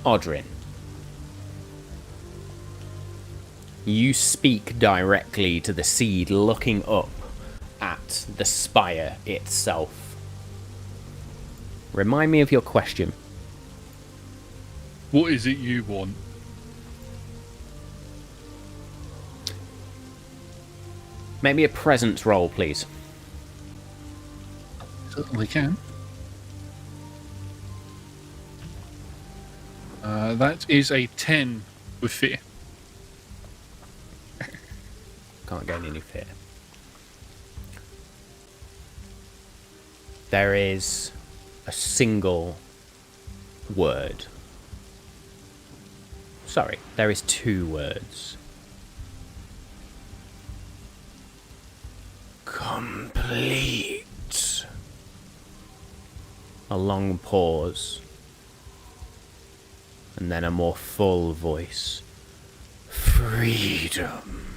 Odrin, you speak directly to the seed looking up at the spire itself. Remind me of your question. What is it you want? Make me a presence roll, please. Certainly can. That is a 10 with fear. Can't gain any fear. There is a single word. Sorry, there is 2 words. Complete. A long pause. And then a more full voice. Freedom.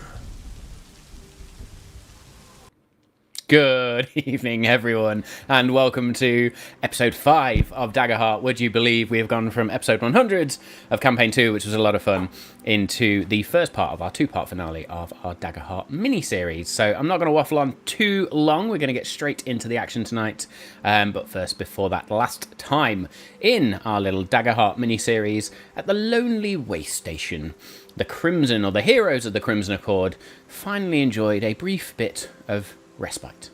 Good evening, everyone, and welcome to episode 5 of Daggerheart. Would you believe we have gone from episode 100 of campaign 2, which was a lot of fun, into the first part of our 2-part finale of our Daggerheart mini-series. So I'm not going to waffle on too long. We're going to get straight into the action tonight. But first, before that, last time in our little Daggerheart mini-series at the lonely waste station, the Crimson, or the heroes of the Crimson Accord, finally enjoyed a brief bit of respite.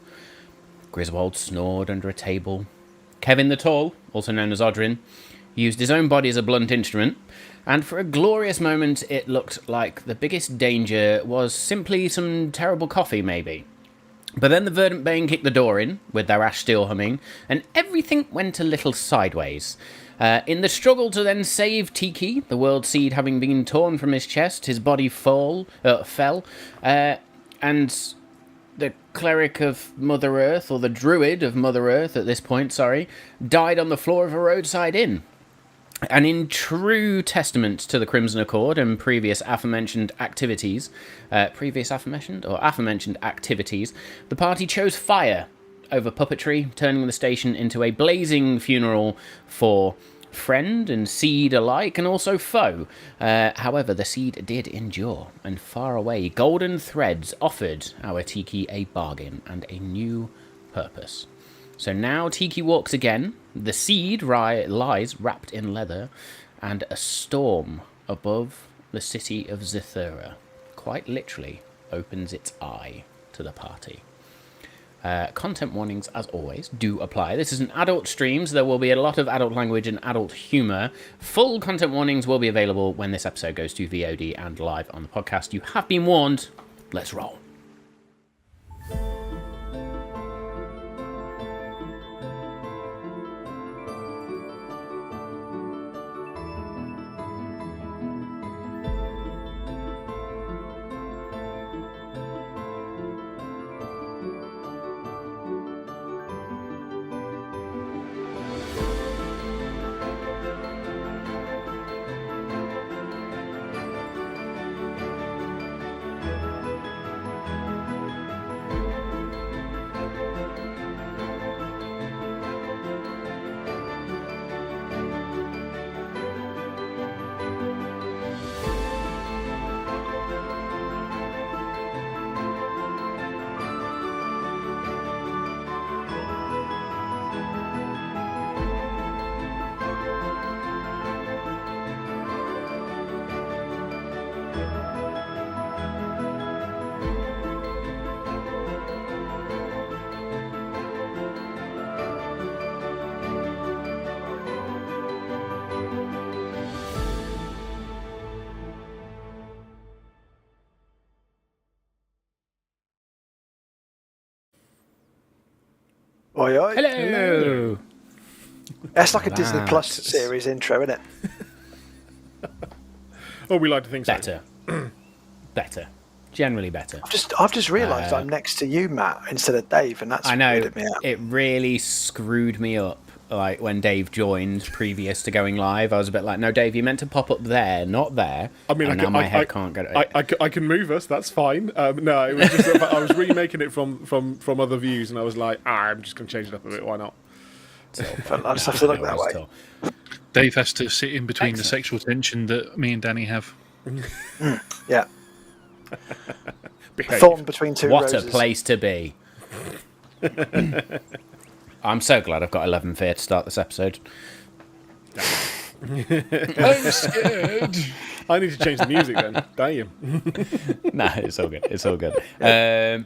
Griswold snored under a table. Kevin the Tall, also known as Odrin, used his own body as a blunt instrument, and for a glorious moment it looked like the biggest danger was simply some terrible coffee, maybe. But then the Verdant Bane kicked the door in, with their ash still humming, and everything went a little sideways. In the struggle to then save Tikki, the world seed having been torn from his chest, his body fell, and the cleric of Mother Earth, or the druid of Mother Earth at this point, died on the floor of a roadside inn. And in true testament to the Crimson Accord and previous aforementioned activities, the party chose fire over puppetry, turning the station into a blazing funeral for friend and seed alike, and also foe. However, the seed did endure, and far away, golden threads offered our Tikki a bargain and a new purpose. So now Tikki walks again, the seed lies wrapped in leather, and a storm above the city of Zithura quite literally opens its eye to the party. Content warnings, as always, do apply. This is an adult stream, so there will be a lot of adult language and adult humour. Full content warnings will be available when this episode goes to VOD and live on the podcast. You have been warned. Let's roll. Oi, oi. Hello. That's like a Disney Plus series intro, isn't it? Oh, we like to think so. Better. Better. Generally better. I've just realised I'm next to you, Matt, instead of Dave, and that's I know. weirded me out. It really screwed me up. Like when Dave joined previous to going live, I was a bit like, no, Dave, you meant to pop up there, not there. I mean, and now my head can't go. I can move us. That's fine. No, it was just I was remaking it from other views, and I was like, I'm just going to change it up a bit. Why not? I just have to look that way. Dave has to sit in between the Excellent. sexual tension that me and Danny have. Yeah. Behave. Thorn between two What roses. a place to be. I'm so glad I've got 11 fear to start this episode. I'm scared. I need to change the music then. Damn. No, it's all good. It's all good.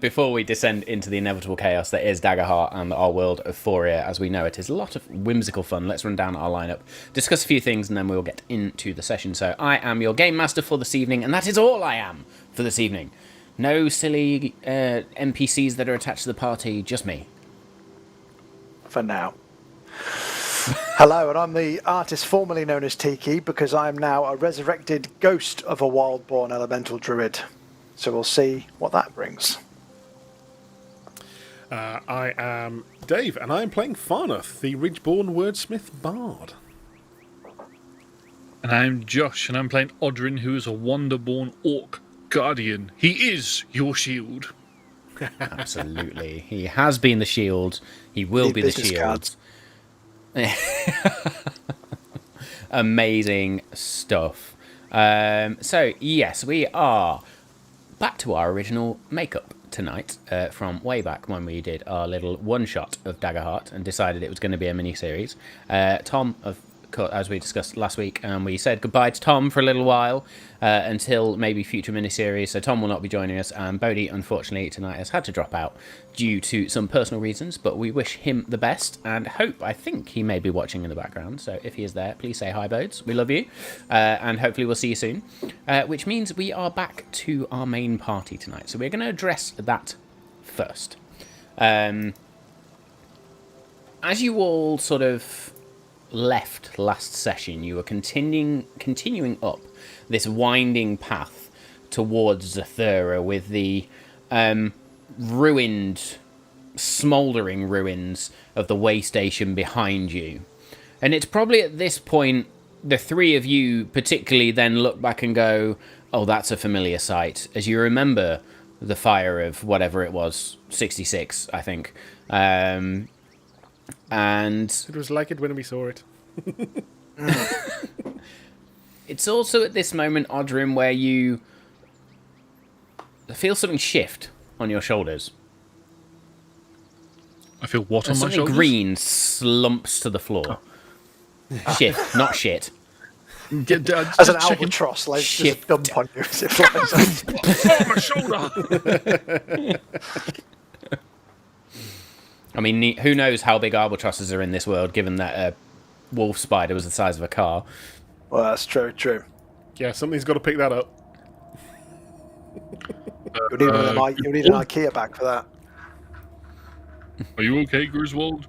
Before we descend into the inevitable chaos that is Daggerheart and our world of Forya as we know it is a lot of whimsical fun. Let's run down our lineup, discuss a few things, and then we'll get into the session. So I am your game master for this evening, and that is all I am for this evening. No silly NPCs that are attached to the party, just me. For now. Hello, and I'm the artist formerly known as Tikki because I am now a resurrected ghost of a wild-born elemental druid. So we'll see what that brings. I am Dave, and I am playing Farneth, the Ridgeborn wordsmith bard. And I'm Josh, and I'm playing Odrin, who is a Wanderborn orc guardian. He is your shield. Absolutely. He has been the shield. He will Need be the business shield. cards. Amazing stuff. So, yes, we are back to our original makeup tonight from way back when we did our little one-shot of Daggerheart and decided it was going to be a mini-series. Tom, as we discussed last week, we said goodbye to Tom for a little while until maybe future miniseries. So Tom will not be joining us, and Bodhi, unfortunately, tonight has had to drop out due to some personal reasons. But we wish him the best and I think he may be watching in the background. So if he is there, please say hi, Bodes. We love you, and hopefully we'll see you soon. Which means we are back to our main party tonight. So we're going to address that first. As you all sort of left last session, you were continuing up this winding path towards Zathura with the ruined, smouldering ruins of the way station behind you. And it's probably at this point the three of you particularly then look back and go, oh, that's a familiar sight, as you remember the fire of whatever it was, 66, I think. And It was like it when we saw it. it's also at this moment, Odrin, where you feel something shift on your shoulders. I feel what on my Something shoulders? green slumps to the floor. Shift, not shit. As an albatross, like just Shift. dump on you as it flies up. Oh, my shoulder! I mean, who knows how big albatrosses are in this world, given that a wolf spider was the size of a car. Well, that's true. Yeah, something's got to pick that up. You need an IKEA bag for that. Are you okay, Griswold?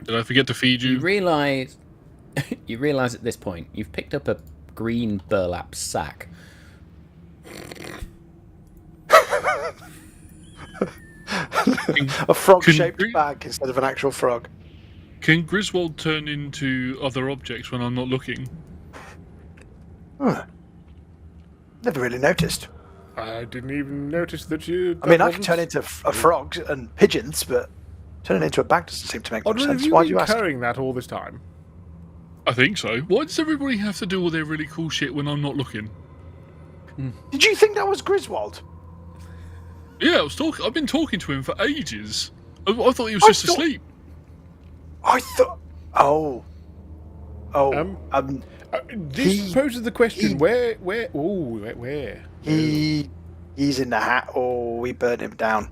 Did I forget to feed You you? realise at this point, you've picked up a green burlap sack. A frog-shaped Can- bag instead of an actual frog. Can Griswold turn into other objects when I'm not looking? Huh. Never really noticed. I didn't even notice that you... I mean, I can turn into frogs and pigeons, but turning into a bag doesn't seem to make much Odrin, have sense. you Why do been you ask? carrying that all this time? I think so. Why does everybody have to do all their really cool shit when I'm not looking? Did you think that was Griswold? Yeah, I've been talking to him for ages. I thought he was just asleep. I thought... Oh. This poses the question, where? He's in the hat, or we burn him down.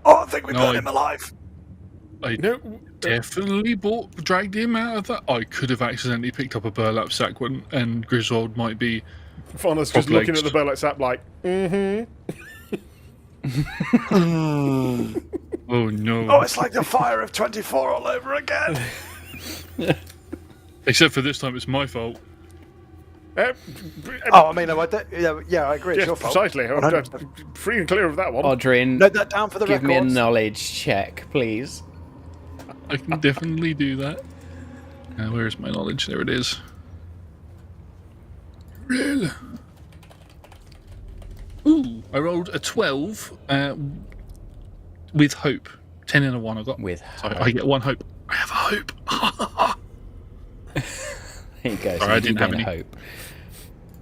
Oh, I think we burn him alive. I No, definitely dragged him out of that. I could have accidentally picked up a burlap sack and Griswold might be... Farneth's just looking at the burlap sack like, Oh no. Oh, it's like the fire of 24 all over again. Except for this time it's my fault. I mean, yeah, I agree. It's Yes, your fault. precisely. I'm 100%. free and clear of that one. Odrin, Note that down for the give me a records. knowledge check, please. I can definitely do that. Where is my knowledge? There it is. Really? Ooh, I rolled a 12 with hope. 10 and a 1 I got. With So hope. I get 1 hope. I have a hope. There you go. Sorry, I didn't have gain a any. hope.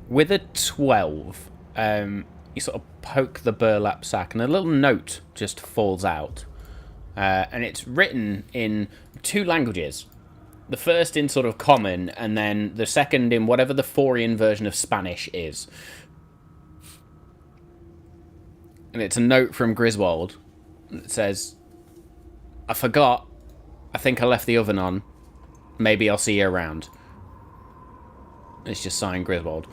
With a 12, you sort of poke the burlap sack, and a little note just falls out. And it's written in 2 languages. The first in sort of common, and then the second in whatever the Foryan version of Spanish is. And it's a note from Griswold that says, I forgot. I think I left the oven on. Maybe I'll see you around. It's just signed Griswold.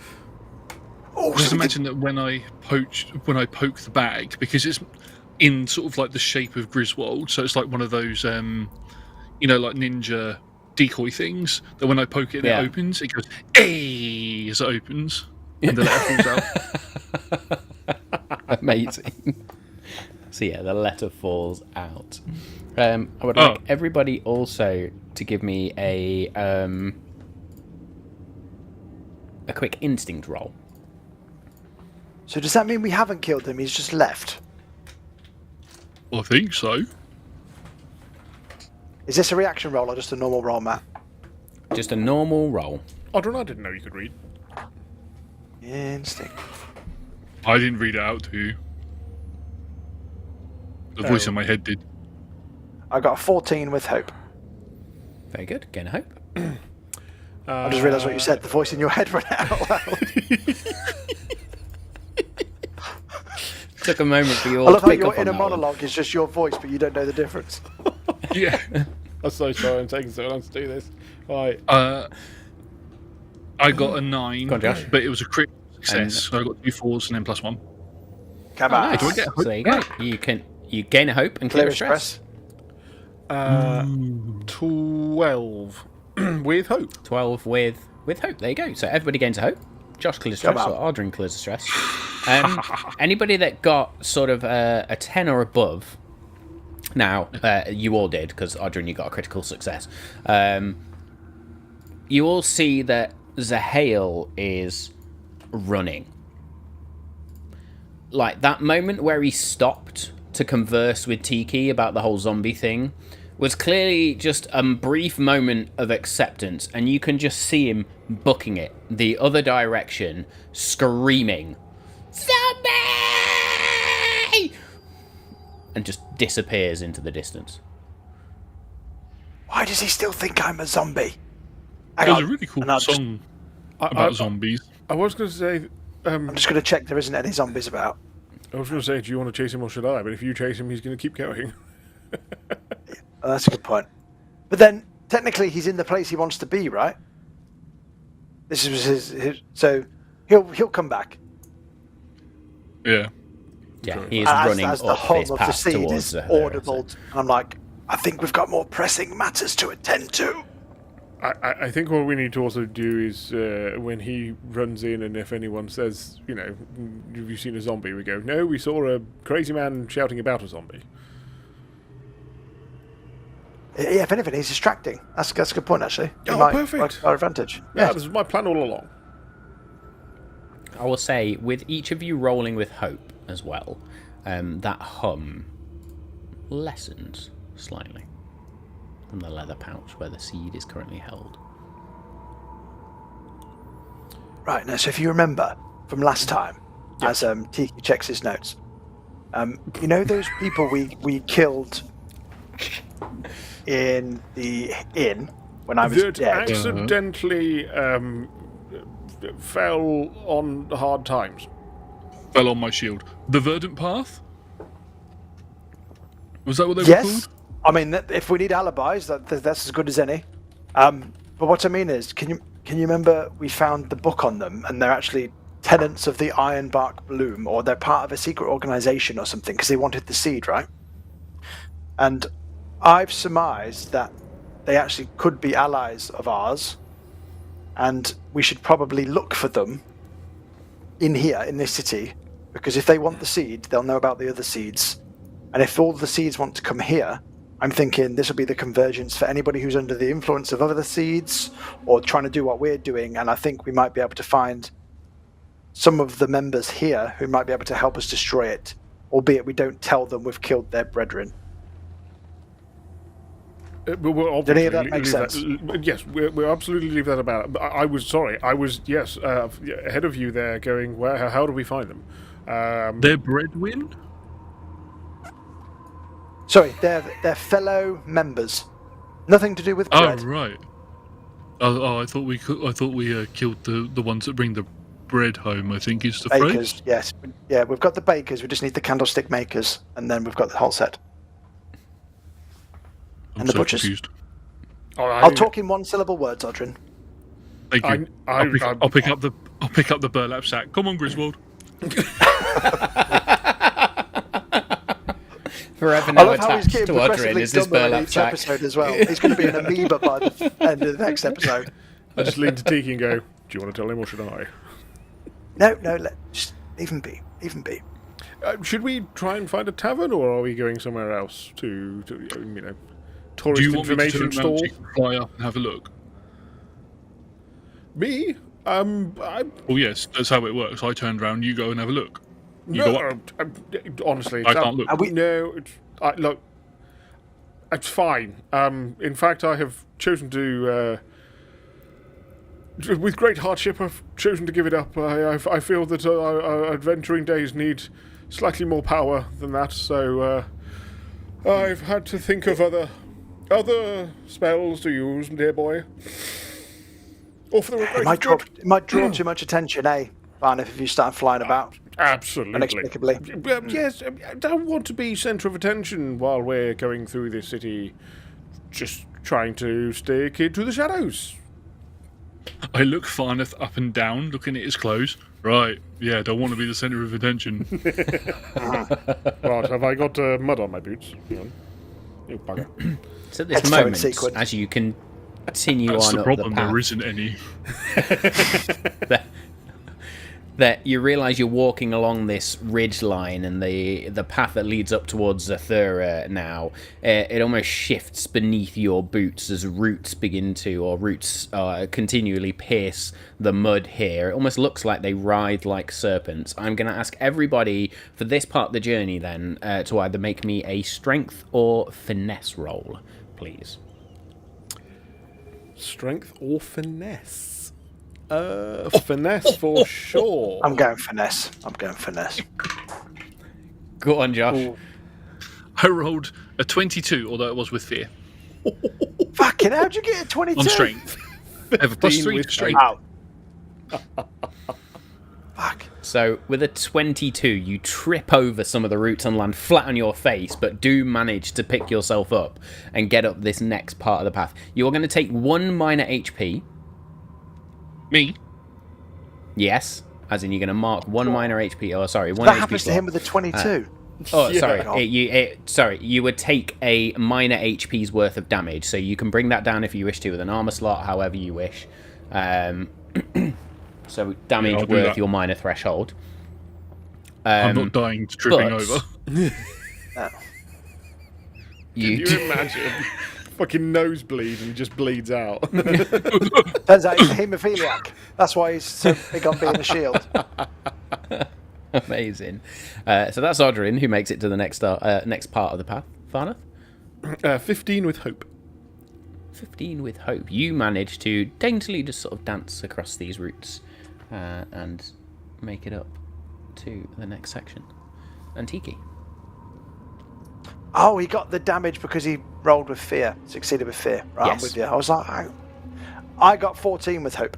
Oh, Just imagine that when I poke the bag, because it's in sort of like the shape of Griswold, so it's like one of those, like ninja decoy things, that when I poke it and it opens, it goes, "Hey!" as it opens, and the letter falls out. Amazing. So yeah, the letter falls out. I would like everybody also to give me a quick instinct roll. So does that mean we haven't killed him? He's just left. I think so. Is this a reaction roll or just a normal roll, Matt? Just a normal roll. Odrin, I didn't know you could read. Instinct. I didn't read it out to you. The voice in my head did. I got a 14 with hope. Very good. Gain a hope. I just realised what you said. The voice in your head ran out loud. Took a moment for you I all love to how pick your up on inner that one. monologue is just your voice, but you don't know the difference. Yeah. I'm so sorry, I'm taking so long to do this. Right. I got a 9, Go on, Josh. but it was a crit success. So I got 2 4s and then +1. Come on. Do I get a So hope? there you go. You gain a hope and clear a stress. 12 with hope. 12 with hope. There you go. So everybody gains a hope. Josh clears Come stress, or Odrin clears stress. Anybody that got sort of a 10 or above, now you all did, because Odrin, you got a critical success. You all see that Zahael is running. Like, that moment where he stopped to converse with Tikki about the whole zombie thing was clearly just a brief moment of acceptance, and you can just see him booking it the other direction, screaming, "Zombie!" and just disappears into the distance. Why does he still think I'm a zombie? There's a really cool And I'll song about zombies. I was going to say, I'm just going to check there isn't any zombies about. do you want to chase him or should I? But if you chase him, he's going to keep going. Oh, that's a good point. But then, technically, he's in the place he wants to be, right? This is his so he'll come back. Yeah. Yeah, he is as, running as the up hum this of the path seed towards is the Hera, audible. And I'm like, I think we've got more pressing matters to attend to. I think what we need to also do is when he runs in and if anyone says, have you seen a zombie? We go, no, we saw a crazy man shouting about a zombie. Yeah, if anything, he's distracting. That's a good point, actually. It Oh, might perfect. work to our advantage. Yeah, Yeah. this was my plan all along. I will say, with each of you rolling with hope as well, that hum lessens slightly from the leather pouch where the seed is currently held. Right, now, so if you remember from last time, as Tikki checks his notes, you know those people we killed in the inn when I was That dead? accidentally fell on hard times. Fell on my shield. The Verdant Path? Was that what they were Yes. called? I mean, if we need alibis, that's as good as any. But what I mean is, can you remember we found the book on them, and they're actually tenants of the Ironbark Bloom, or they're part of a secret organization or something, because they wanted the seed, right? And I've surmised that they actually could be allies of ours, and we should probably look for them in here, in this city, because if they want the seed, they'll know about the other seeds. And if all the seeds want to come here, I'm thinking this will be the convergence for anybody who's under the influence of other seeds or trying to do what we're doing. And I think we might be able to find some of the members here who might be able to help us destroy it, albeit we don't tell them we've killed their brethren. We'll Did any of obviously that make leave sense? Yes, we'll absolutely leave that about. But I was sorry. I was ahead of you there, going. Where? How do we find them? They're breadwin? Sorry, they're fellow members. Nothing to do with Oh, bread. right. I thought we killed the ones that bring the bread home, I think is the Bakers, phrase. yes. Yeah, we've got the bakers, we just need the candlestick makers, and then we've got the whole set. I'm And the so butchers. confused. I'll talk in one-syllable words, Odrin. Thank you. I'll pick up the burlap sack. Come on, Griswold. Forever I now love how he's attached getting to Odrin progressively is this dumber in burlap each sack. episode as well. He's going to be an amoeba by the end of the next episode. I just lean to Tikki and go, "Do you want to tell him or should I?" No, just even be. Should we try and find a tavern, or are we going somewhere else to tourist Do you want me to information turn around stall? so you can fly up and have a look? Me? Oh yes, that's how it works. I turn around, you go and have a look. You go up. Honestly, I can't look. No, look, it's fine. In fact, I have chosen to, with great hardship, I've chosen to give it up. I feel that our adventuring days need slightly more power than that, so I've had to think of other spells to use, dear boy. Or for the It might draw too much attention, Farneth, if you start flying about Absolutely. inexplicably. Yes, I don't want to be centre of attention while we're going through this city, just trying to stay kid to the shadows. I look Farneth up and down, looking at his clothes. Right, yeah, don't want to be the centre of attention. Right, have I got mud on my boots? Hang on. You bugger. So at this Extra moment, sequence. as you continue That's on the up problem, the path, there isn't any. that you realise you're walking along this ridge line, and the path that leads up towards Zathura now, it almost shifts beneath your boots as roots continually pierce the mud here. It almost looks like they writhe like serpents. I'm going to ask everybody for this part of the journey then to either make me a strength or finesse roll, please. Strength or finesse? Finesse for sure. I'm going finesse. Go on, Josh. Ooh. I rolled a 22, although it was with fear. Fucking how'd you get a 22? On strength. I have a plus 3 with to strength. Wow. Fuck. So with a 22, you trip over some of the roots and land flat on your face, but do manage to pick yourself up and get up this next part of the path. You're going to take 1 minor HP. Me? Yes, as in you're going to mark 1 minor HP. Oh, sorry, 1 That HP happens to slot. him with a 22. Oh, Yeah. sorry. You would take a minor HP's worth of damage, so you can bring that down if you wish to with an armor slot, however you wish. So damage I'll do worth that. your minor threshold. I'm not dying to tripping but- over. You Can you imagine? Fucking nosebleed and just bleeds out. Turns out he's a haemophiliac. That's why he's so big on being a shield. amazing. So that's Odrin, who makes it to the next part of the path. Farneth? 15 with hope. 15 with hope. You manage to daintily just sort of dance across these routes and make it up to the next section. And Tikki. Oh, he got the damage because he rolled with fear. Succeeded with fear. Right, Yes. I'm with you. I was like, I got 14 with hope.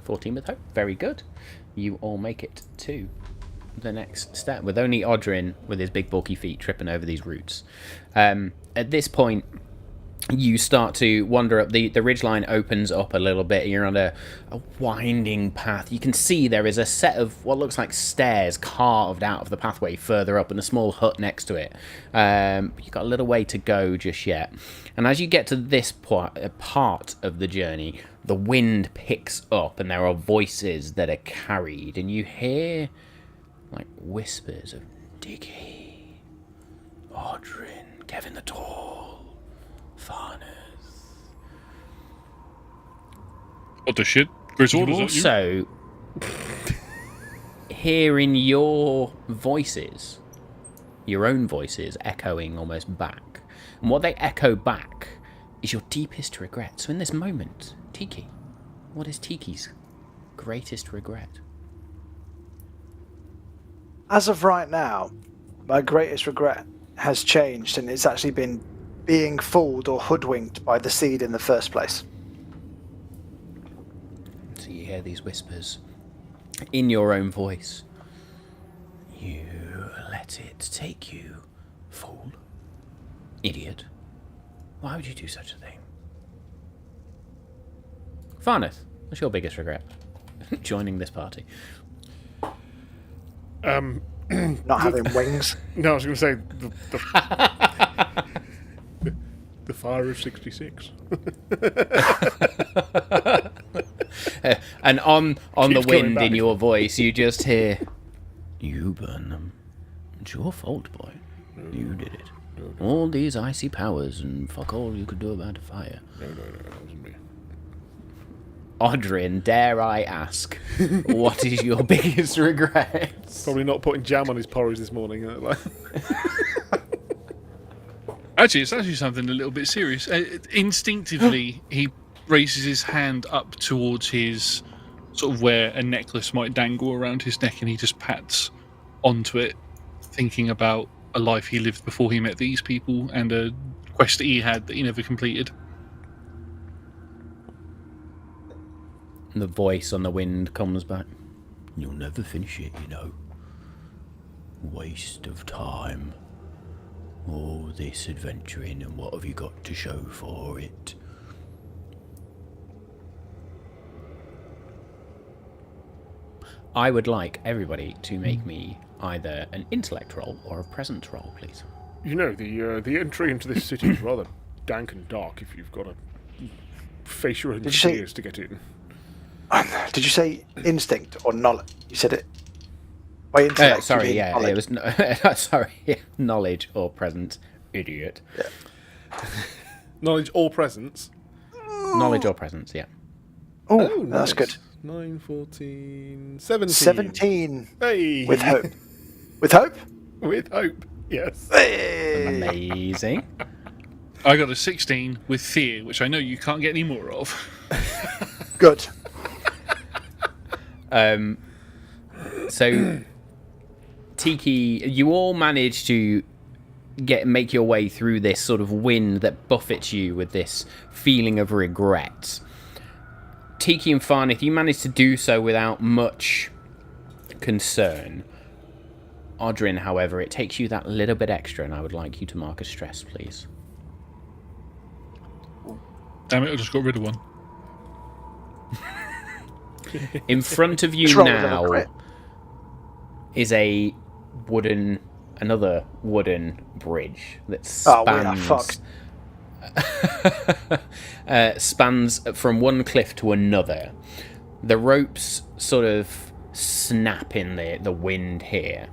14 with hope. Very good. You all make it to the next step, with only Odrin with his big bulky feet tripping over these roots. At this point, you start to wander up. The ridgeline opens up a little bit. You're on a winding path. You can see there is a set of what looks like stairs carved out of the pathway further up and a small hut next to it. You've got a little way to go just yet. And as you get to this part of the journey, the wind picks up and there are voices that are carried. And you hear like whispers of Tikki, Odrin, Kevin the Tall, Farneth. What the shit? Griswold, You is that you? also hearing your voices, your own voices, echoing almost back. And what they echo back is your deepest regret? So in this moment, Tikki, what is Tikki's greatest regret? As of right now, my greatest regret has changed, and it's actually been being fooled or hoodwinked by the seed in the first place. So you hear these whispers in your own voice. You let it take you, fool. Idiot. Why would you do such a thing? Farneth, what's your biggest regret? Joining this party. Not having wings. No, I was going to say the fire of 66. And on the Keeps coming wind back. in your voice, you just hear, "You burn them. It's your fault, boy. You did it. All these icy powers and fuck all you could do about a fire." No, that wasn't me. Odrin, dare I ask, what is your biggest regret? Probably not putting jam on his porridge this morning. Actually, it's actually something a little bit serious. Instinctively, he raises his hand up towards his sort of where a necklace might dangle around his neck, and he just pats onto it, thinking about a life he lived before he met these people and a quest that he had that he never completed. The voice on the wind comes back. You'll never finish it, you know. Waste of time. All this adventuring, and what have you got to show for it? I would like everybody to make me either an intellect roll or a presence roll, please. You know, the entry into this city is rather dank and dark if you've got to face your own fears to get in. Did you say instinct or knowledge? You said it. By intellect, Sorry, you mean yeah, knowledge. it was sorry, knowledge or presence, idiot. Yeah. Knowledge or presence? Knowledge or presence, yeah. Oh, that's good. 9, 14, 17. 17. Hey! With hope. With hope? With hope, yes. Hey. Amazing. I got a 16 with fear, which I know you can't get any more of. Good. So, Tikki, you all manage to make your way through this sort of wind that buffets you with this feeling of regret. Tikki and Farneth, you manage to do so without much concern. Odrin, however, it takes you that little bit extra, and I would like you to mark a stress, please. Damn it, I just got rid of one. In front of you What's wrong with now little crit? is another wooden bridge that Oh, we are fucked. spans from one cliff to another. The ropes sort of snap in the wind here.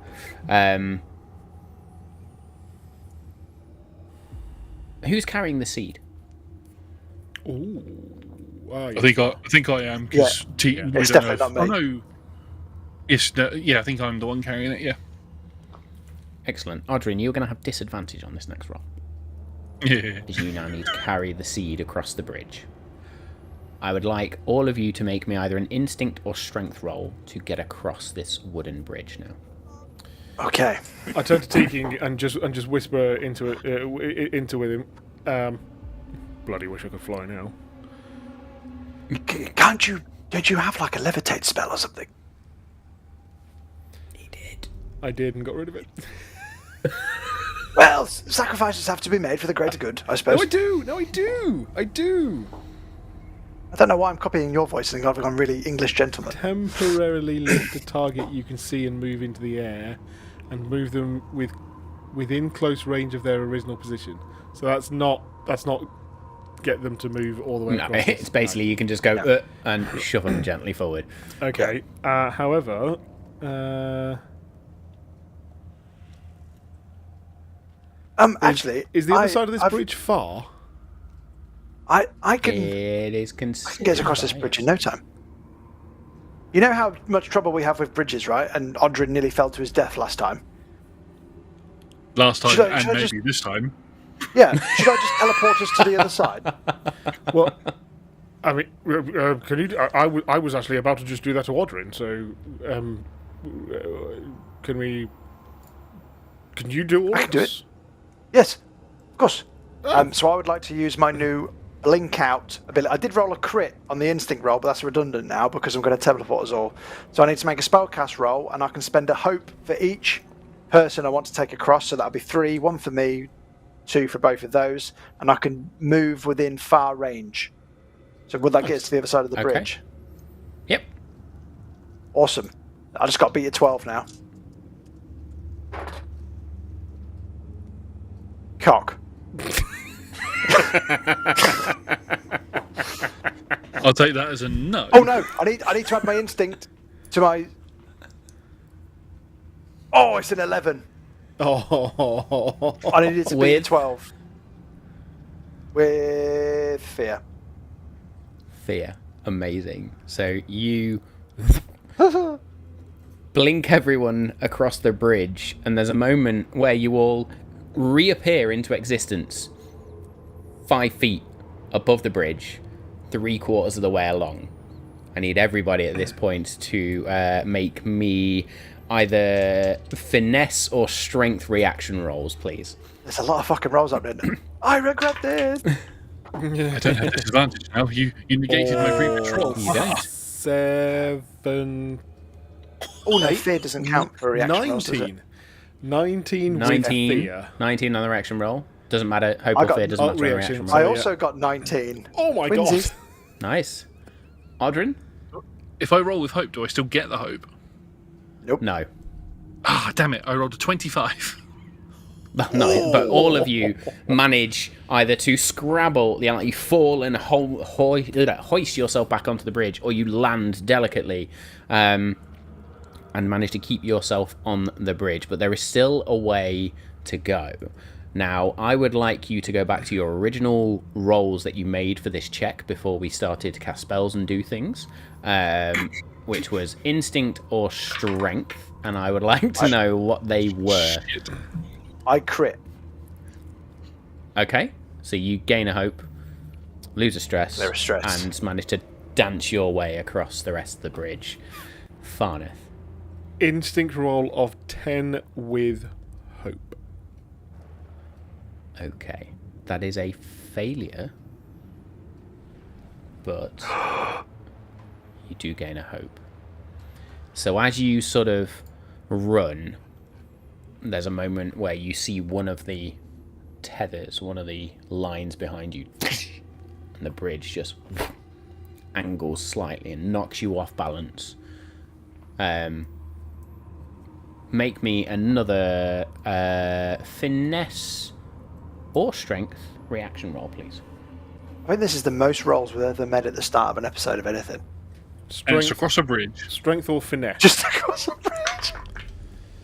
Who's carrying the seed? Ooh. I think I am, because Yeah. It's definitely not me. Oh no. Yes, no, yeah, I think I'm the one carrying it, yeah. Excellent. Odrin, you're going to have disadvantage on this next roll, Yeah. as you now need to carry the seed across the bridge. I would like all of you to make me either an instinct or strength roll to get across this wooden bridge now. Okay. I turn to Tikki and just whisper into with him. Bloody wish I could fly now. Don't you have like a levitate spell or something? He did. I did and got rid of it. Well, sacrifices have to be made for the greater good, I suppose. No, I do. I do. I don't know why I'm copying your voice and I've gone really English gentleman. Temporarily lift a target you can see and move into the air, and move them within close range of their original position. So that's not get them to move all the way No, across. it's basically you can just go and shove them gently forward. Okay. However, Actually, is the other side of this bridge far? I can It is get across this bridge in no time. You know how much trouble we have with bridges, right? And Odrin nearly fell to his death last time. Last time, Should I and maybe just- this time. Yeah, should I just teleport us to the other side? Well, I mean, can you? I was actually about to just do that to Odrin. So, can we? Can you do all I of can do this? it. Yes, of course. Oh. So I would like to use my new blink out ability. I did roll a crit on the instinct roll, but that's redundant now because I'm going to teleport us all. So I need to make a spellcast roll, and I can spend a hope for each person I want to take across. So that'll be 3, 1 for me, 2 for both of those, and I can move within far range. So would that get us to the other side of the Okay. bridge? Yep. Awesome. I just got to beat a 12 now. Cock. I'll take that as a no. Oh no! I need to add my instinct to my. Oh, it's an 11. Oh. I needed to beat a With? 12. With fear. Fear. Amazing. So you blink everyone across the bridge, and there's a moment where you all reappear into existence 5 feet above the bridge, 3/4 of the way along. I need everybody at this point to make me either finesse or strength reaction rolls, please. There's a lot of fucking rolls up there. I regret this. I don't have disadvantage now. You negated my previous roll. You don't. 7. Oh no, fear doesn't count for reaction rolls, does it? 19. 19. With fear. 19 on the reaction roll. Doesn't matter. Hope I or got- fear doesn't oh, matter on reaction. reaction I roll. also got 19. Oh my Twinsies. god. Nice. Odrin? If I roll with hope, do I still get the hope? No. Ah, damn it! I rolled a 25. No, but all of you manage either to scrabble, you fall and hoist yourself back onto the bridge, or you land delicately and manage to keep yourself on the bridge. But there is still a way to go. Now, I would like you to go back to your original rolls that you made for this check before we started to cast spells and do things, which was instinct or strength, and I would like to know what they were. Shit. I crit. Okay, so you gain a hope, lose a stress, There is stress. and manage to dance your way across the rest of the bridge. Farneth. Instinct roll of 10 with hope. Okay, that is a failure, but you do gain a hope. So as you sort of run, there's a moment where you see one of the tethers, one of the lines behind you, and the bridge just angles slightly and knocks you off balance. Make me another finesse or strength reaction roll, please. I think this is the most rolls we've ever made at the start of an episode of anything. And it's Strength, across a bridge. strength or finesse? Just across the bridge.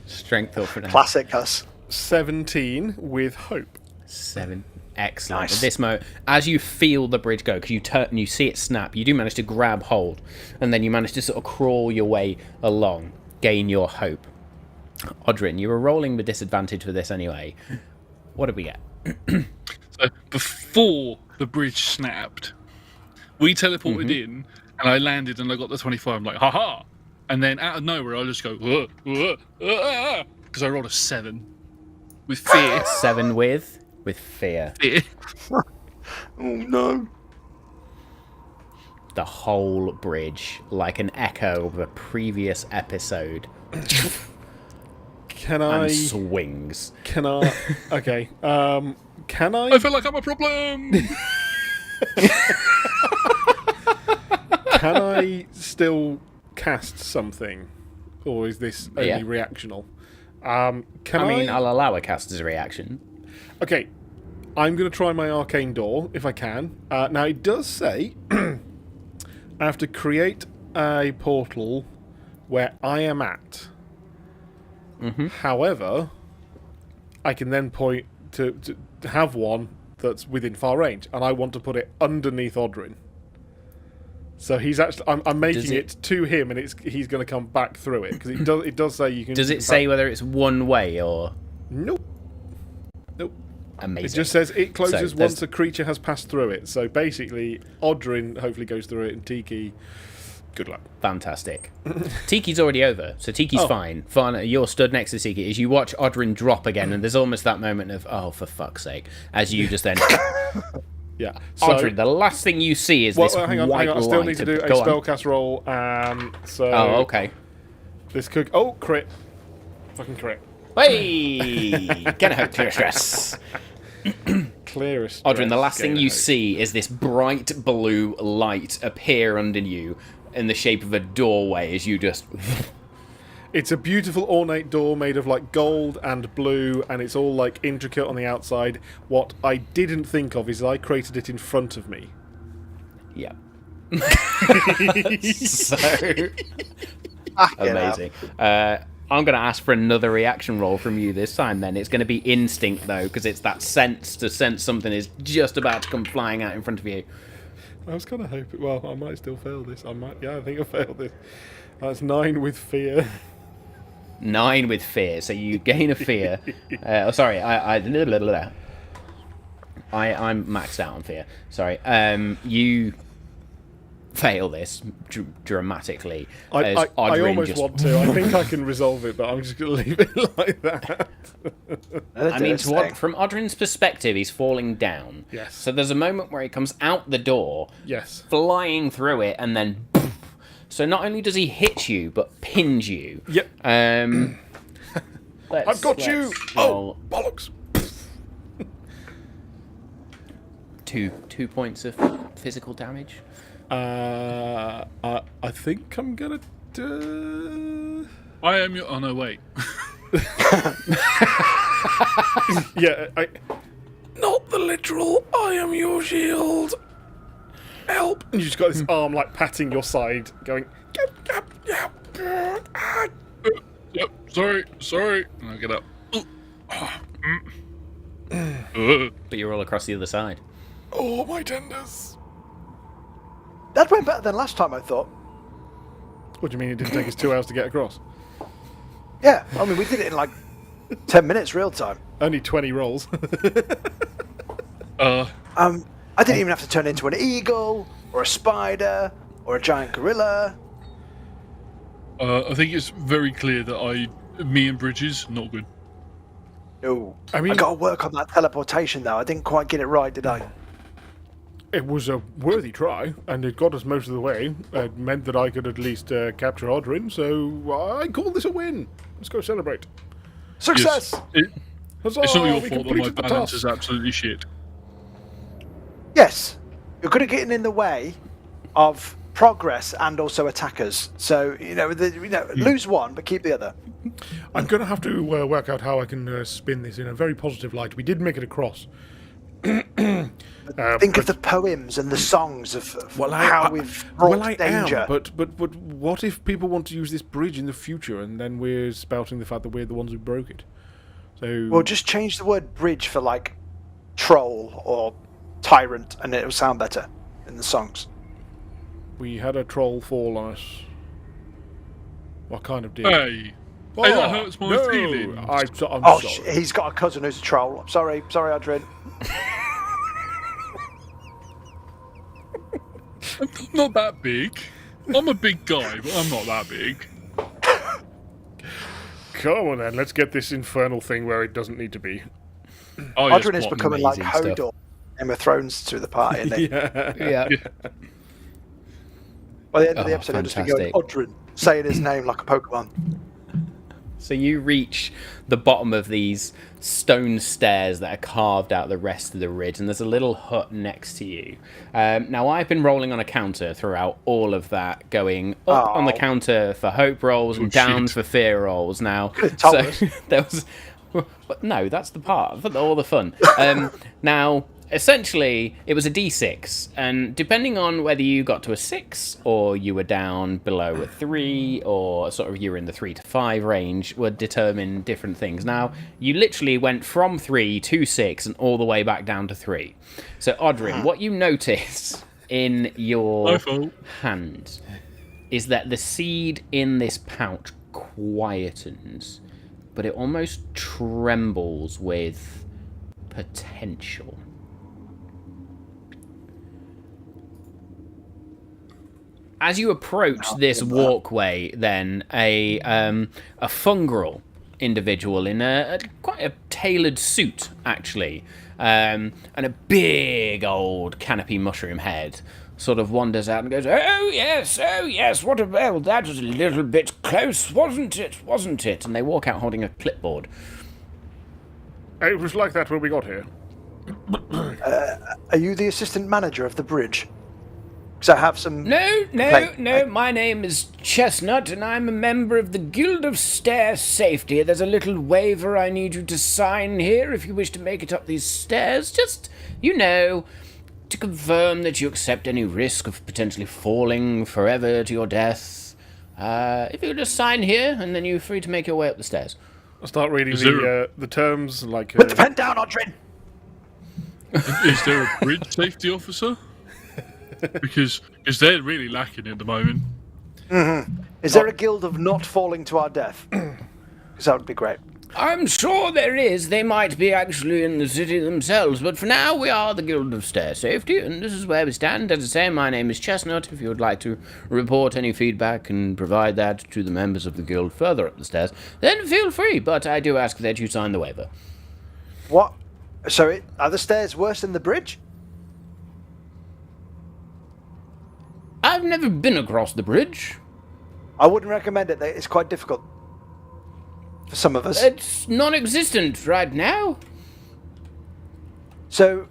Strength or finesse. Classic us. 17 with hope. 7. Excellent. Nice. At this moment, as you feel the bridge go, because you turn and you see it snap, you do manage to grab hold, and then you manage to sort of crawl your way along, gain your hope. Odrin, you were rolling with disadvantage for this anyway. What did we get? So before the bridge snapped, we teleported in, and I landed, and I got the 25. I'm like, haha! And then out of nowhere, I just go, because I rolled a 7 with fear. 7 with fear. Fear. Oh no. The whole bridge, like an echo of a previous episode, Can Um, and I? swings. Can I? Okay. Can I I? feel like I'm a problem. Can I still cast something, or is this only Yeah. reactional? Can I mean, I'll allow a cast as a reaction. Okay, I'm going to try my arcane door if I can. Now it does say I have to create a portal where I am at. However, I can then point to have one that's within far range, and I want to put it underneath Odrin. So he's actually I'm making it to him, and he's going to come back through it because it does say you can. Does it say whether it's one way or? Nope. Nope. amazing. It just says it closes So, once a creature has passed through it. So basically, Odrin hopefully goes through it, and Tikki, good luck. Fantastic. Tiki's already over, so Tiki's fine. You're stood next to Tiki as you watch Odrin drop again, and there's almost that moment of, oh, for fuck's sake, as you just then... Yeah. So, Odrin, the last thing you see is this hang on, white I still light. need to do a Go on. spellcast roll, so... Oh, okay. This could... Oh, crit. Fucking crit. Hey! Gonna hope clear stress. Clearest. Odrin, the last thing you see is this bright blue light appear under you in the shape of a doorway as you just... It's a beautiful ornate door made of like gold and blue, and it's all like intricate on the outside. What I didn't think of is I created it in front of me. Yeah. So... amazing. I'm going to ask for another reaction roll from you this time then. It's going to be instinct, though, because it's that sense to sense something is just about to come flying out in front of you. I was kind of hoping... Well, I might still fail this. I think I failed this. That's 9 with fear. 9 with fear, so you gain a fear. I'm maxed out on fear. Sorry. You fail this dramatically. I almost want to. I think I can resolve it, but I'm just going to leave it like that. I mean, from Odrin's perspective, he's falling down. Yes. So there's a moment where he comes out the door, Yes. flying through it, and then... So not only does he hit you, but pins you. Yep. I've got you! Roll Oh, bollocks! 2 points of physical damage. I think I'm gonna do... I am your... Oh, no, wait. Yeah, not the literal, I am your shield. Help! And you just got this arm like patting your side, going... Yep, sorry. And I get up. But you're all across the other side. Oh, my tenders. That went better than last time, I thought. What do you mean it didn't take us 2 hours to get across? Yeah, I mean, we did it in like 10 minutes real time. Only 20 rolls. I didn't even have to turn into an eagle, or a spider, or a giant gorilla. I think it's very clear that me and Bridges, not good. No. I mean- I got to work on that teleportation, though. I didn't quite get it right, did I? It was a worthy try, and it got us most of the way. It meant that I could at least capture Odrin, so I call this a win. Let's go celebrate. Success! Yes. Huzzah, It's not your we fault that my completed the balance task. is absolutely shit. Yes. You're good at getting in the way of progress and also attackers. So, lose one, but keep the other. I'm going to have to work out how I can spin this in a very positive light. We did make it across. Think of the poems and the songs of how we've brought danger. But what if people want to use this bridge in the future, and then we're spouting the fact that we're the ones who broke it? So Well, just change the word bridge for, like, troll or tyrant, and it'll sound better in the songs. we had a troll fall on us. What kind of deal? Hey, that hurts my no, feelings. I'm Oh, sorry. he's got a cousin who's a troll. I'm sorry, Odrin. I'm not that big. I'm a big guy, but I'm not that big. Come on then, let's get this infernal thing where it doesn't need to be. Oh, yes, Odrin is what becoming like amazing stuff. Hodor, Game of Thrones to the party, isn't he? Yeah. By the end of the Oh, episode, he'll just be going, fantastic. Odrin, saying his name like a Pokemon. So you reach the bottom of these stone stairs that are carved out the rest of the ridge, and there's a little hut next to you. Now, I've been rolling on a counter throughout all of that, going up on the counter for hope rolls and down shit. for fear rolls. Now, Could've told us. there was... But no, that's the part of all the fun. Now, essentially, it was a D6, and depending on whether you got to a 6 or you were down below a 3 or sort of you were in the 3 to 5 range would determine different things. Now, you literally went from 3 to 6 and all the way back down to 3. So, Odrin, what you notice in your My fault. hand is that the seed in this pouch quietens, but it almost trembles with potential. As you approach this walkway, then a fungal individual in quite a tailored suit, actually, and a big old canopy mushroom head, sort of wanders out and goes, oh yes, what a well, that was a little bit close, wasn't it? And they walk out holding a clipboard. It was like that when we got here. Are you the assistant manager of the bridge? Because I have some... No, my name is Chestnut, and I'm a member of the Guild of Stair Safety. There's a little waiver I need you to sign here if you wish to make it up these stairs. Just, to confirm that you accept any risk of potentially falling forever to your death. If you just sign here, and then you're free to make your way up the stairs. I'll start reading the terms, like... Put the pen down, Odrin! Is there a bridge safety officer? Because they're really lacking at the moment. Mm-hmm. Is there a guild of not falling to our death? Because that would be great. I'm sure there is. They might be actually in the city themselves, but for now we are the Guild of Stair Safety, and this is where we stand. As I say, my name is Chestnut. If you would like to report any feedback and provide that to the members of the guild further up the stairs, then feel free, but I do ask that you sign the waiver. What? So are the stairs worse than the bridge? I've never been across the bridge. I wouldn't recommend it. It's quite difficult for some of us. It's non-existent right now. So,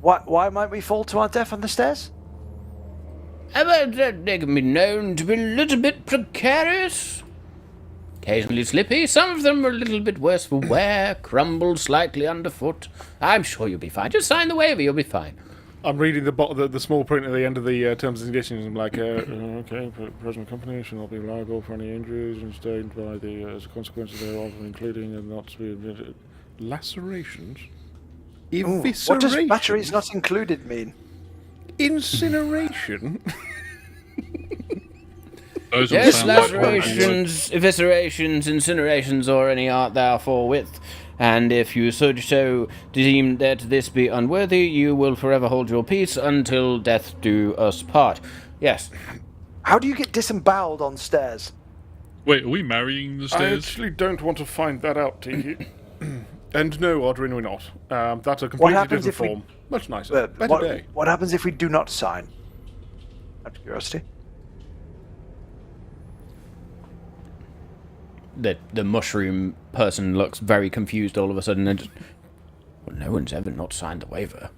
why might we fall to our death on the stairs? They can be known to be a little bit precarious. Occasionally slippy. Some of them are a little bit worse for wear, crumble slightly underfoot. I'm sure you'll be fine. Just sign the waiver, you'll be fine. I'm reading the small print at the end of the terms and conditions. I'm like, okay, present company shall not be liable for any injuries sustained by as a consequence thereof, including and not to be lacerations. Evisceration. What does batteries not included mean? Incineration. Yes, lacerations, eviscerations, incinerations, or any art thou forthwith. And if you so deem that this be unworthy, you will forever hold your peace until death do us part. Yes. How do you get disemboweled on stairs? Wait, are we marrying the stairs? I actually don't want to find that out, Tikki. And no, Odrin, we're not. That's a completely different form. Much nicer. Better day. What happens if we do not sign? Out of curiosity. The mushroom person looks very confused all of a sudden and just... Well, no one's ever not signed the waiver.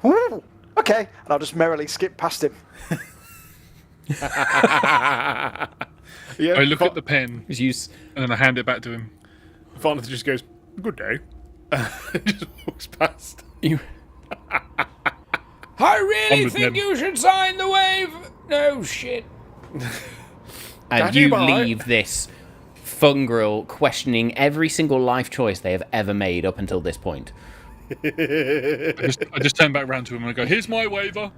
Ooh, okay, and I'll just merrily skip past him. Yeah, I look at the pen and then I hand it back to him. Farneth just goes, good day. Just walks past. I really think you should sign the waiver. No shit. And you leave this fungal questioning every single life choice they have ever made up until this point. I just turn back round to him and I go, here's my waiver.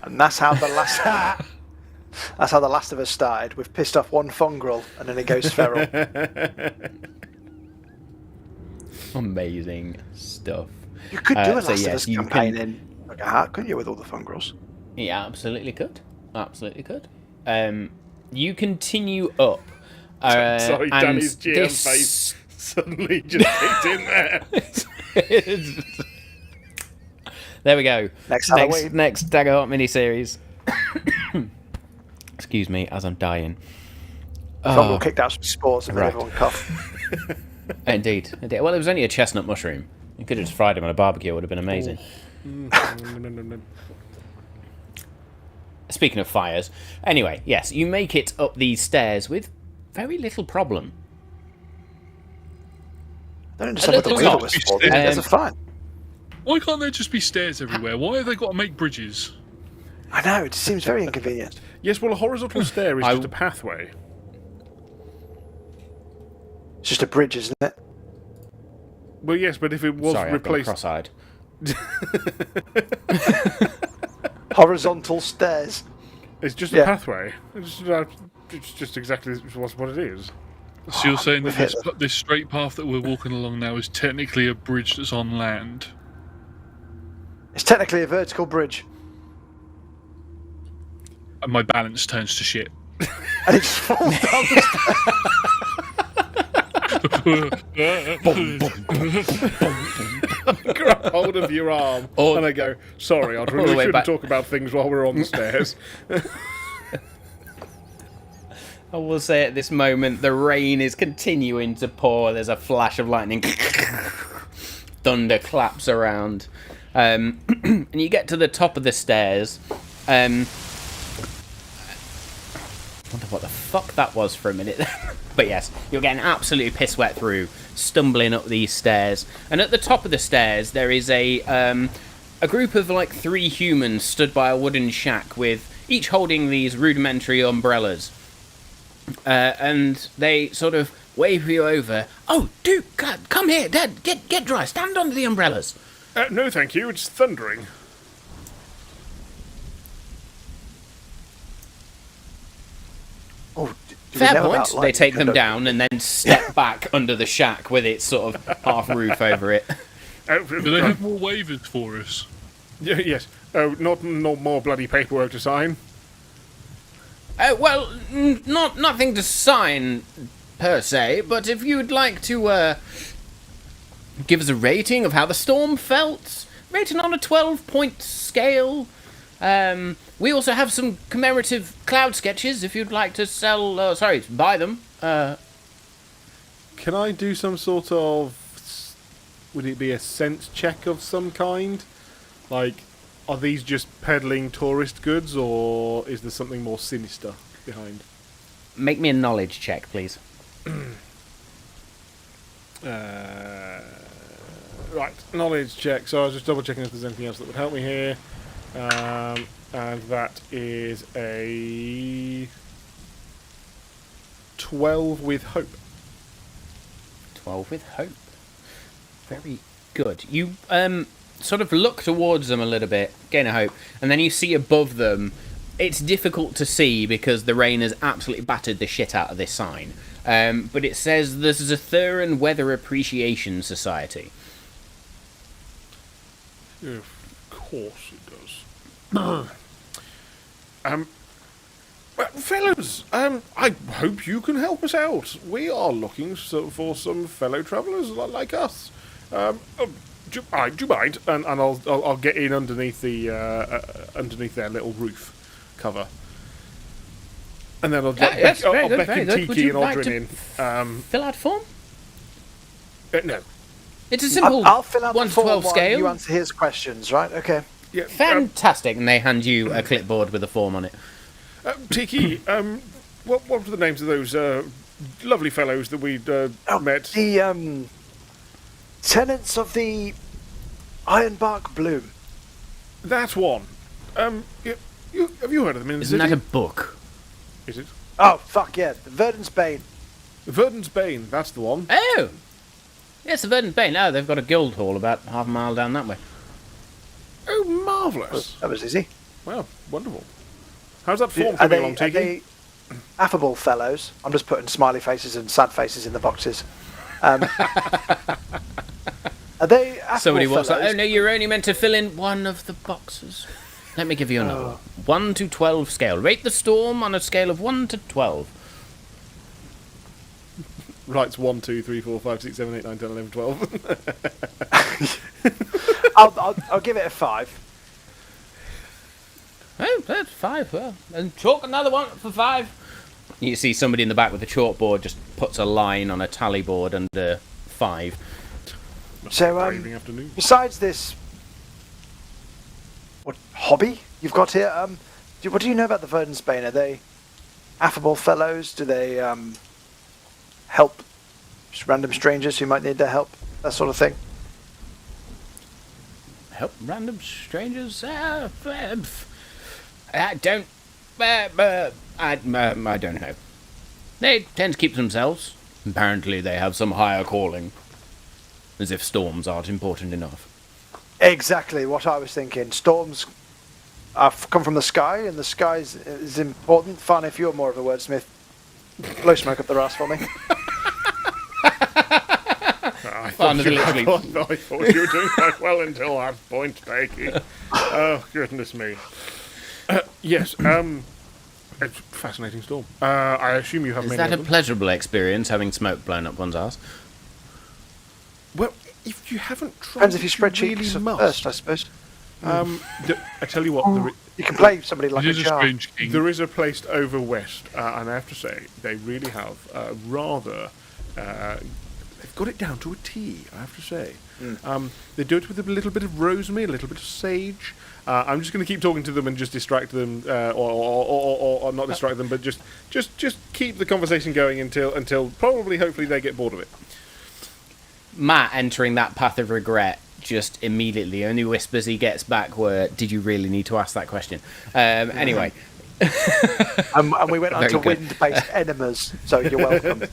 And that's how the last that's how the Last of Us started. We've pissed off one fungal and then it goes feral. Amazing stuff. You could do a Last of Us campaign in like a hat, couldn't you, with all the fungals? Yeah, absolutely could. Absolutely could. You continue up. Sorry, Danny's GM face suddenly just kicked in there. There we go. Next Daggerheart miniseries. Excuse me, as I'm dying. Fungal kicked out some spores and made everyone cough. Indeed. Well, it was only a chestnut mushroom. You could have just fried him on a barbecue. It would have been amazing. Speaking of fires, anyway, yes, you make it up these stairs with very little problem. I don't understand what the waiver was for. These guys are fine. Why can't there just be stairs everywhere? Why have they got to make bridges? I know, it seems very inconvenient. Yes, well, a horizontal stair is just a pathway. It's just a bridge, isn't it? Well, yes, but if it was replaced... cross-eyed. Horizontal stairs. It's just a pathway. It's just exactly what it is. So you're saying that hit this straight path that we're walking along now is technically a bridge that's on land? It's technically a vertical bridge. And my balance turns to shit. And it just falls down Grab hold of your arm and I go, sorry, Odrin, we shouldn't talk about things while we're on the stairs. I will say at this moment, the rain is continuing to pour. There's a flash of lightning. Thunder claps around. And you get to the top of the stairs. Wonder what the fuck that was for a minute. But yes, you're getting absolutely piss wet through, stumbling up these stairs. And at the top of the stairs, there is a group of like 3 humans stood by a wooden shack with each holding these rudimentary umbrellas. And they sort of wave you over. Oh, Duke, God, come here, Dad, get dry, stand under the umbrellas. No, thank you, it's thundering. Oh, Fair point. They take them down and then step back under the shack with its sort of half roof over it. Do they have more waivers for us? Yes. Oh, not more bloody paperwork to sign. Well, nothing to sign per se, but if you'd like to give us a rating of how the storm felt, rating on a 12-point scale. We also have some commemorative cloud sketches if you'd like to buy them. Can I do some sort of... Would it be a sense check of some kind? Like, are these just peddling tourist goods, or is there something more sinister behind? Make me a knowledge check, please. Right, knowledge check. So I was just double checking if there's anything else that would help me here. And that is a 12 with hope. 12 with hope. Very good. You sort of look towards them a little bit, gain a hope, and then you see above them. It's difficult to see because the rain has absolutely battered the shit out of this sign. But it says this is a Thuran Weather Appreciation Society. Yeah, of course it does. Well, fellows, I hope you can help us out. We are looking for some fellow travellers like us. Do you mind? And I'll get in underneath the underneath their little roof cover, and then I'll beckon Tikki and Odrin in. Fill out form? No. It's a simple I'll fill out 1 the to form 12 while scale. you answer his questions, right? Okay. Yeah, Fantastic, and they hand you a clipboard with a form on it. Tikki, what were the names of those lovely fellows that we'd met? The tenants of the Ironbark Bloom. That one. Have you heard of them in the Isn't city? that a book? Is it? Oh, fuck yeah. The Verdant's Bane. Verdant's Bane, that's the one. Oh! Yes, the Verdant Bane. Oh, they've got a guild hall about half a mile down that way. Oh, marvellous. That was easy. Wow, wonderful. How's that form Are coming they, along, are Tikki? they affable fellows? I'm just putting smiley faces and sad faces in the boxes. Are they affable Somebody walks fellows? like, oh no, you're only meant to fill in one of the boxes. Let me give you a number. 1 to 12 scale. Rate the storm on a scale of 1 to 12. Right, it's 1, 2, 3, 4, 5, 6, 7, 8, 9, 10, 11, 12. I'll give it a 5. Oh, that's 5. Well, and chalk another one for 5. You see somebody in the back with a chalkboard just puts a line on a tally board under 5. So, Braving afternoon. besides this, what hobby you've got here? What do you know about the Verdant's Bane? Are they affable fellows? Do they help just random strangers who might need their help? That sort of thing. Help random strangers? I don't know. They tend to keep to themselves. Apparently they have some higher calling. As if storms aren't important enough. Exactly what I was thinking. Storms come from the sky, and the sky is important. Fun if you're more of a wordsmith. Blow smoke up the arse for me. Farneth literally. I thought you were doing quite well until that point, Tikki. Oh, goodness me. Yes, it's a fascinating storm. I assume you have Is many that a of them. pleasurable experience, having smoke blown up one's ass? Well, if you haven't tried Depends if you it, spread really cheeks must. first, I suppose. I tell you what, You can play somebody like It a is a jar. strange king. there is a place over west, and I have to say, they really have rather... they've got it down to a T, I have to say. They do it with a little bit of rosemary, a little bit of sage. I'm just going to keep talking to them and just distract them, or not distract them, but just keep the conversation going until probably, hopefully, they get bored of it. Matt entering that path of regret just immediately. Only whispers he gets back were, "Did you really need to ask that question?" Anyway. And we went on Very to good. wind-based enemas, so you're welcome.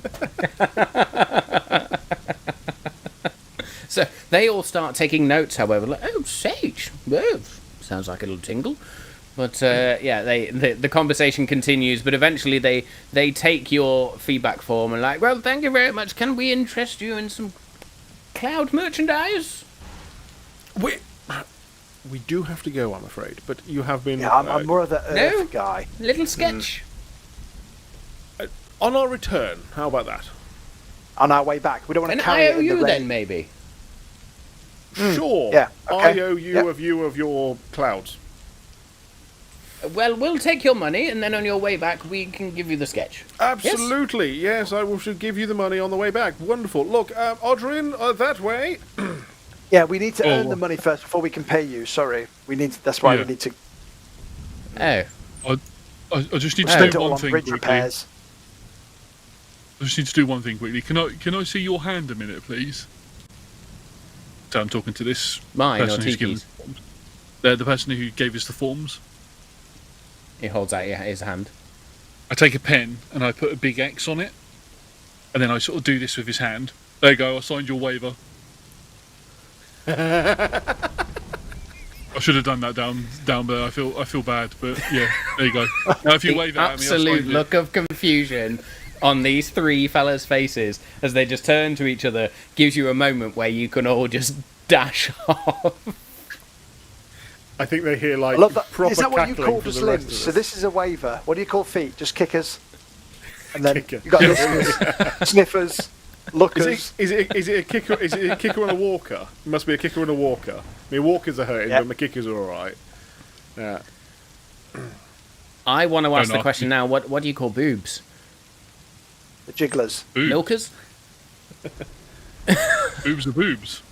So they all start taking notes, however, like, oh, sage. Oh, sounds like a little tingle. But yeah, the conversation continues, but eventually they take your feedback form and like, well, thank you very much. Can we interest you in some cloud merchandise? We do have to go, I'm afraid, but you have been... Yeah, I'm more of the Earth No. guy. Little sketch. on our return, how about that? On our way back, we don't want An to carry it in the IOU rain. then, maybe. Sure. yeah, okay, I owe you yep. a view of your clouds. Well, we'll take your money, and then on your way back, we can give you the sketch. Absolutely, yes, I should give you the money on the way back. Wonderful. Look, Odrin, that way. Yeah, we need to earn Oh. the money first before we can pay you. Sorry, we need. That's why Yeah. we need to Oh. I just need to spend do it all one on thing bridge quickly. repairs. I just need to do one thing quickly. Can I see your hand a minute, please? So I'm talking to this Mine or person who's given Tikki's? the forms. The person who gave us the forms. He holds out his hand. I take a pen and I put a big X on it, and then I sort of do this with his hand. There you go. I signed your waiver. I should have done that down there. I feel bad, but yeah, there you go. Now if you wave it at me, I'll Absolute sign it. look of confusion on these three fellas' faces as they just turn to each other gives you a moment where you can all just dash off. I think they hear, like, I love that. proper Is that what you cackling call from just the rest limbs? of So us. this is a waiver. What do you call feet? Just kickers. And then Kicker. you got listeners, sniffers, lookers. Is it a kicker? Is it a kicker and a walker? It must be a kicker and a walker. I mean, walkers are hurting, Yeah. but my kickers are all right. Yeah. I want to ask no. the question now, what do you call boobs? The jigglers. Boobs. Milkers? Boobs are boobs.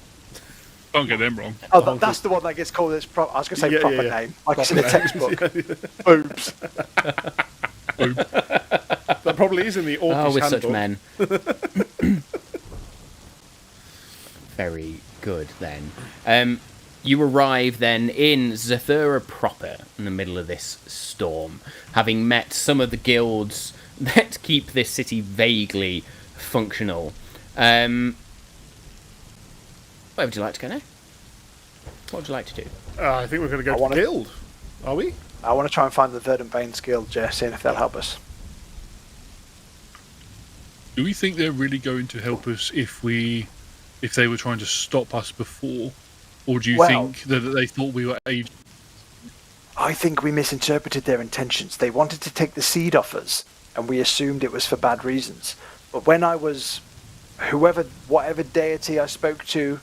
Don't get them wrong. Oh, that's the one that gets called its I was going to say Yeah, proper yeah. name, like it's in a Proper textbook. Boobs. Boob. That probably is in the Oh, Orcish we're such handbook. men. Very good, then. You arrive then in Zathura proper, in the middle of this storm, having met some of the guilds that keep this city vaguely functional. Where would you like to go now? What would you like to do? I think we're going to go to the guild. Are we? I want to try and find the Verdant Veins Guild, Jess, seeing if they'll help us. Do we think they're really going to help us if they were trying to stop us before, or do you Well- think that they thought we were agents? I think we misinterpreted their intentions. They wanted to take the seed off us, and we assumed it was for bad reasons. But when I was, whatever deity I spoke to,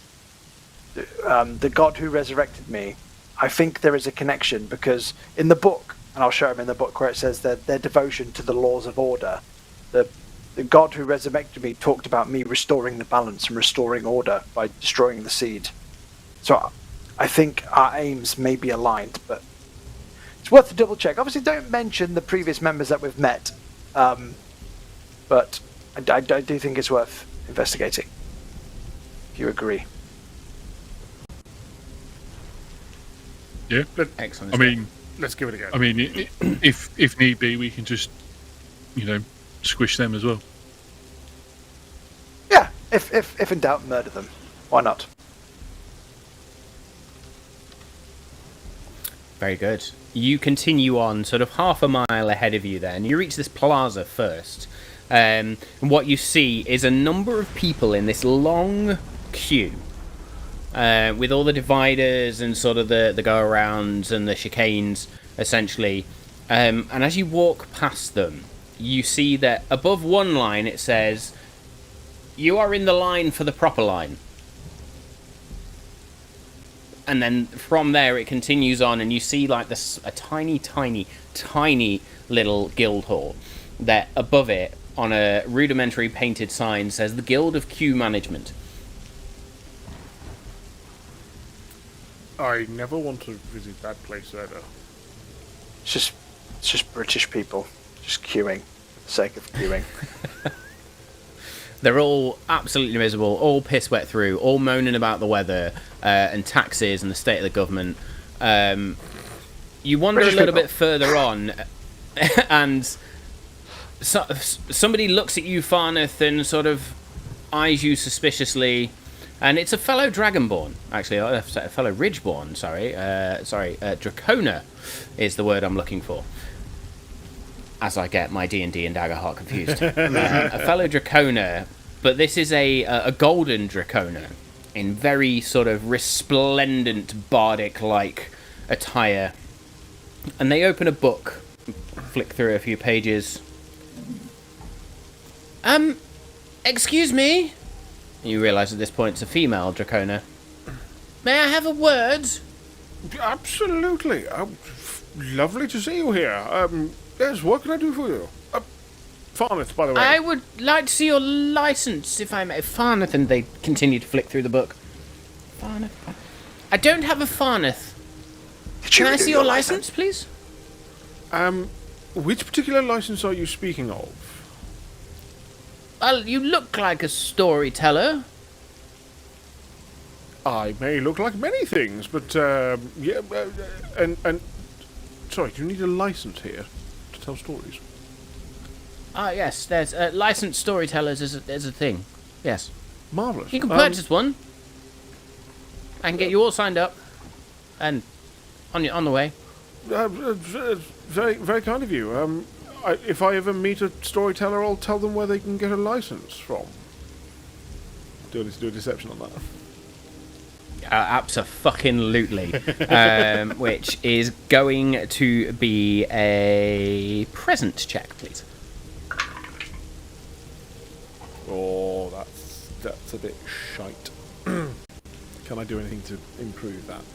the god who resurrected me, I think there is a connection, because in the book, and I'll show him in the book where it says that their devotion to the laws of order, the god who resurrected me talked about me restoring the balance and restoring order by destroying the seed. So I think our aims may be aligned, but it's worth a double check. Obviously, don't mention the previous members that we've met, but I do think it's worth investigating, if you agree. Yeah. Excellent. I mean, Let's give it a go. I mean, if need be, we can just, squish them as well. Yeah, if in doubt, murder them. Why not? Very good. You continue on, sort of half a mile ahead of you then. You reach this plaza first. And what you see is a number of people in this long queue with all the dividers and sort of the go-arounds and the chicanes, essentially. And as you walk past them, you see that above one line it says, "You are in the line for the proper line." And then from there it continues on, and you see like this a tiny little guild hall that above it on a rudimentary painted sign says the Guild of Queue Management. I never want to visit that place ever. It's just British people just queuing for the sake of queuing. They're all absolutely miserable, all piss wet through, all moaning about the weather and taxes and the state of the government. You wander British a little people. bit further on, and somebody looks at you, Farneth, and sort of eyes you suspiciously. And it's a fellow Dragonborn, actually, a fellow Ridgeborn, sorry. Dracona is the word I'm looking for, as I get my D&D and Daggerheart confused. A fellow Dracona, but this is a golden Dracona in very sort of resplendent bardic-like attire. And they open a book, flick through a few pages. Excuse me? You realise at this point it's a female Dracona. May I have a word? Absolutely. Lovely to see you here. Yes, what can I do for you? Farneth, by the way. I would like to see your licence, if I may. Farneth, and they continue to flick through the book. Farneth. I don't have a Farneth. Can I see your licence, please? Which particular license are you speaking of? Well, you look like a storyteller. I may look like many things, but yeah, and sorry, do you need a license here to tell stories? Ah, yes, there's licensed storytellers is a thing. Yes. Marvellous. You can purchase one. I can get you all signed up. And on the way. Very, very kind of you. If I ever meet a storyteller, I'll tell them where they can get a license from. Do I need to do a deception on that? Abso-fucking-lutely. Which is going to be a present check, please. Oh, that's a bit shite. Can I do anything to improve that?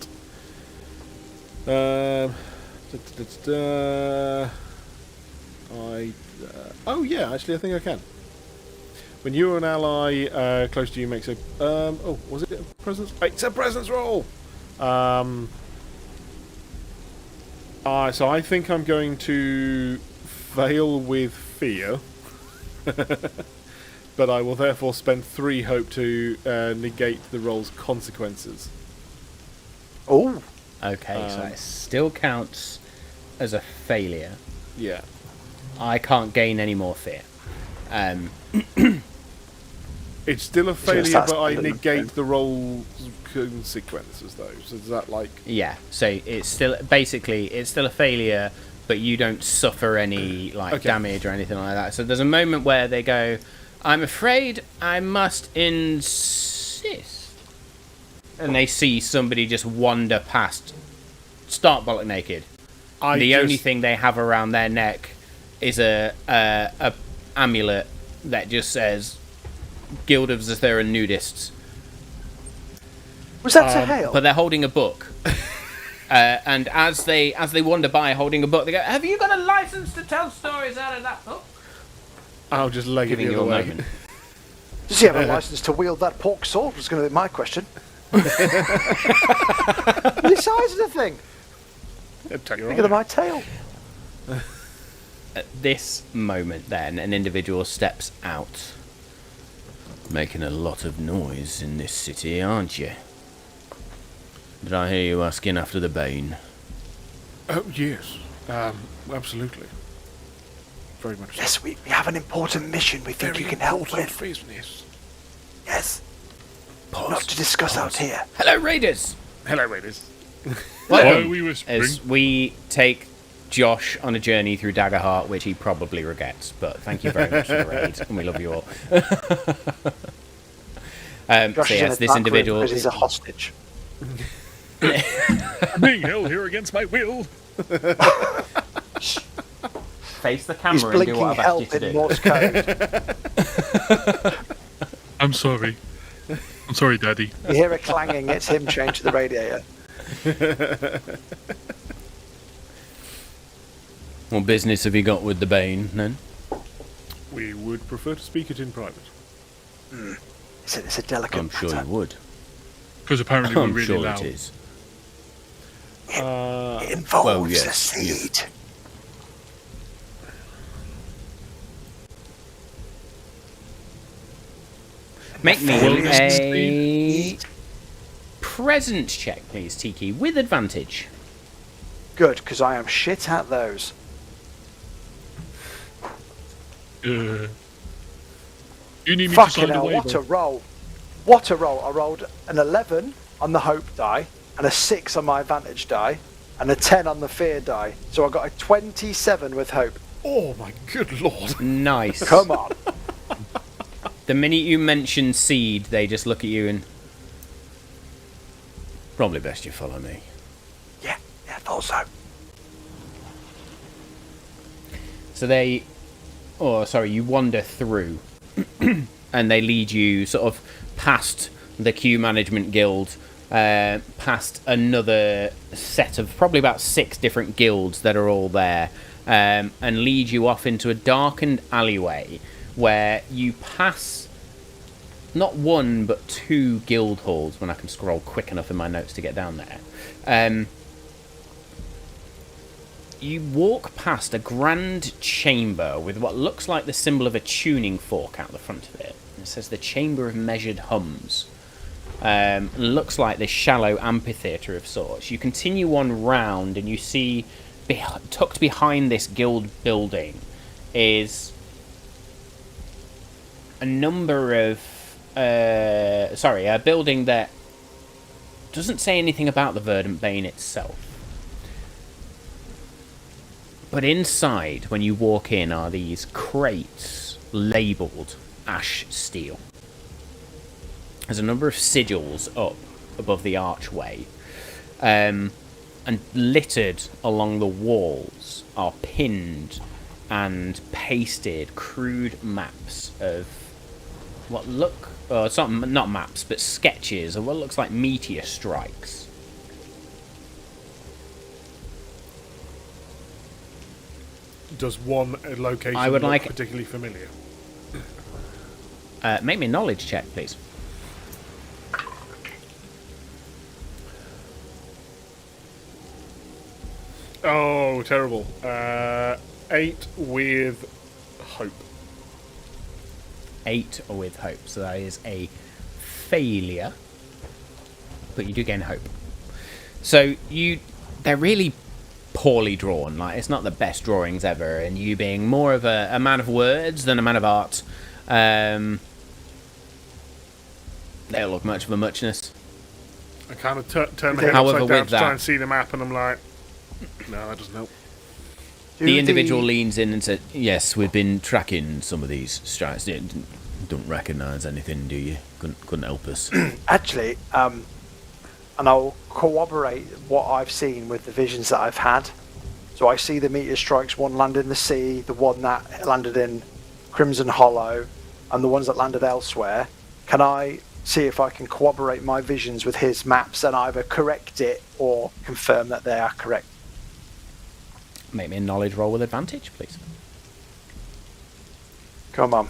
Oh yeah, actually I think I can. When you or an ally close to you makes a oh, was it a presence? It's a presence roll. So I think I'm going to fail with fear, but I will therefore spend 3 hope to negate the roll's consequences. Oh. Okay, so it still counts as a failure. Yeah. I can't gain any more fear. It's still a failure, that's but I better than negate fail. the roll's consequences, though. So is that like... Yeah, so it's still a failure, but you don't suffer any damage or anything like that. So there's a moment where they go, "I'm afraid I must insist," and they see somebody just wander past, stark bollock naked. The only thing they have around their neck is a amulet that just says Guild of Zethera Nudists. Was that to hail? But they're holding a book. And as they wander by holding a book, they go, "Have you got a license to tell stories out of that book?" I'll just leg it Giving the you a other way. moment. Does he have a license to wield that pork sword? Was going to be my question. The size of the thing. Bigger than my tail. At this moment, then, an individual steps out. "Making a lot of noise in this city, aren't you? Did I hear you asking after the Bane?" Oh, yes. Absolutely. Very much so. Yes, we have an important mission we think you can help with. Business. Yes. Pause. Not to discuss out here. Hello, Raiders! Hello, Raiders. Why Welcome. are we whispering? As we take Josh on a journey through Daggerheart, which he probably regrets, but thank you very much for the raid, and we love you all. Josh is in a this dark individual room because he's a hostage. Being held here against my will. face the He's camera and do blinking what I've asked you help to in do. Morse code. I'm sorry. I'm sorry, Daddy. You hear a clanging, it's him changing the radiator. What business have you got with the Bane, then? We would prefer to speak it in private. It's a delicate I'm sure matter. you would. Because apparently we're I'm really sure loud. it is. It involves well, a yes, seed. Make me Wellness a presence check, please, Tikki, with advantage. Good, because I am shit at those. You need me to Fucking sign a hell, waiver. what a roll. What a roll. I rolled an 11 on the hope die, and a 6 on my advantage die, and a 10 on the fear die. So I got a 27 with hope. Oh my good lord. Nice. Come on. The minute you mention seed, they just look at you and... Probably best you follow me. Yeah, I thought so. So they... Oh, sorry, you wander through. And they lead you sort of past the Q Management Guild, past another set of probably about 6 different guilds that are all there, and lead you off into a darkened alleyway where you pass not one but 2 guild halls, when I can scroll quick enough in my notes to get down there. You walk past a grand chamber with what looks like the symbol of a tuning fork out the front of it. It says the Chamber of Measured Hums. Looks like this shallow amphitheatre of sorts. You continue on round and you see tucked behind this guild building is a number of... a building that doesn't say anything about the Verdant Bane itself. But inside, when you walk in, are these crates labelled ash steel. There's a number of sigils up above the archway, and littered along the walls are pinned and pasted crude maps of what look... it's not maps, but sketches of what looks like meteor strikes. Does one location I would look like- particularly familiar? Make me a knowledge check, please. Oh, terrible. 8 with hope. 8 with hope, so that is a failure, but you do gain hope. So they're really poorly drawn. Like, it's not the best drawings ever, and you being more of a man of words than a man of art, they don't look much of a muchness. I kind of turn my head However, upside down with to try that- and see the map, and I'm like, no, that doesn't help. The individual leans in and says, "Yes, we've been tracking some of these strikes. Don't recognise anything, do you? Couldn't help us." Actually, and I'll corroborate what I've seen with the visions that I've had. So I see the meteor strikes, one landed in the sea, the one that landed in Crimson Hollow, and the ones that landed elsewhere. Can I see if I can corroborate my visions with his maps and either correct it or confirm that they are correct? Make me a knowledge roll with advantage, please. Come on.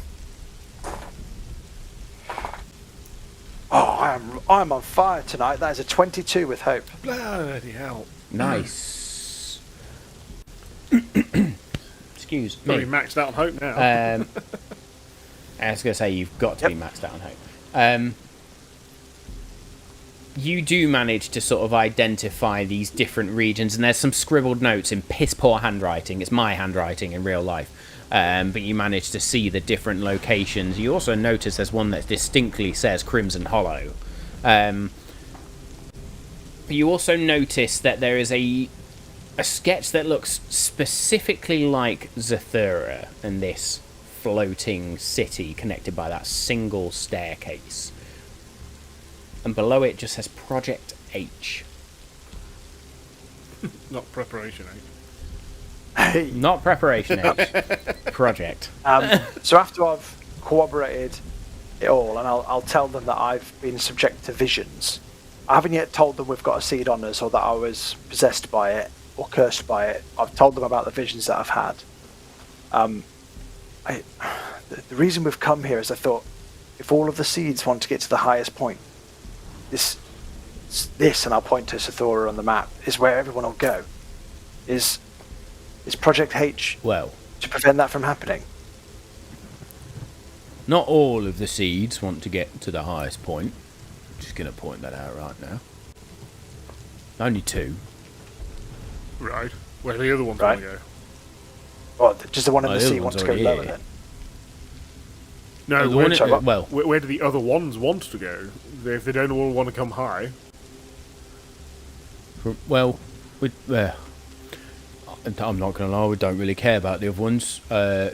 Oh, I'm on fire tonight. That is a 22 with hope. Bloody hell. Nice. Excuse Got to me. be maxed out on hope now. I was going to say, you've got to be maxed out on hope. You do manage to sort of identify these different regions, and there's some scribbled notes in piss-poor handwriting. It's my handwriting in real life. But you manage to see the different locations. You also notice there's one that distinctly says Crimson Hollow. But you also notice that there is a sketch that looks specifically like Zathura and this floating city connected by that single staircase. and below it just says Project H. Not preparation, eh? Hey. Not Preparation H. Project. So after I've corroborated it all, and I'll tell them that I've been subject to visions. I haven't yet told them we've got a seed on us, or that I was possessed by it, or cursed by it. I've told them about the visions that I've had. The reason we've come here is I thought, if all of the seeds want to get to the highest point, this, and I'll point to Sathora on the map, is where everyone will go. Is Project H Well, to prevent that from happening? not all of the seeds want to get to the highest point. Just going to point that out right now. Only 2. Right. Where do the other ones Right. want to go? Well, just the one in Oh, the the sea other wants one's to go already lower here. then. No, The where, one sorry, what? well, where do the other ones want to go? If they don't all want to come high. well, I'm not going to lie, we don't really care about the other ones.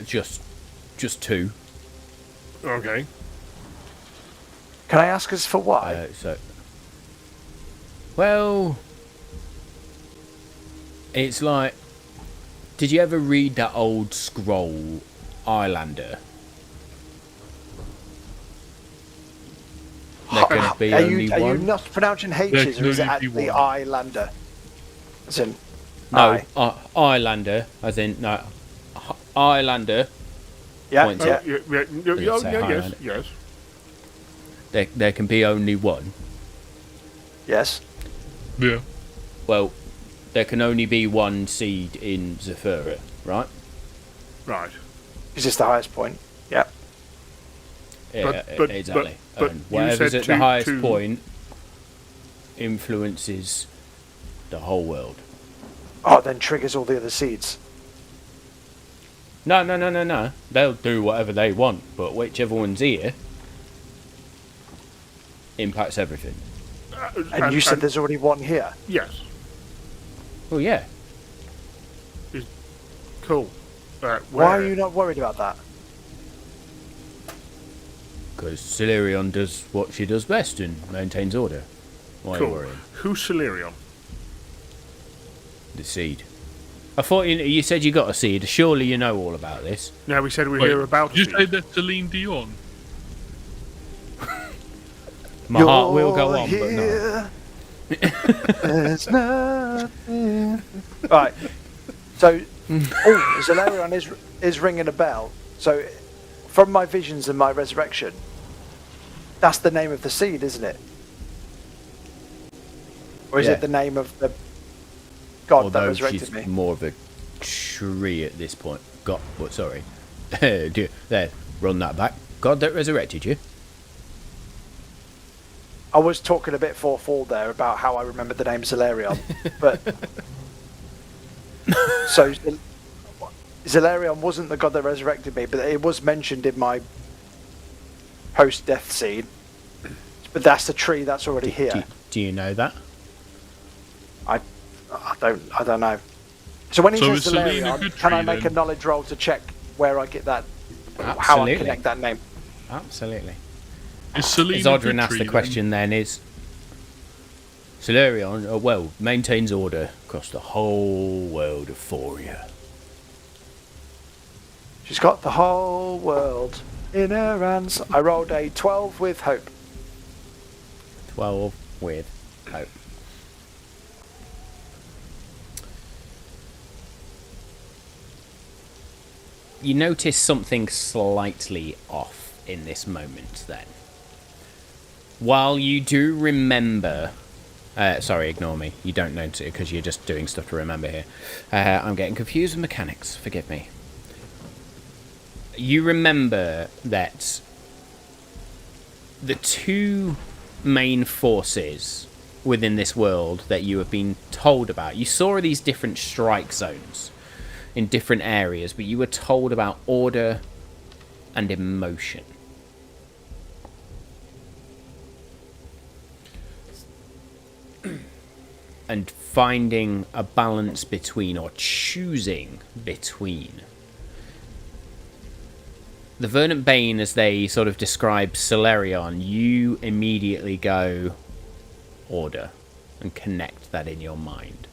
Just 2. Okay. Can I ask us for why? Well, it's like, did you ever read that old scroll, Islander? There can be are only you one. not pronouncing H's, or is it actually Islander? As in, No, Islander, as in no, Islander. yeah, Points yeah. out. Yes. Highlander. Yes. There can be only one. Yes. Yeah. Well, there can only be one seed in Zephyra, right? Right. Is this the highest point? Yeah. Yeah, But- exactly. but And you whatever's said at the two- highest two- point influences the whole world. Oh, then triggers all the other seeds. No. They'll do whatever they want, but whichever one's here impacts everything. And you said there's already one here. Yes. Well, yeah. Cool. Why are you not worried about that? Because Silurion does what she does best and maintains order. Why are you Cool. worrying? Who's Silurion? The seed. I thought you said you got a seed. Surely you know all about this. No, we said we'd Wait, hear about did you it. say that Celine Dion? My heart will go on, but no. Here. There's nothing. Right. So, Zalarion is ringing a bell. So, from my visions and my resurrection, that's the name of the seed, isn't it? Or is Yeah. it the name of the god that Although resurrected she's me? more of a tree at this point. God, what? Sorry. There, run that back. God that resurrected you. I was talking a bit forward there about how I remembered the name Zalarion, but so Zalarion wasn't the god that resurrected me, but it was mentioned in my post-death scene. But that's the tree that's already here. Do you know that? I don't know. So when he So says is Selene a Zalarion, good can I tree make a then? knowledge roll to check where I get that, how I Absolutely. connect that name? Absolutely. Is Celine As a Odrin good asked the tree, question then is Silurion, well, maintains order across the whole world of Forya. She's got the whole world in her hands. I rolled a 12 with hope. 12 with hope. You notice something slightly off in this moment then. While you do remember... sorry, ignore me. You don't notice it because you're just doing stuff to remember here. I'm getting confused with mechanics. Forgive me. You remember that the two main forces within this world that you have been told about. You saw these different strike zones in different areas, but you were told about order and emotion. And finding a balance between, or choosing between. the Verdant Bane, as they sort of describe Solarion, you immediately go order and connect that in your mind.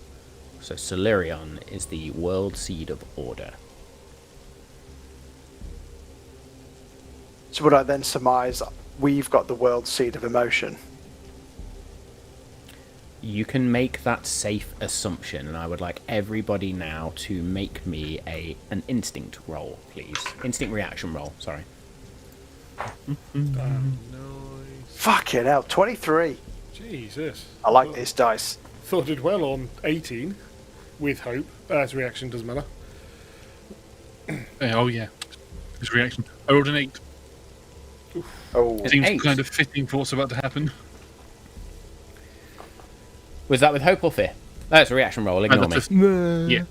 So Solarion is the world seed of order. So would I then surmise we've got the world seed of emotion? You can make that safe assumption, and I would like everybody now to make me an instinct roll, please. Instinct reaction roll, sorry. Nice. Fucking hell, 23. Jesus. I like these dice. Thought it well on 18, with hope. His reaction doesn't matter. Oh yeah, his reaction. I rolled an 8. Oh, Seems 8. kind of fitting for what's about to happen. Was that with hope or fear? That's a reaction roll, ignore me. Yeah.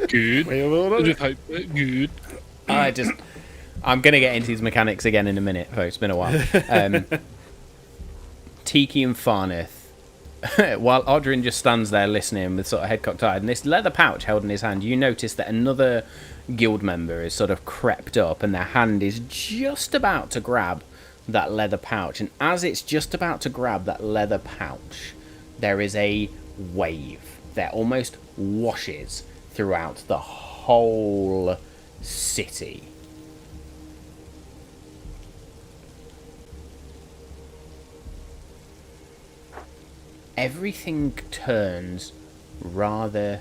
Good. With hope. Good. I'm going to get into these mechanics again in a minute, folks. It's been a while. Tikki and Farneth, while Odrin just stands there listening with sort of head cocked high, and this leather pouch held in his hand, you notice that another guild member is sort of crept up, and their hand is just about to grab that leather pouch. And as it's just about to grab that leather pouch, there is a wave that almost washes throughout the whole city. Everything turns rather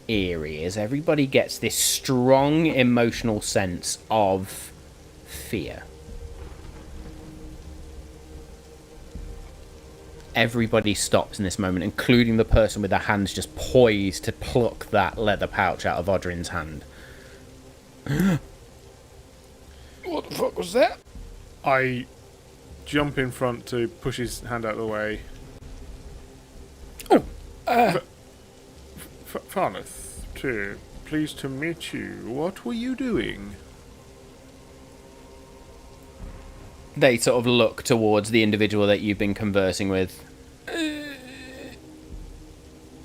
eerie as everybody gets this strong emotional sense of fear. Everybody stops in this moment, including the person with their hands just poised to pluck that leather pouch out of Odrin's hand. What the fuck was that? I jump in front to push his hand out of the way. Farneth, too. Pleased to meet you. What were you doing? They sort of look towards the individual that you've been conversing with.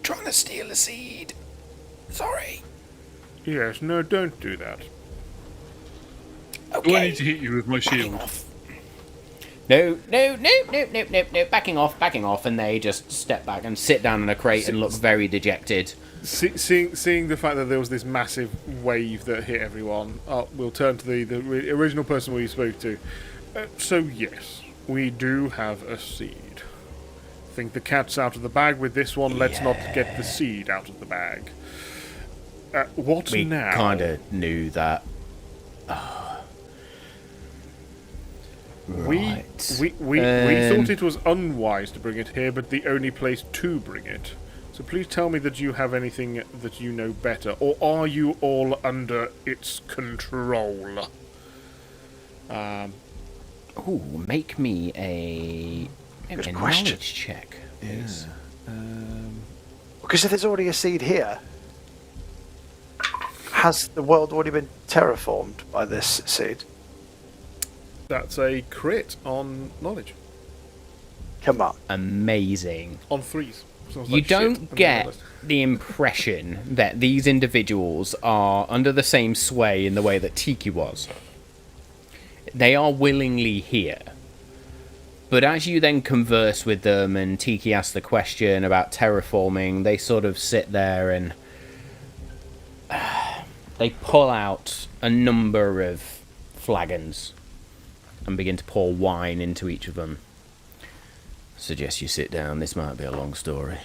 Trying to steal a seed. Sorry. Yes, no, don't do that. Okay. Do I need to hit you with my shield? No, backing off, and they just step back and sit down in a crate and look very dejected. Seeing the fact that there was this massive wave that hit everyone, we'll turn to the original person we spoke to. So yes, we do have a seed. Think the cat's out of the bag with this one. Let's not get the seed out of the bag. What We now? kind of knew that. We thought it was unwise to bring it here, but the only place to bring it. So please tell me that you have anything that you know better, or are you all under its control? Make me a question. knowledge check. Yes. because if there's already a seed here, has the world already been terraformed by this seed? That's a crit on knowledge. Come on. Amazing. On 3s. Sounds You like shit, don't I'm get honest. the impression that these individuals are under the same sway in the way that Tikki was. They are willingly here. But as you then converse with them and Tikki asks the question about terraforming, they sort of sit there and they pull out a number of flagons and begin to pour wine into each of them. Suggest you sit down. This might be a long story.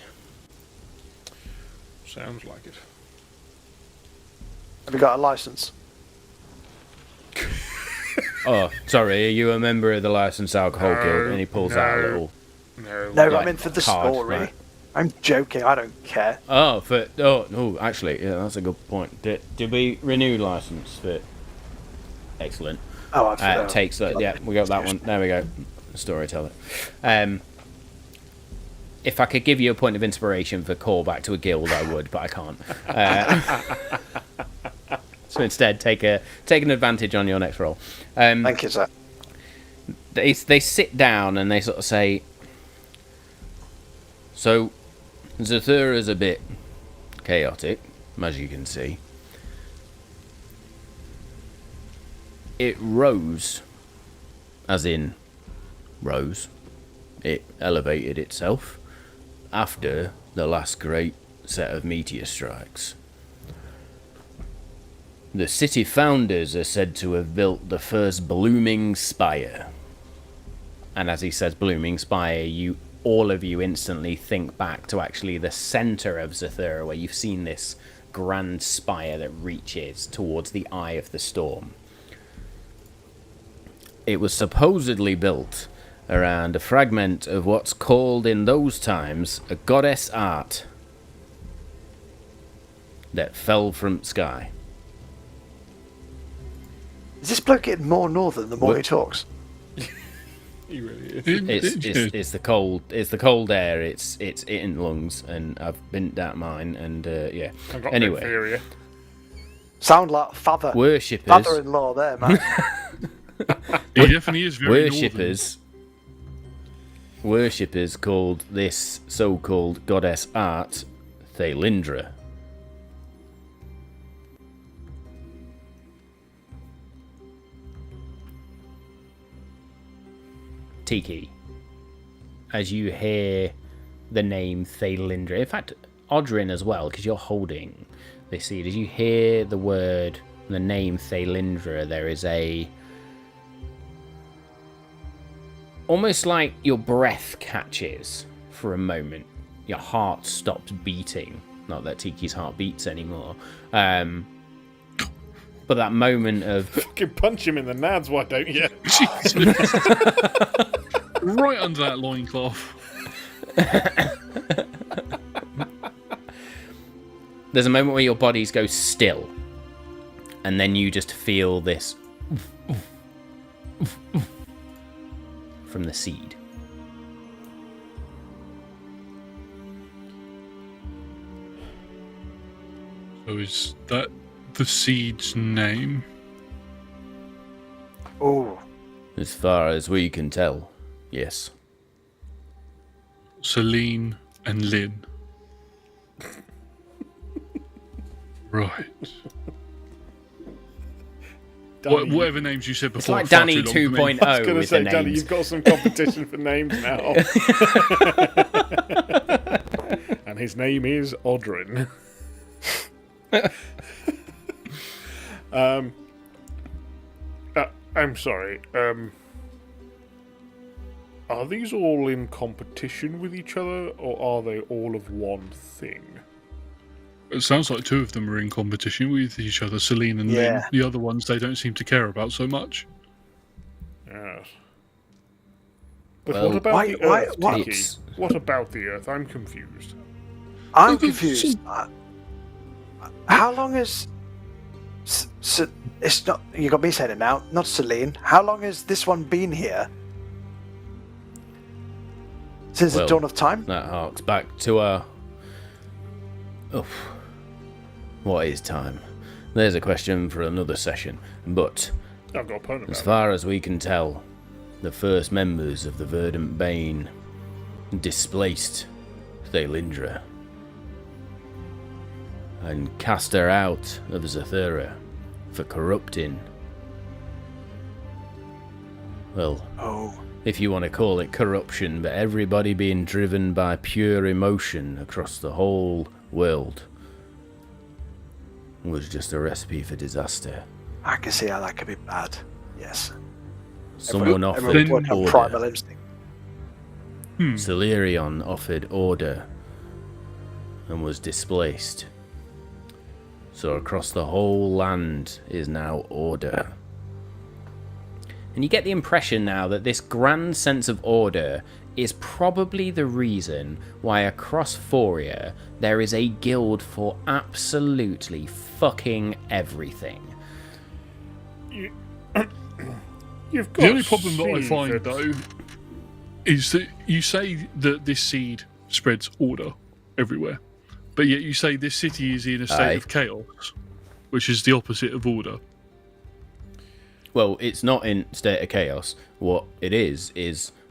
Sounds like it. Have you got a license? Oh, sorry, are you a member of the Licensed Alcohol No, Guild? And he pulls out a no. little... No. No, Like I'm in for the card, story. right. I'm joking. I don't care. Oh, no, actually, yeah, that's a good point. Did we renew license for... Excellent. Oh, I forgot. Takes that. Yeah, we got that one. There we go. Storyteller. If I could give you a point of inspiration for callback to a guild, I would, but I can't. So instead, take an advantage on your next roll. Thank you, sir. They sit down and they sort of say, so Zathura's a bit chaotic, as you can see. it rose, as in rose. It elevated itself after the last great set of meteor strikes. The city founders are said to have built the first Blooming Spire. And as he says Blooming Spire, all of you instantly think back to actually the centre of Zathura, where you've seen this grand spire that reaches towards the eye of the storm. It was supposedly built around a fragment of what's called in those times a goddess art that fell from sky. Is this bloke getting more northern the more he talks? He really is. It's the cold. It's the cold air. It's in lungs, and I've been at mine, and yeah. I've got Anyway, diphtheria. Sound like worshippers. father-in-law there, man. He definitely is very Worshippers called this so-called goddess art Thalindra. Tikki, as you hear the name Thalindra, in fact, Odrin as well, because you're holding this seed, as you hear the name Thalindra, there is almost like your breath catches for a moment. Your heart stops beating. Not that Tiki's heart beats anymore. But that moment of... Fucking punch him in the nads, why don't you? Right under that loincloth. There's a moment where your bodies go still. And then you just feel this... from the seed. So is that the seed's name? Oh. As far as we can tell, yes. Celine and Lynn. Right. Danny, Whatever names you said before. It's like Danny 2.0. I was going to say, Danny, you've got some competition for names now. And his name is Odrin. I'm sorry. Are these all in competition with each other, or are they all of one thing? It sounds like two of them are in competition with each other, Celine and Lynn. The other ones they don't seem to care about so much. Yes. But Well, what about the Earth, Tikki? it's- What about the Earth? I'm confused. I'm confused. How long is... it's not... You got me saying it now, not Celine. How long has this one been here? Since the dawn of time? That harks back to our... Oh, what is time? There's a question for another session. But, I've got a pun about as it. far as we can tell, the first members of the Verdant Bane displaced Thalindra and cast her out of Zathura for corrupting. Well, if you want to call it corruption, but everybody being driven by pure emotion across the whole world was just a recipe for disaster. I can see how that could be bad. Yes. Someone offered Everyone had order. primal instinct. Solarion offered order and was displaced. So across the whole land is now order. And you get the impression now that this grand sense of order is probably the reason why across Forya there is a guild for absolutely fucking everything. You've got The only problem that I see find, that- though, is that you say that this seed spreads order everywhere, but yet you say this city is in a state Aye. of chaos, which is the opposite of order. Well, it's not in state of chaos. What it is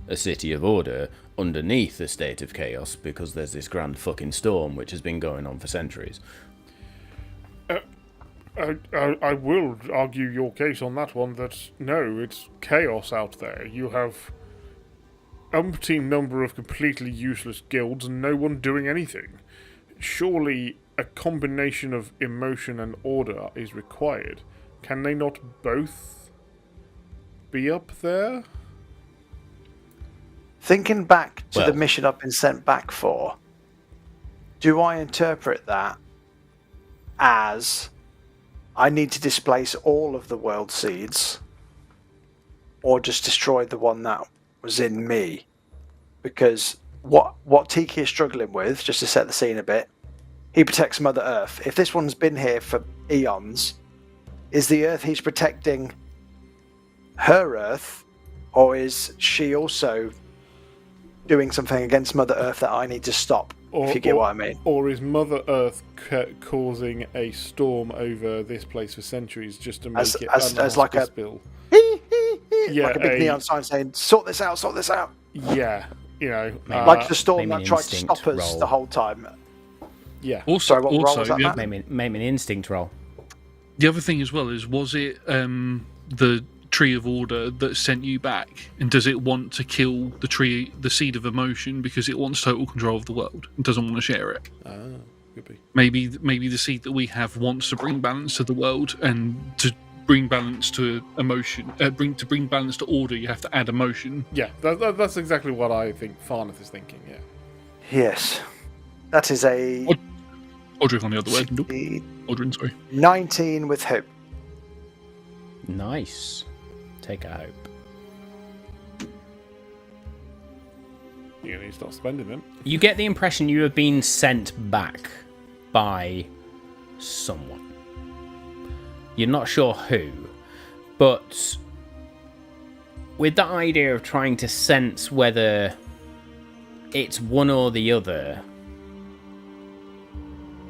a city of order underneath a state of chaos because there's this grand fucking storm which has been going on for centuries. I will argue your case on that one, that no, it's chaos out there. You have umpteen number of completely useless guilds and no one doing anything. Surely a combination of emotion and order is required. Can they not both be up there? Thinking back to the mission I've been sent back for, do I interpret that as I need to displace all of the world seeds, or just destroy the one that was in me? Because what Tikki is struggling with, just to set the scene a bit, he protects Mother Earth. If this one's been here for eons, is the Earth he's protecting her Earth, or is she also doing something against Mother Earth that I need to stop? If you get what I mean. Or is Mother Earth causing a storm over this place for centuries just to make it as like a spill? Yeah, like a big neon sign saying, "Sort this out, sort this out." Yeah, you know, like the storm that tried to stop us the whole time. Yeah. Also, what role was that? Maybe an instinct roll. The other thing as well is, was it the Tree of Order that sent you back, and does it want to kill the seed of emotion because it wants total control of the world and doesn't want to share it? Could be. Maybe the seed that we have wants to bring balance to the world, and to bring balance to emotion, bring balance to order, you have to add emotion. Yeah, that's exactly what I think Farneth is thinking. Yeah. Yes, that is a Odrin on the other way. Odrin, sorry. 19 with hope. Nice. Take a hope. You need to start spending them. You get the impression you have been sent back by someone. You're not sure who, but with that idea of trying to sense whether it's one or the other,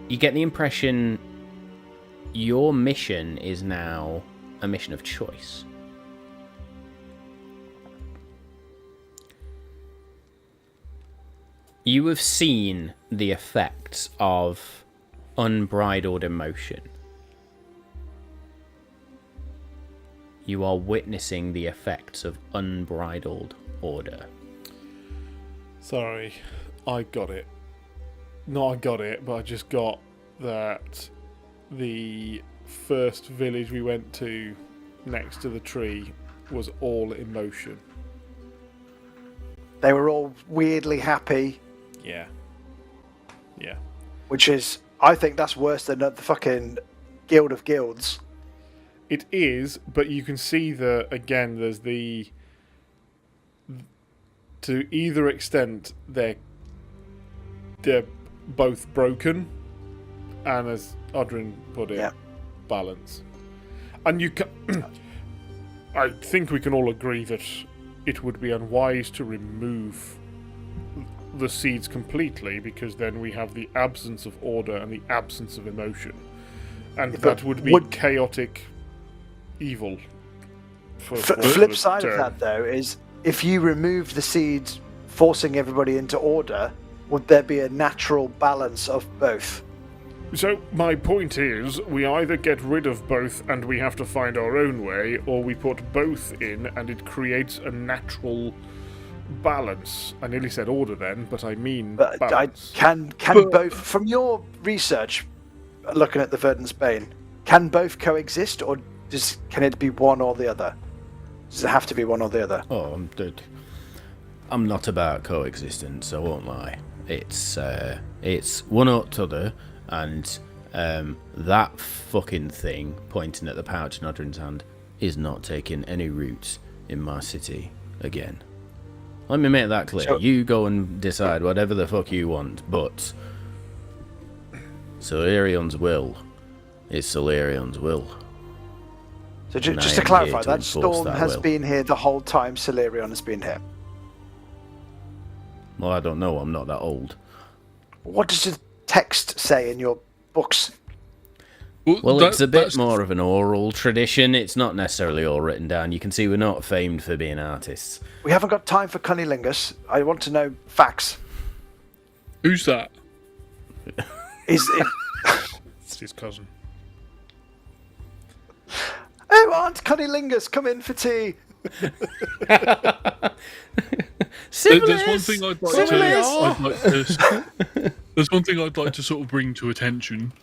you get the impression your mission is now a mission of choice. You have seen the effects of unbridled emotion. You are witnessing the effects of unbridled order. Sorry, I got it. No, I got it, but I just got that the first village we went to next to the tree was all emotion. They were all weirdly happy. Yeah. Yeah. Which is, I think that's worse than the fucking Guild of Guilds. It is, but you can see that, again, there's the... To either extent, they're both broken, and as Odrin put it, balance. And you can... I think we can all agree that it would be unwise to remove the seeds completely, because then we have the absence of order and the absence of emotion. And that would be chaotic evil. Flip side of that, though, is if you remove the seeds forcing everybody into order, would there be a natural balance of both? So my point is, we either get rid of both and we have to find our own way, or we put both in and it creates a natural balance. I nearly said order then, but I mean balance. Can both, from your research, looking at the Verdant's Bane, can both coexist, or can it be one or the other? Does it have to be one or the other? Oh, I'm not about coexistence, I won't lie. It's one or t'other, and that fucking thing, pointing at the pouch in Odrin's hand, is not taking any roots in my city again. Let me make that clear. You go and decide whatever the fuck you want, but Solarian's will is Solarian's will. So just to clarify, that storm has been here the whole time Solarian has been here? Well, I don't know. I'm not that old. What does the text say in your books? Well, it's a bit more of an oral tradition. It's not necessarily all written down. You can see we're not famed for being artists. We haven't got time for cunnilingus. I want to know facts. Who's that? Is it... It's his cousin. Aunt Cunnilingus, come in for tea. There's one thing I'd like to. There's one thing I'd like to sort of bring to attention.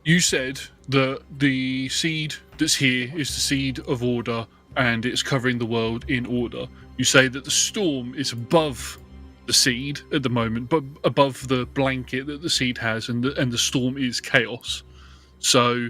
You said that the seed that's here is the seed of order, and it's covering the world in order. You say that the storm is above the seed at the moment, but above the blanket that the seed has, and the storm is chaos. So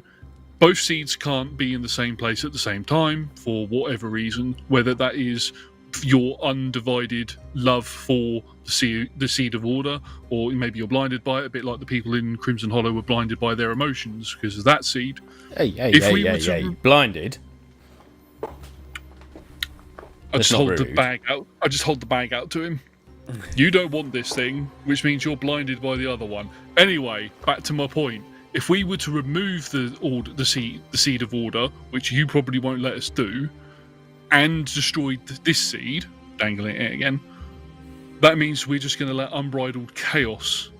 both seeds can't be in the same place at the same time for whatever reason, whether that is your undivided love for the seed of order, or maybe you're blinded by it, a bit like the people in Crimson Hollow were blinded by their emotions because of that seed. Hey, blinded? I just hold the bag out. I just hold the bag out to him. You don't want this thing, which means you're blinded by the other one. Anyway, back to my point. If we were to remove the seed of order, which you probably won't let us do, and destroy this seed, dangling it again, that means we're just going to let unbridled chaos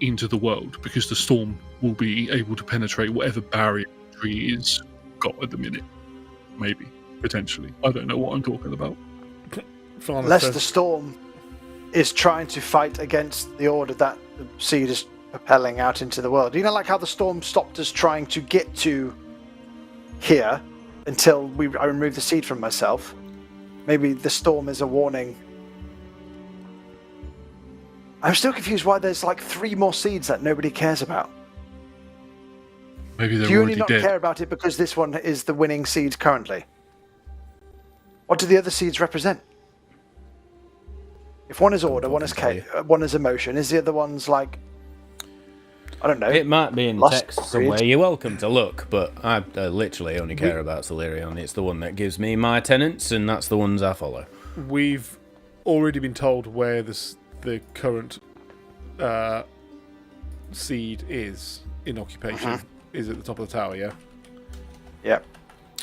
into the world, because the storm will be able to penetrate whatever barrier the tree is got at the minute. Maybe, potentially. I don't know what I'm talking about. Unless the storm is trying to fight against the order that the seed is propelling out into the world. You know, like how the storm stopped us trying to get to here until I removed the seed from myself. Maybe the storm is a warning. I'm still confused why there's like 3 more seeds that nobody cares about. Maybe they're Do you already only not dead. care about it because this one is the winning seed currently? What do the other seeds represent? If one is order, one is one is emotion, is the other one's like, I don't know. It might be in Lost text somewhere. You're welcome to look, but I literally only care about Solarion. It's the one that gives me my tenants, and that's the ones I follow. We've already been told where the current seed is in occupation. Is at the top of the tower, yeah? Yeah.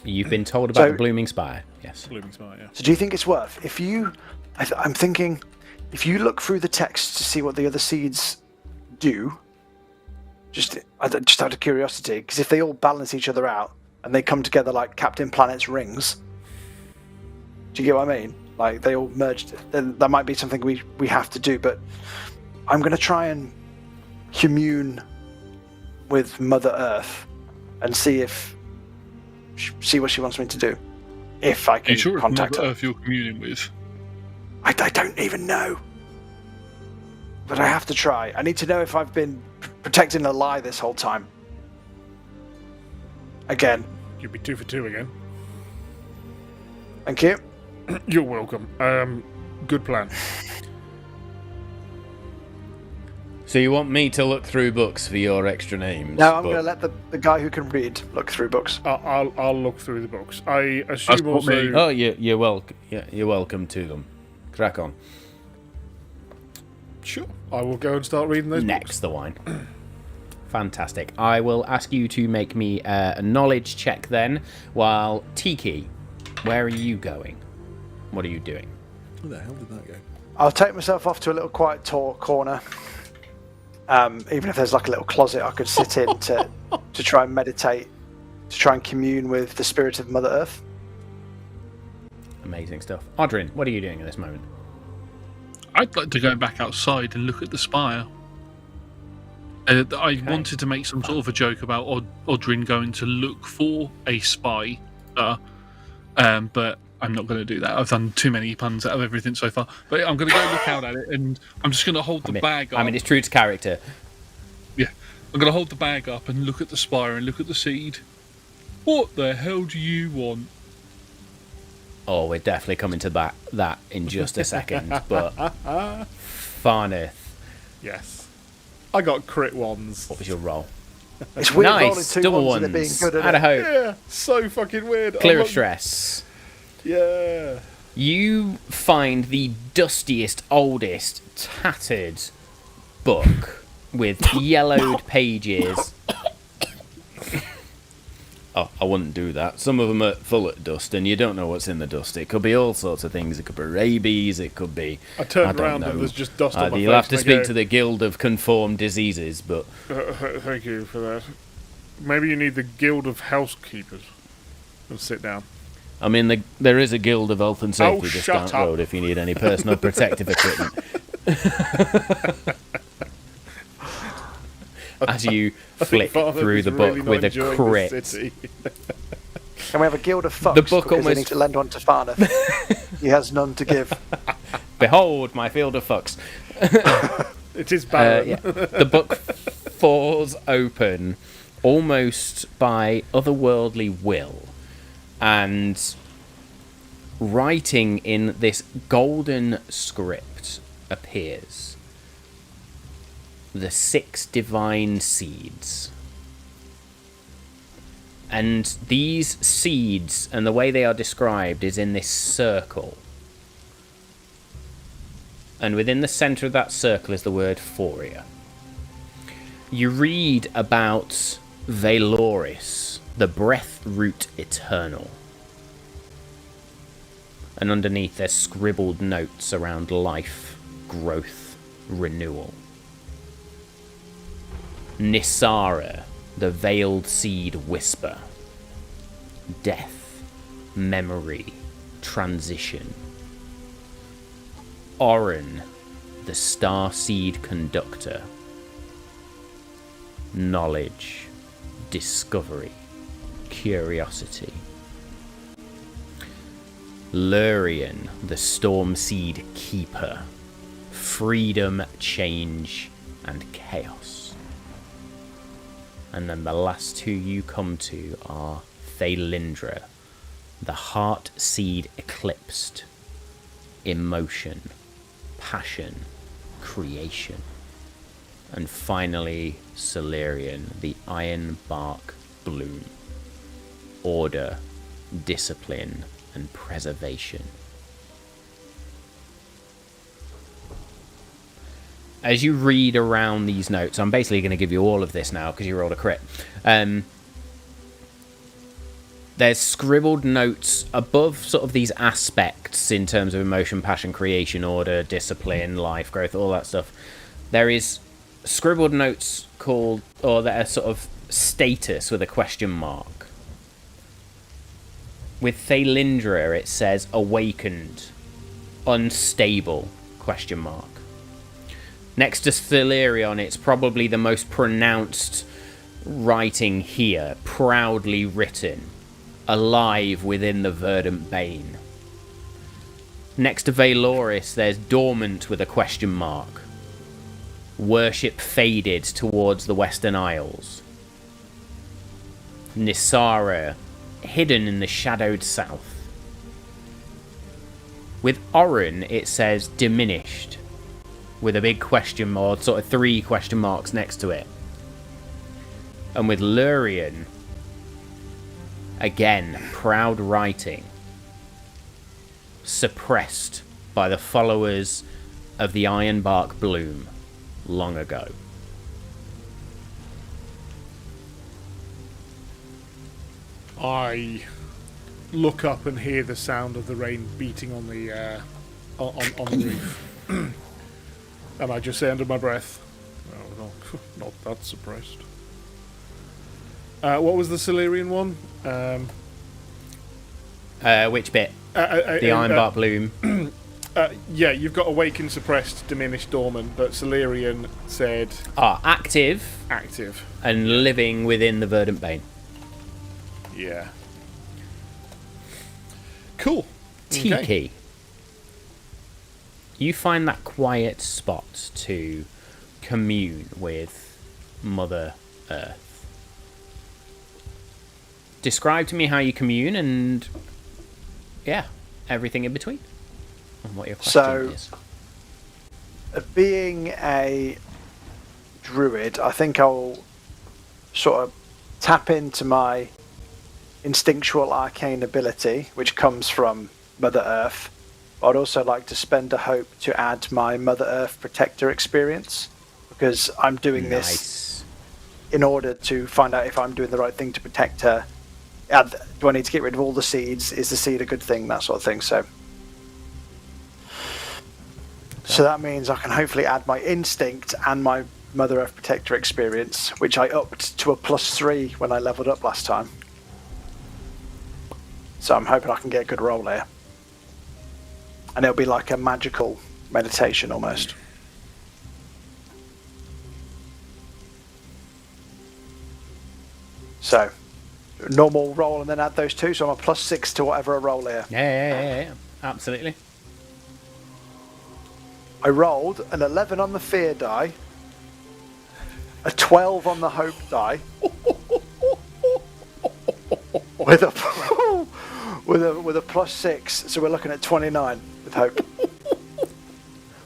You've been told about the Blooming Spire, yes. Blooming Spire, yeah. So do you think it's worth, if you, I'm thinking, if you look through the text to see what the other seeds do, just out of curiosity, because if they all balance each other out and they come together like Captain Planet's rings, do you get what I mean? Like they all merged, then that might be something we have to do. But I'm going to try and commune with Mother Earth and see what she wants me to do, if I can contact her. Earth you're communing with? I don't even know, but I have to try. I need to know if I've been protecting a lie this whole time. Again. You'll be 2 for 2 again. Thank you. You're welcome. Good plan. So you want me to look through books for your extra names? No, I'm going to let the guy who can read look through books. I'll look through the books. I assume also... Oh, you're welcome. Yeah, you're welcome to them. Crack on. Sure. I will go and start reading those Next, the wine. Fantastic. I will ask you to make me a knowledge check then, while Tikki, where are you going? What are you doing? Where the hell did that go? I'll take myself off to a little quiet corner. Even if there's like a little closet I could sit in to try and meditate, to try and commune with the spirit of Mother Earth. Amazing stuff. Odrin, what are you doing at this moment? I'd like to go back outside and look at the spire. I wanted to make some sort of a joke about Odrin going to look for a spy, but I'm not going to do that. I've done too many puns out of everything so far. But I'm going to go look out at it, and I'm just going to hold the bag up. I mean, it's true to character. Yeah. I'm going to hold the bag up and look at the spire and look at the seed. What the hell do you want? Oh, we're definitely coming to that in just a second. But Farneth. Yes. I got crit ones. What was your roll? It's weird rolling Nice, 2 double ones and it being ones. good at Out it. of hope. Yeah, so fucking weird. Clear of stress. Yeah. You find the dustiest, oldest, tattered book with yellowed pages Oh, I wouldn't do that. Some of them are full of dust, and you don't know what's in the dust. It could be all sorts of things. It could be rabies. It could be. I turned don't around know. and there's just dust on my face. You'll have to and I speak go, to the Guild of Conformed Diseases, but Thank you for that. Maybe you need the Guild of Housekeepers. And sit down. I mean, there is a Guild of Health and Safety just down shut the up. road if you need any personal protective equipment. As you flick Farneth through is the book really not with a enjoying crit. this city. Can we have a guild of fucks? The book because almost- they need to lend one to Farneth. He has none to give. Behold my field of fucks. It is barren. Yeah. The book falls open almost by otherworldly will, and writing in this golden script appears. The 6 divine seeds. And these seeds, and the way they are described, is in this circle. And within the centre of that circle is the word Forya. You read about Valoris, the breath root eternal. And underneath there's scribbled notes around life, growth, renewal. Nisara, the veiled seed whisper. Death, memory, transition. Orin, the star seed conductor. Knowledge, discovery, curiosity. Lurian, the storm seed keeper. Freedom, change, and chaos. And then the last 2 you come to are Thalindra, the heart seed eclipsed. Emotion, passion, creation. And finally, Solarian, the iron bark bloom. Order, discipline, and preservation. As you read around these notes, I'm basically going to give you all of this now because you rolled a crit. There's scribbled notes above sort of these aspects in terms of emotion, passion, creation, order, discipline, life, growth, all that stuff. There is scribbled notes called, or that are sort of status with a question mark. With Thalindra, it says awakened, unstable, question mark. Next to Thalirion, it's probably the most pronounced writing here, proudly written, alive within the verdant bane. Next to Valoris, there's dormant with a question mark. Worship faded towards the Western Isles. Nisara, hidden in the shadowed south. With Orin, it says diminished, with a big question mark, sort of 3 question marks next to it. And with Lurian, again, proud writing, suppressed by the followers of the Ironbark Bloom long ago. I look up and hear the sound of the rain beating on the on the roof, and I just say under my breath, "Oh, no, not that suppressed." What was the Silurian one? Which bit? The Ironbark Bloom. Yeah, you've got awakened, suppressed, diminished, dormant, but Silurian said Active active. and living within the verdant bane. Yeah. Cool. Tikki. Okay. You find that quiet spot to commune with Mother Earth. Describe to me how you commune and, yeah, everything in between. And what your question is. Being a druid, I think I'll sort of tap into my instinctual arcane ability, which comes from Mother Earth. I'd also like to spend a hope to add my Mother Earth Protector experience, because I'm doing this in order to find out if I'm doing the right thing to protect her, do I need to get rid of all the seeds? Is the seed a good thing? That sort of thing. So that means I can hopefully add my instinct and my Mother Earth Protector experience, which I upped to a +3 when I leveled up last time. So I'm hoping I can get a good roll here. And it'll be like a magical meditation almost. So, normal roll and then add those two, so I'm a +6 to whatever I roll here. Yeah. Absolutely. I rolled an 11 on the fear die, a 12 on the hope die, with a with a +6, so we're looking at 29 with hope.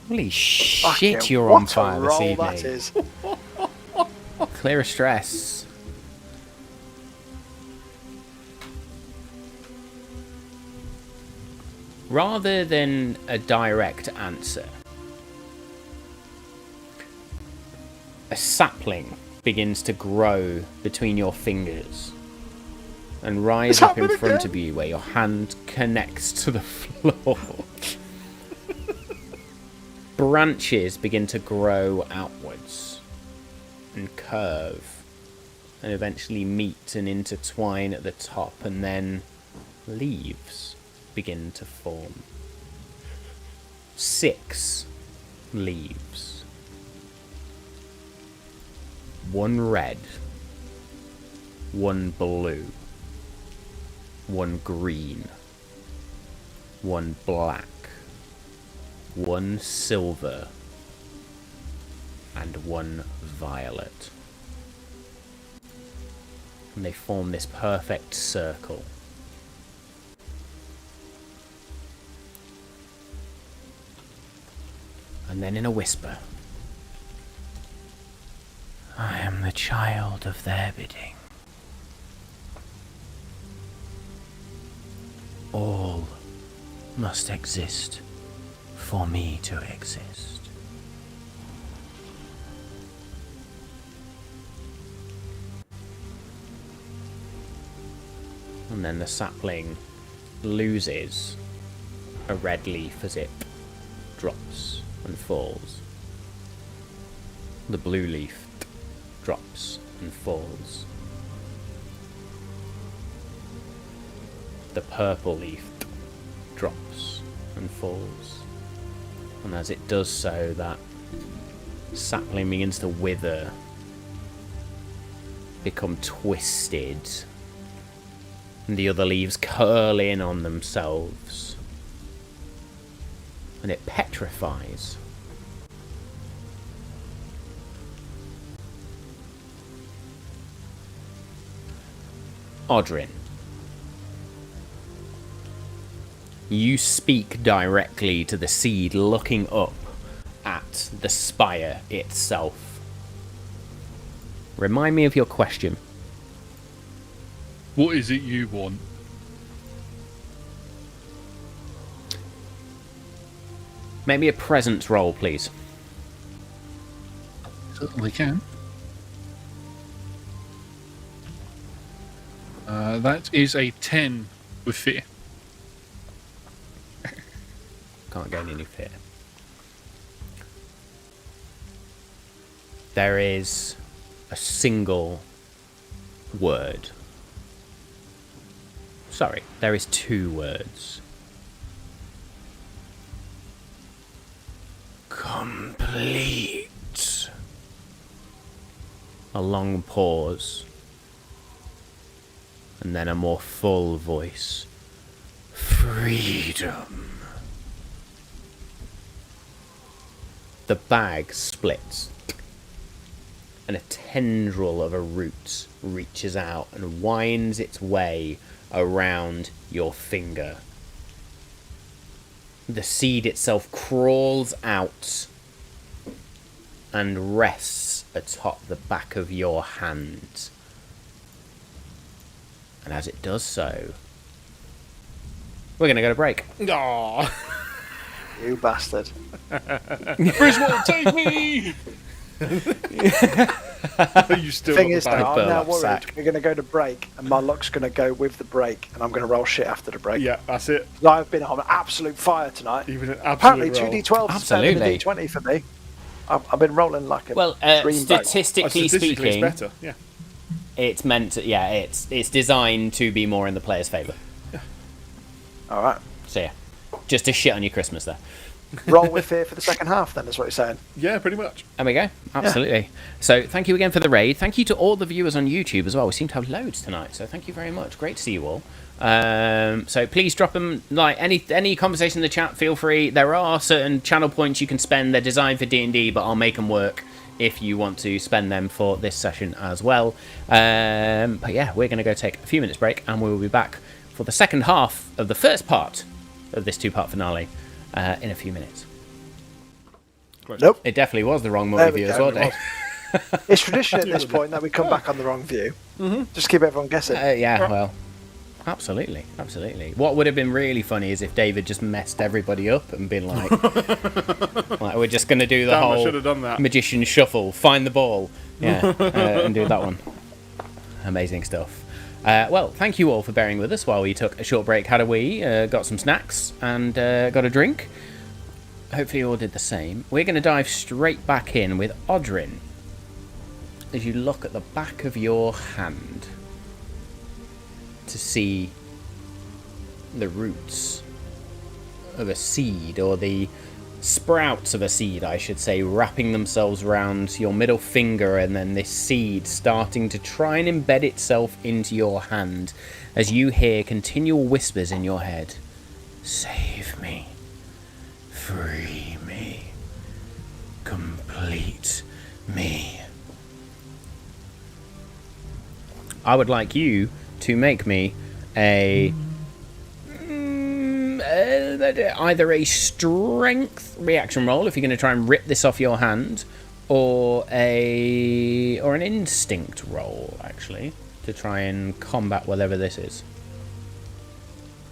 Holy shit, Fucking you're on what a fire this roll evening. that is. Clear of stress. Rather than a direct answer, a sapling begins to grow between your fingers and rise up in front of you where your hand connects to the floor. Branches begin to grow outwards and curve and eventually meet and intertwine at the top, and then leaves begin to form. 6 leaves. 1 red, 1 blue, 1 green, 1 black, 1 silver, and 1 violet. And they form this perfect circle. And then in a whisper, I am the child of their bidding. All must exist for me to exist. And then the sapling loses a red leaf as it drops and falls. The blue leaf drops and falls. The purple leaf drops and falls. And as it does so, that sapling begins to wither, become twisted, and the other leaves curl in on themselves. And it petrifies. Odrin, you speak directly to the seed, looking up at the spire itself. Remind me of your question. What is it you want? Make me a presence roll, please. Certainly can. That is a 10 with fear. Can't gain any fear. There is a single word. Sorry, there is 2 words. Complete. A long pause. And then a more full voice. Freedom. The bag splits. And a tendril of a root reaches out and winds its way around your finger. The seed itself crawls out and rests atop the back of your hand. And as it does so, we're going to go to break. Aww. You bastard. Griswold, take me! You still Thing got is, the though, bag. I'm now burlap worried. sack. We're going to go to break, and my luck's going to go with the break, and I'm going to roll shit after the break. Yeah, that's it. I've been on absolute fire tonight. Even an Apparently, absolute 2d12 is better than a Absolutely. d20 for me. I've been rolling like a Well, dreamboat. statistically Statistically, speaking, it's better. Yeah. it's meant to. Yeah, it's designed to be more in the player's favour. All right. So yeah, just to shit on your Christmas there. Roll with fear for the second half, then, is what you're saying. Yeah, pretty much. There we go. Absolutely. So thank you again for the raid. Thank you to all the viewers on YouTube as well. We seem to have loads tonight, so thank you very much. Great to see you all. So please drop them, like any conversation in the chat. Feel free. There are certain channel points you can spend. They're designed for D&D, but I'll make them work if you want to spend them for this session as well. But yeah, we're going to go take a few minutes break, and we will be back for the second half of the first part of this two-part finale in a few minutes. Nope. It definitely was the wrong There we view as go. well, Dave. It's tradition at this point that we come back on the wrong view. Just keep everyone guessing. Yeah, well, absolutely. What would have been really funny is if David just messed everybody up and been like, we're just going to do the Damn, I whole should have done that. magician shuffle, find the ball, and do that one. Amazing stuff. Well, thank you all for bearing with us while we took a short break, had a wee, got some snacks, and got a drink. Hopefully you all did the same. We're going to dive straight back in with Odrin. As you look at the back of your hand to see the roots of a seed, or the sprouts of a seed, I should say, wrapping themselves around your middle finger, and then this seed starting to try and embed itself into your hand as you hear continual whispers in your head. Save me. Free me. Complete me. I would like you to make me either a strength reaction roll if you're going to try and rip this off your hand, or an instinct roll, actually, to try and combat whatever this is.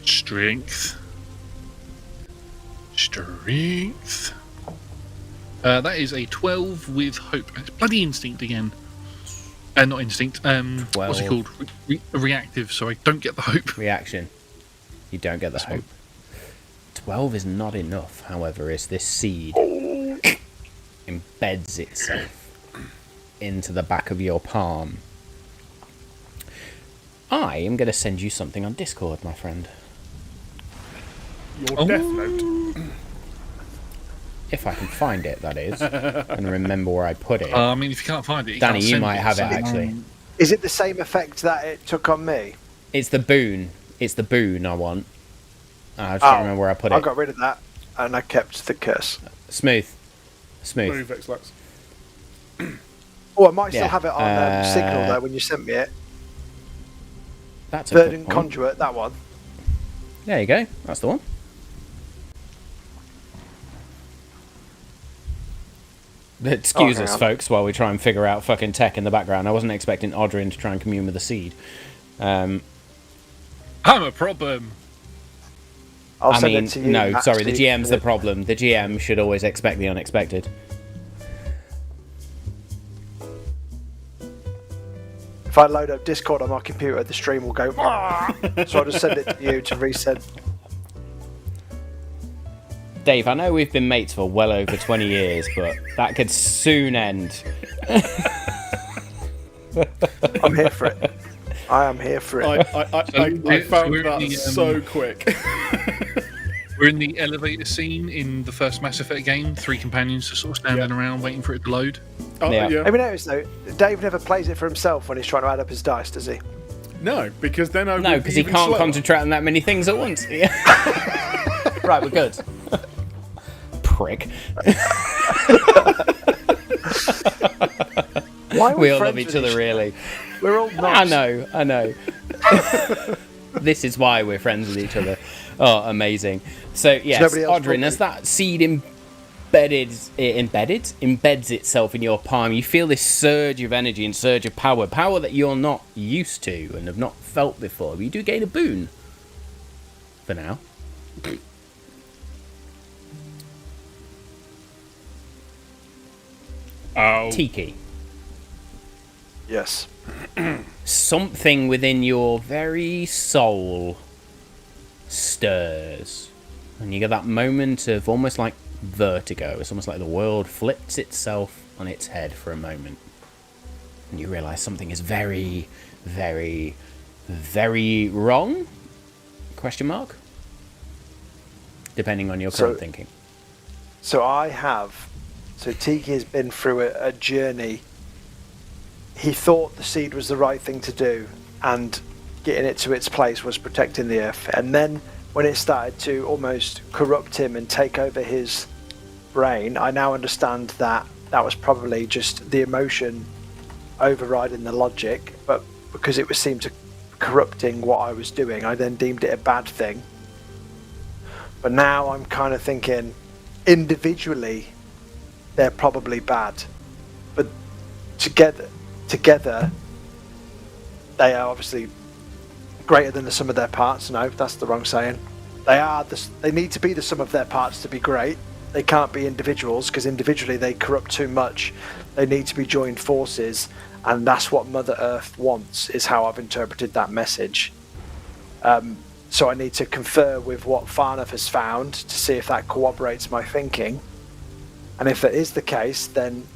Strength. That is a 12 with hope. It's bloody instinct again. Not instinct. What's it 12. called? Reactive. Sorry, don't get the hope. Reaction. You don't get the hope. 12 is not enough, however, as this seed embeds itself into the back of your palm. I am going to send you something on Discord, my friend. Your death note. If I can find it, that is, and remember where I put it. I mean, if you can't find it, Danny, can't you send might have it, so- actually. Is it the same effect that it took on me? It's the boon. It's the boon I want. I just can't remember where I put it. I got rid of that, and I kept the curse. Smooth. Move, X-Lux. Oh, I might still Yeah, have it on Signal, though, when you sent me it. That's a good Verdant point. Conduit, that one. There you go. That's the one. Excuse hang us, on. folks, while we try and figure out fucking tech in the background. I wasn't expecting Odrin to try and commune with the seed. I'm a problem. I'll I send mean, it to you. no, Matt, sorry, the Steve, GM's the problem. The GM should always expect the unexpected. If I load up Discord on my computer, the stream will go. "Ah!" So I'll just send it to you to resend. Dave, I know we've been mates for well over 20 years, but that could soon end. I'm here for it. I am here for it. I found we're that in the, so quick. We're in the elevator scene in the first Mass Effect game. 3 companions just sort of standing around waiting for it to load. Oh, Yeah. yeah. Have you noticed though, Dave never plays it for himself when he's trying to add up his dice, does he? No, because then I No, would because be he even can't slower. concentrate on that many things at once. Right, we're good. Prick. Why are We all friends love each with other, really. We're all I knobs. know. This is why we're friends with each other. Oh, amazing. So, yes, nobody else Odrin, as that seed embeds itself in your palm, you feel this surge of energy and surge of power that you're not used to and have not felt before. But you do gain a boon. For now. Oh. Tikki. Yes. Something within your very soul stirs. And you get that moment of almost like vertigo. It's almost like the world flips itself on its head for a moment. And you realise something is very, very, very wrong? Question mark? Depending on your current thinking. So Tikki has been through a journey. He thought the seed was the right thing to do, and getting it to its place was protecting the earth. And then when it started to almost corrupt him and take over his brain, I now understand that that was probably just the emotion overriding the logic, but because it seemed to corrupting what I was doing, I then deemed it a bad thing. But now I'm kind of thinking, individually, they're probably bad, but together, they are obviously greater than the sum of their parts. No, that's the wrong saying. They need to be the sum of their parts to be great. They can't be individuals, because individually they corrupt too much. They need to be joined forces, and that's what Mother Earth wants, is how I've interpreted that message. So I need to confer with what Farneth has found to see if that corroborates my thinking. And if that is the case, then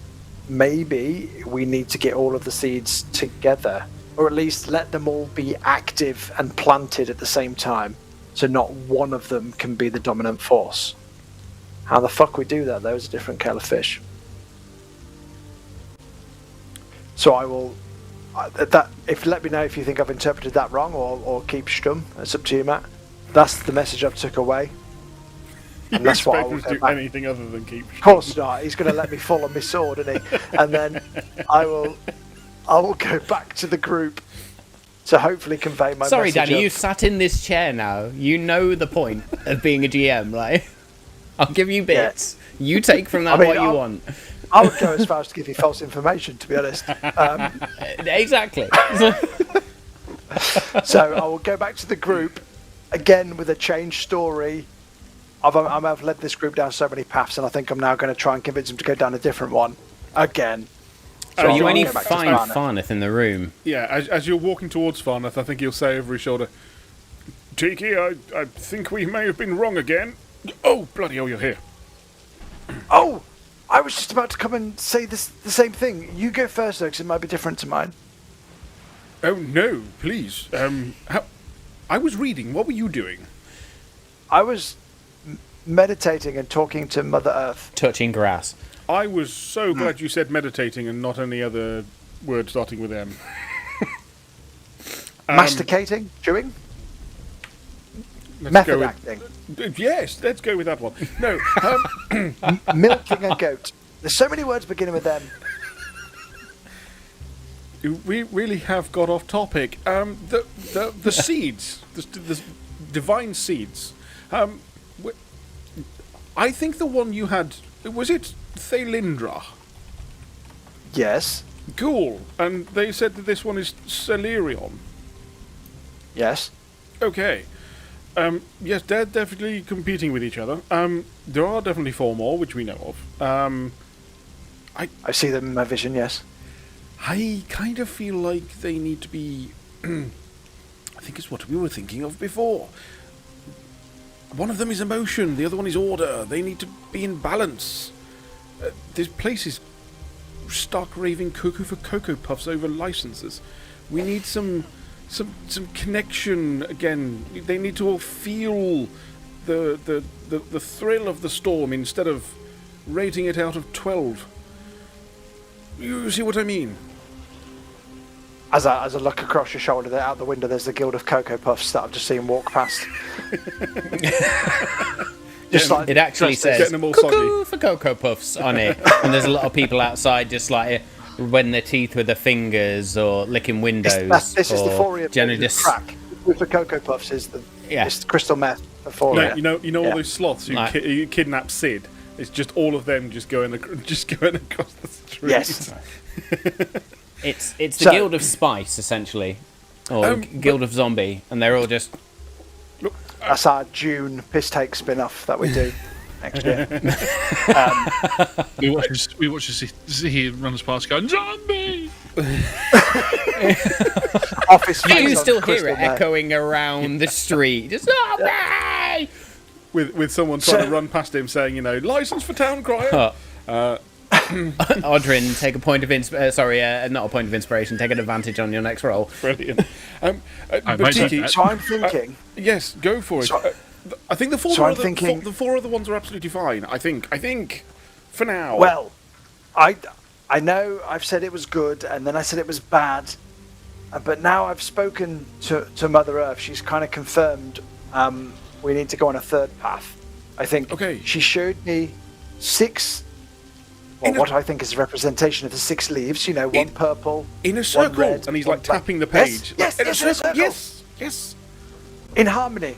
maybe we need to get all of the seeds together, or at least let them all be active and planted at the same time, so not one of them can be the dominant force. How the fuck we do that, though, is a different kettle of fish. So I will... let me know if you think I've interpreted that wrong, or keep stum. It's up to you, Matt. That's the message I've took away. And that's what I will do back. anything other than keep. Of course not. He's going to let me fall on my sword, isn't he? And then I will go back to the group to hopefully convey my Sorry, message. Danny, you've sat in this chair now. You know the point of being a GM, right? I'll give you bits. Yeah. You take from that what you want. I would go as far as to give you false information, to be honest. Exactly. So I will go back to the group, again with a changed story. I've led this group down so many paths, and I think I'm now going to try and convince them to go down a different one. Again. So you only find Farneth in the room. Yeah, as you're walking towards Farneth, I think he'll say over his shoulder, Tikki, I think we may have been wrong again. Oh, bloody hell, you're here. Oh, I was just about to come and say the same thing. You go first, though, because it might be different to mine. Oh, no, please. I was reading. What were you doing? I was meditating and talking to Mother Earth. Touching grass. I was so glad you said meditating and not any other word starting with M. Masticating? Chewing? Let's Method acting. Yes, let's go with that one. No. Milking a goat. There's so many words beginning with M. We really have got off topic. The seeds, the divine seeds. I think the one you had, was it Thalindra? Yes. Cool. And they said that this one is Celerion. Yes. Okay. Yes, they're definitely competing with each other. There are definitely 4 more, which we know of. I see them in my vision, yes. I kind of feel like they need to be... I think it's what we were thinking of before. One of them is emotion, the other one is order. They need to be in balance. This place is stark raving cuckoo for Cocoa Puffs over licenses. We need some connection again. They need to all feel the thrill of the storm instead of rating it out of 12. You see what I mean? As I look across your shoulder, there out the window, there's the Guild of Cocoa Puffs that I've just seen walk past. Just like, it actually says "cuckoo for Cocoa Puffs" on it, and there's a lot of people outside just like when their teeth with their fingers or licking windows. This is the Forya generally just crack. For Cocoa Puffs is it's crystal meth for Forya. No, you know all those sloths who kidnap Sid. It's just all of them just going across the street. Yes. It's the Guild of Spice, essentially. Or Guild of Zombie. And they're all just... Look, that's our June piss take spin-off that we do next year. We watch Zahir run us past going, zombie! Off his face You on still hear crystal it there. echoing around the street. Just With someone trying to run past him saying, license for town crier. Odrin, take a point of not a point of inspiration. Take an advantage on your next roll. Brilliant. But might Tikki, do that. So I'm thinking. yes, go for it. So- I think the four So I'm other thinking- the four other ones are absolutely fine. I think for now. Well, I know I've said it was good, and then I said it was bad, but now I've spoken to Mother Earth. She's kind of confirmed we need to go on a third path. I think. Okay. She showed me 6. Well, what I think is a representation of the 6 leaves. One purple, in a one circle, red, and he's one like black. tapping the page. Yes, in yes, a in a circle. circle. Yes, In harmony.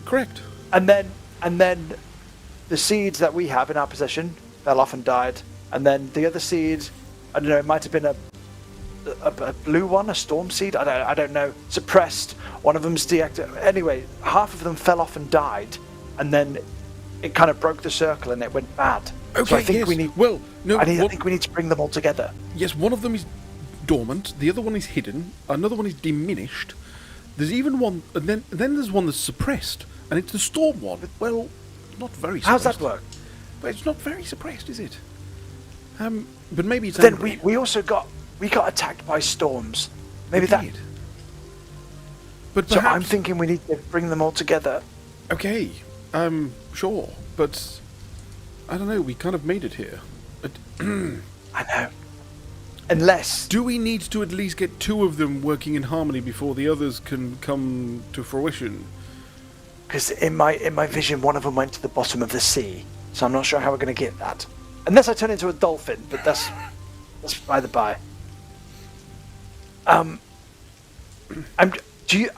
correct. And then the seeds that we have in our possession fell off and died. And then the other seed, I don't know, it might have been a blue one, a storm seed. I don't know. Suppressed. One of them's deactivated. Anyway, half of them fell off and died, and then it kind of broke the circle and it went bad. Okay, so I think yes. we need. Well, no. I think we need to bring them all together. Yes, one of them is dormant. The other one is hidden. Another one is diminished. There's even one, and then there's one that's suppressed, and it's the storm one. Well, not very. How's Suppressed. that work? But it's not very suppressed, is it? But maybe it's. Then angry. we also got attacked by storms. Maybe We that. did. But So perhaps, I'm thinking we need to bring them all together. okay, sure, but I don't know. We kind of made it here. I know. Unless Do we need to at least get 2 of them working in harmony before the others can come to fruition? Because in my vision, one of them went to the bottom of the sea, so I'm not sure how we're going to get that. Unless I turn into a dolphin, but that's by the by.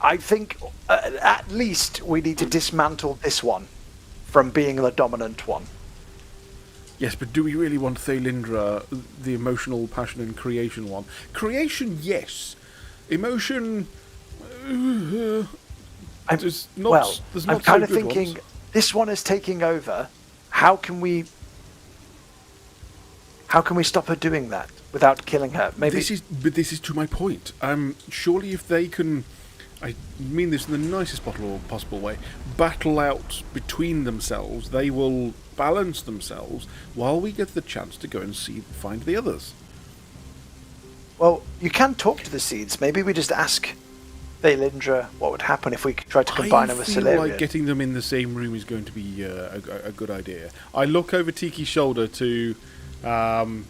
I think at least we need to dismantle this one from being the dominant one. Yes, but do we really want Thaylindra, the emotional, passion, and creation one? Creation, yes. Emotion, there's not. There's not I'm kind of so good thinking ones. this one is taking over. How can we stop her doing that without killing her? Maybe This is to my point. Surely if they can, I mean this in the nicest possible way, battle out between themselves, they will balance themselves while we get the chance to go and find the others. Well, you can talk to the seeds. Maybe we just ask Thaylindra what would happen if we tried to combine them with I feel Solarian. like getting them in the same room is going to be a good idea. I look over Tikki's shoulder to the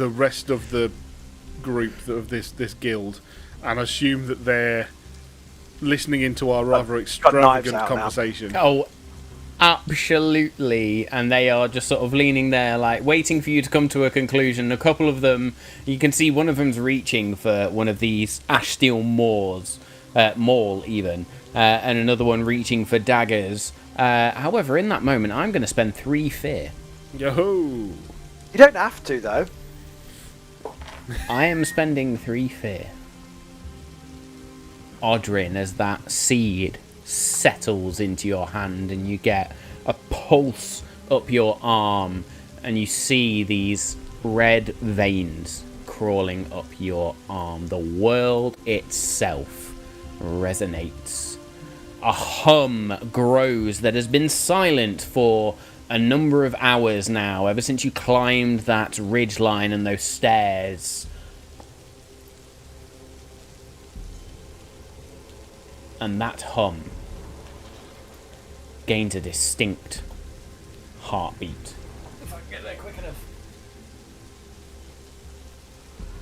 rest of the group of this guild and assume that they're listening into our rather knives extravagant out now. conversation. Oh, absolutely. And they are just sort of leaning there, like waiting for you to come to a conclusion. A couple of them, you can see one of them's reaching for one of these ash steel maul even, and another one reaching for daggers. However, in that moment, I'm going to spend 3 fear. Yo-ho! You don't have to, though. I am spending 3 fear. Odrin, as that seed settles into your hand and you get a pulse up your arm and you see these red veins crawling up your arm. The world itself resonates. A hum grows that has been silent for a number of hours now, ever since you climbed that ridgeline and those stairs. And that hum gains a distinct heartbeat. If I can get there quick enough.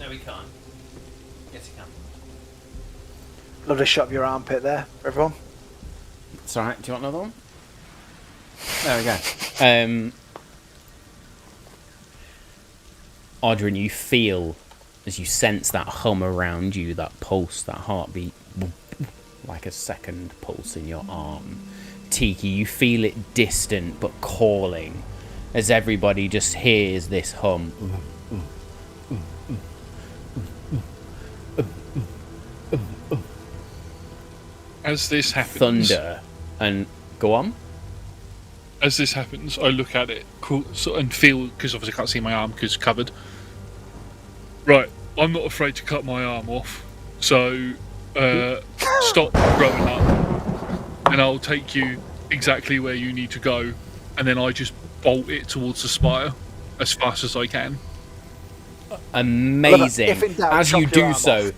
No, we can't. Yes, you can. Love to shove your armpit there for everyone. It's alright. Do you want another one? There we go. Odrin, you feel as you sense that hum around you, that pulse, that heartbeat, like a second pulse in your arm. Tikki, you feel it distant but calling as everybody just hears this hum. As this happens, Thunder. And go on. as this happens, I look at it and feel, because obviously I can't see my arm because it's covered. Right, I'm not afraid to cut my arm off. So stop growing up, and I'll take you exactly where you need to go, and then I just bolt it towards the spire as fast as I can. Amazing. If in doubt, as chop you your do arm so.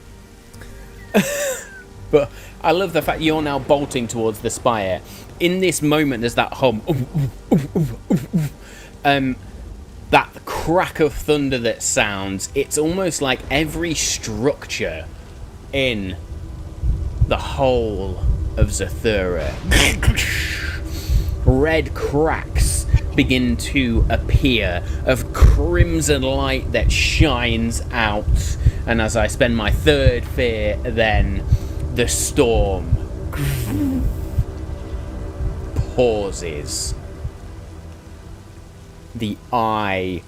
But I love the fact you're now bolting towards the spire. In this moment, there's that hum. That crack of thunder that sounds. It's almost like every structure in the whole of Zathura. Red cracks begin to appear of crimson light that shines out. And as I spend my third fear, then the storm pauses. The eye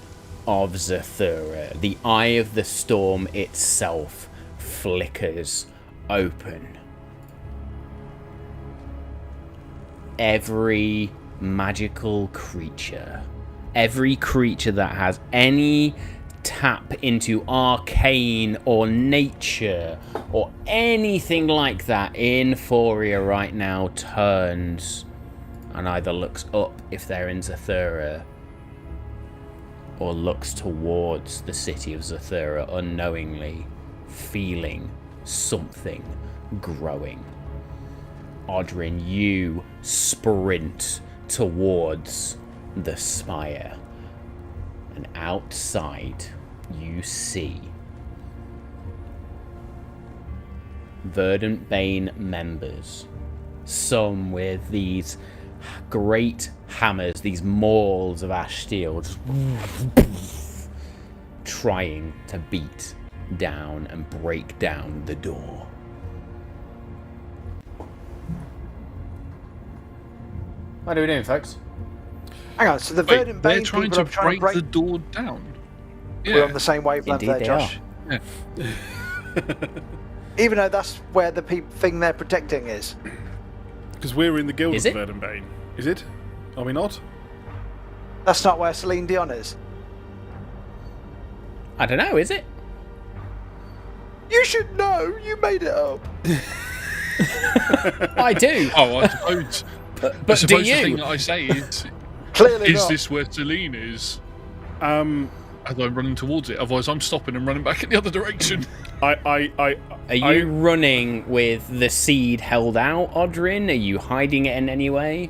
of Zathura, the eye of the storm itself, flickers open. Every magical creature, every creature that has any tap into arcane or nature or anything like that in Forya right now turns and either looks up if they're in Zathura or looks towards the city of Zathura unknowingly, feeling something growing. Odrin, you sprint towards the spire, and outside you see Verdant Bane members, some with these great hammers, these mauls of ash steel, just trying to beat down and break down the door. What are we doing, folks? Hang on, so the Verdant Bane they're trying people to are trying to break the door down. We're on the same wavelength Indeed there, Josh. Yeah. Even though that's where the thing they're protecting is. Because we're in the Guild Is of it? Verdant Bane. Is it? Are we not? That's not where Celine Dion is. I don't know, is it? You should know. You made it up. I do. Oh, I suppose. But I do suppose the you? thing that I say is, Clearly is not. this where Celine is? Um, As I'm running towards it, otherwise I'm stopping and running back in the other direction. Are you running with the seed held out, Odrin? Are you hiding it in any way?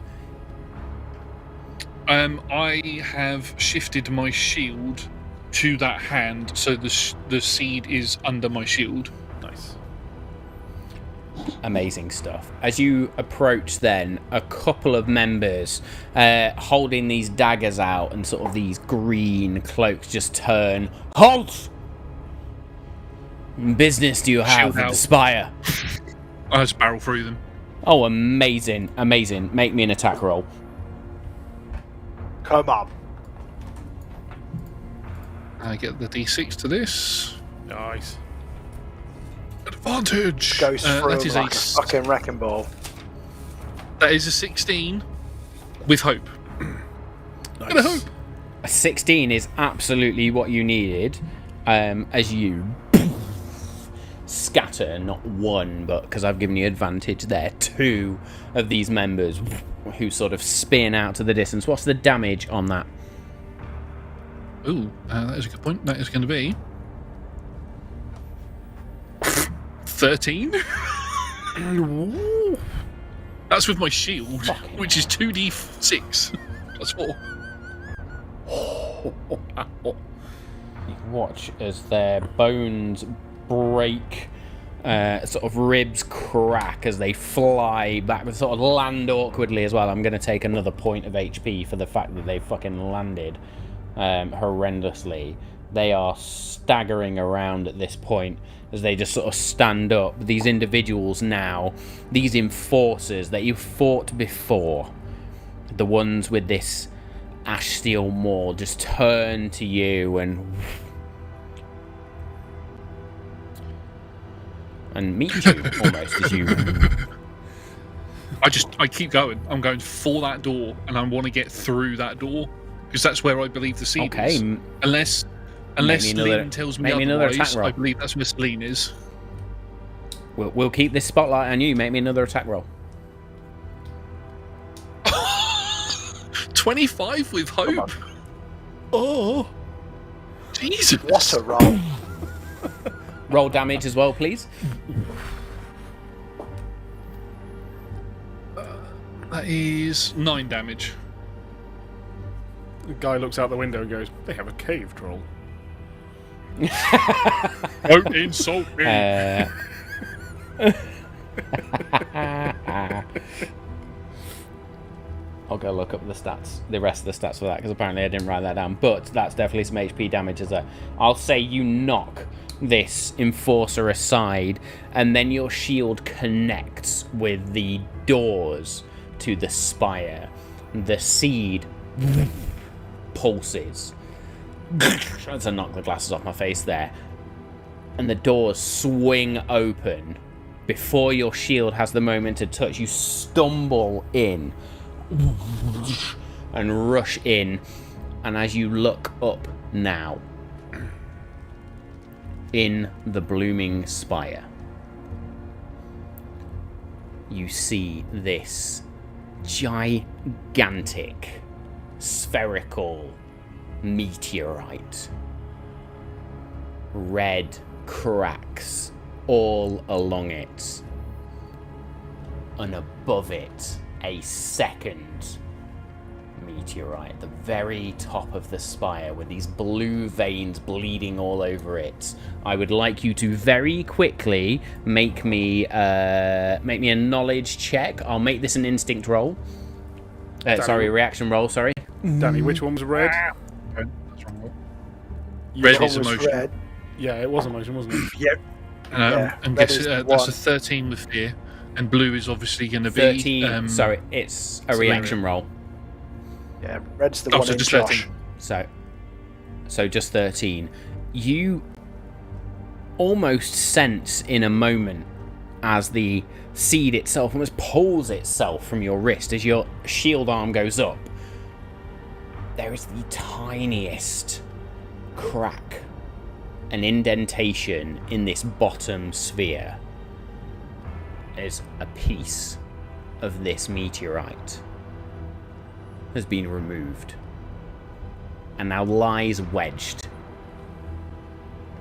I have shifted my shield to that hand, so the seed is under my shield. Nice. Amazing stuff. As you approach then, a couple of members holding these daggers out and sort of these green cloaks just turn. Halt! Business do you have Shield with out. the spire? I just barrel through them. Oh, amazing, amazing. Make me an attack roll. Come on. I get the d6 to this. Nice. Advantage! Goes through that is like a fucking wrecking ball. That is a 16 with hope. Nice. And a hope. A 16 is absolutely what you needed. As you scatter, not one, but because I've given you advantage there, two of these members who sort of spin out to the distance. What's the damage on that? Ooh, that is a good point. That is going to be 13. That's with my shield, which is 2d6 plus 4. You watch as their bones break, sort of ribs crack as they fly back, and sort of land awkwardly as well. I'm going to take another point of HP for the fact that they fucking landed horrendously. They are staggering around at this point as they just sort of stand up. These individuals now, these enforcers that you fought before, the ones with this ash steel maul, just turn to you and meet you almost as you. I keep going. I'm going for that door, and I want to get through that door because that's where I believe the seed is. Unless Make me another- Lynn tells me make me another otherwise, attack roll. I believe that's where Celine is. We'll keep this spotlight on you. Make me another attack roll. 25 with hope. Oh, Jesus! What a roll. Roll damage as well, please. That is 9 damage. The guy looks out the window and goes, "They have a cave troll." Don't insult me. I'll go look up the stats, the rest of the stats for that, because apparently I didn't write that down. But that's definitely some HP damage. I'll say you knock this enforcer aside, and then your shield connects with the doors to the spire. The seed pulses. Trying to knock the glasses off my face there. And the doors swing open. Before your shield has the moment to touch, you stumble in and rush in. And as you look up now, in the Blooming Spire, you see this gigantic spherical meteorite. Red cracks all along it, and above it a second meteorite, the very top of the spire, with these blue veins bleeding all over it. I would like you to very quickly make me a knowledge check. I'll make this an instinct roll. Reaction roll. Sorry. Danny, which one was red? Red Tom is was emotion. red. Yeah, it was emotion, wasn't it? Yep. Yeah, I'm red guessing is the that's one. a 13 with fear, and blue is obviously going to be 13. It's a reaction roll. Yeah, red's the Oh, one so in just Josh. 13. So just 13. You almost sense in a moment as the seed itself almost pulls itself from your wrist as your shield arm goes up. There is the tiniest crack, an indentation in this bottom sphere, as a piece of this meteorite has been removed and now lies wedged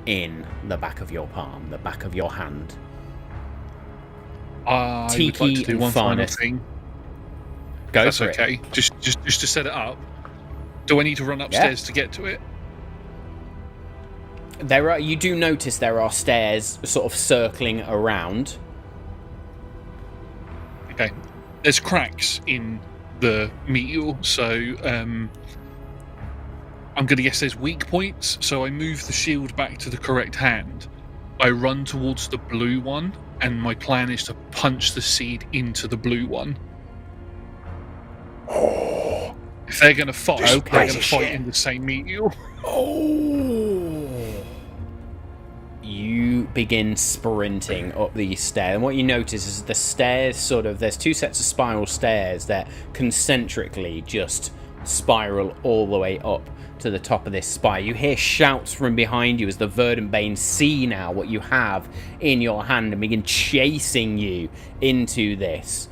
in the back of your palm, the back of your hand. I would Tikki like to do and one final Farneth. thing. Go That's for it. okay. Just to set it up. Do I need to run upstairs to get to it? You do notice there are stairs sort of circling around. Okay. There's cracks in the meteor, so I'm going to guess there's weak points. So I move the shield back to the correct hand. I run towards the blue one, and my plan is to punch the seed into the blue one. If they're going to fight, they're going to fight in the same meteor. You begin sprinting up these stairs, and what you notice is the stairs there's two sets of spiral stairs that concentrically just spiral all the way up to the top of this spire. You hear shouts from behind you as the Verdant Bane see now what you have in your hand and begin chasing you into this.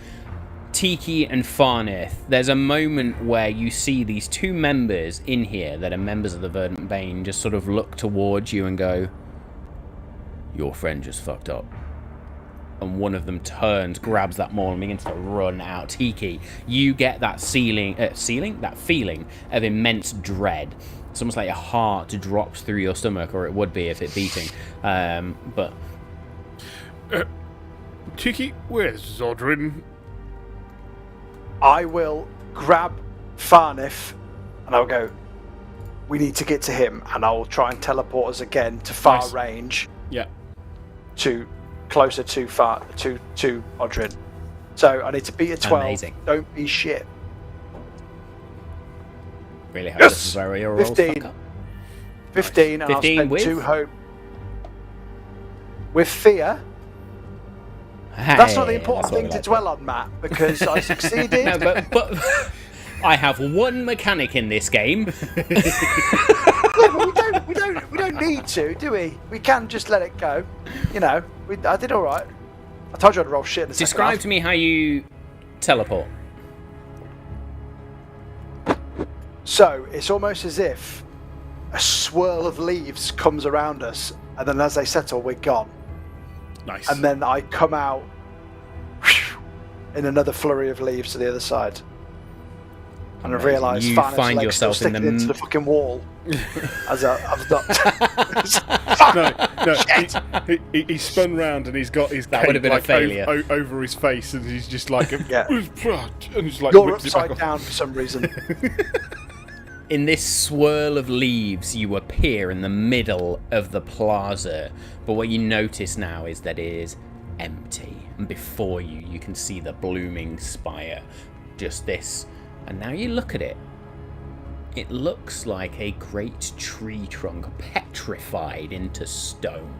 Tikki and Farneth, there's a moment where you see these two members in here that are members of the Verdant Bane just sort of look towards you and go, "Your friend just fucked up." And one of them turns, grabs that maul, and begins to run out. Tikki, you get that that feeling of immense dread. It's almost like your heart drops through your stomach, or it would be if it's beating. But Tikki, where's Odrin? I will grab Farneth and I'll go, "We need to get to him," and I will try and teleport us again to far Nice. range, Yeah. to closer to Odrin. So I need to beat a 12. Amazing. Don't be shit. really hope Yes! this is where your rolls 15. fuck up. 15, and 15 I'll spend with? 2 hope. With fear. That's not the Hey, important that's what thing we to like. dwell on, Matt, because I succeeded. No, but I have one mechanic in this game. Yeah, but we need to, do we? We can't just let it go. You know, I did all right. I told you I'd roll shit in the second Describe half. to me how you teleport. So it's almost as if a swirl of leaves comes around us, and then as they settle, we're gone. Nice. And then I come out in another flurry of leaves to the other side. And I realise You Farneth's find leg's still yourself in sticking the into the fucking wall. As I've not. No, he spun round and he's got his That cape would have been a like failure. over his face, and he's just like, Yeah. and he's like, You're whips it back upside off. down for some reason. In this swirl of leaves, you appear in the middle of the plaza, but what you notice now is that it is empty. And before you, you can see the Blooming Spire. Just this. And now you look at it. It looks like a great tree trunk petrified into stone.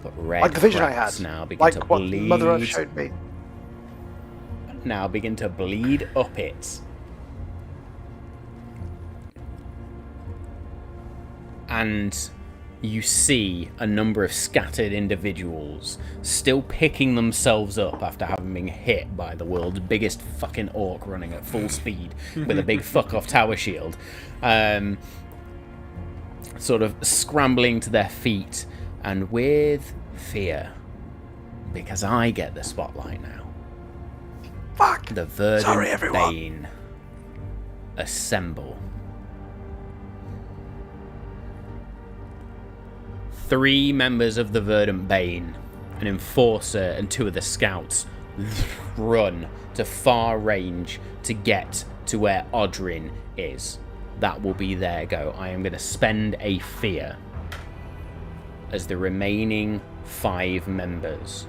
But red Like the vision I cracks had. now begin Like to what bleed. Mother Earth showed me. Now begin to bleed up it. And you see a number of scattered individuals still picking themselves up after having been hit by the world's biggest fucking orc running at full speed with a big fuck off tower shield. Sort of scrambling to their feet and with fear, because I get the spotlight now. Fuck! The Verdant Sorry, everyone. Bane assemble. 3 members of the Verdant Bane, an enforcer and 2 of the scouts, run to far range to get to where Odrin is. That will be their go. I am going to spend a fear as the remaining 5 members,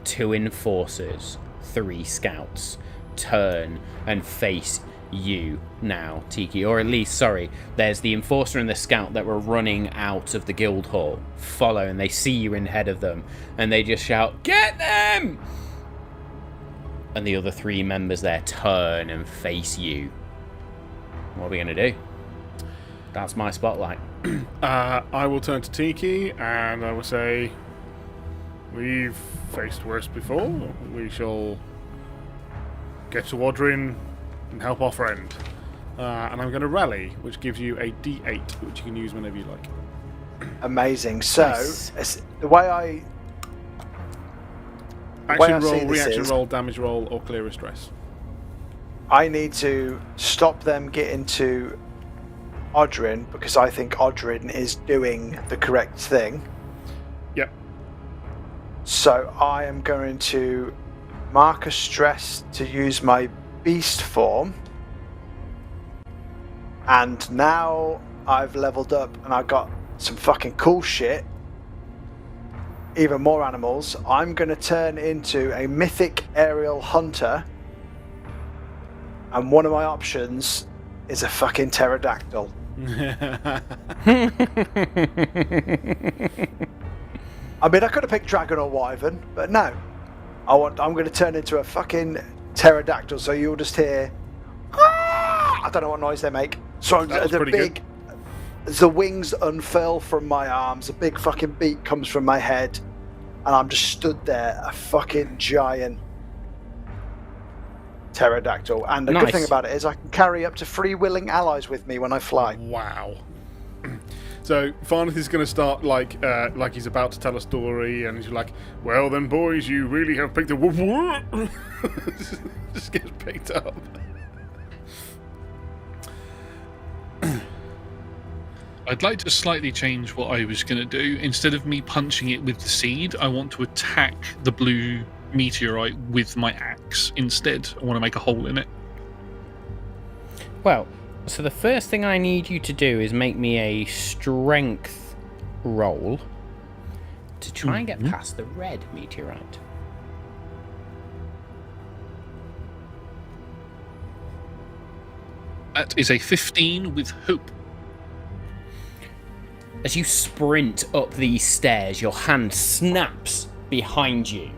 2 enforcers, 3 scouts, turn and face you now, Tikki. Or at least, sorry, there's the enforcer and the scout that were running out of the guild hall. Follow, and they see you in ahead of them, and they just shout, "Get them!" And the other 3 members there turn and face you. What are we going to do? That's my spotlight. I will turn to Tikki and I will say, we've faced worse before. We shall get to Odrin and help our friend. And I'm going to rally, which gives you a D8, which you can use whenever you like. Amazing. So, Nice. the way I Action see roll, this reaction is- roll, damage roll, or clear a stress. I need to stop them getting to Odrin because I think Odrin is doing the correct thing. Yep. So I am going to mark a stress to use my beast form. And now I've leveled up and I've got some fucking cool shit. Even more animals. I'm going to turn into a mythic aerial hunter. And one of my options is a fucking pterodactyl. I mean, I could have picked dragon or wyvern, but no. I'm going to turn into a fucking pterodactyl, so you'll just hear. I don't know what noise they make. So That was the pretty big, as the wings unfurl from my arms, a big fucking beak comes from my head, and I'm just stood there, a fucking giant pterodactyl. And the good Nice. thing about it is I can carry up to 3 willing allies with me when I fly. Wow. So Farneth is going to start like he's about to tell a story, and he's like, "Well then, boys, you really have picked a." Just gets picked up. I'd like to slightly change what I was going to do. Instead of me punching it with the seed, I want to attack the blue meteorite with my axe instead. I want to make a hole in it. Well, so the first thing I need you to do is make me a strength roll to try and get past the red meteorite. That is a 15 with hope. As you sprint up these stairs, your hand snaps behind you.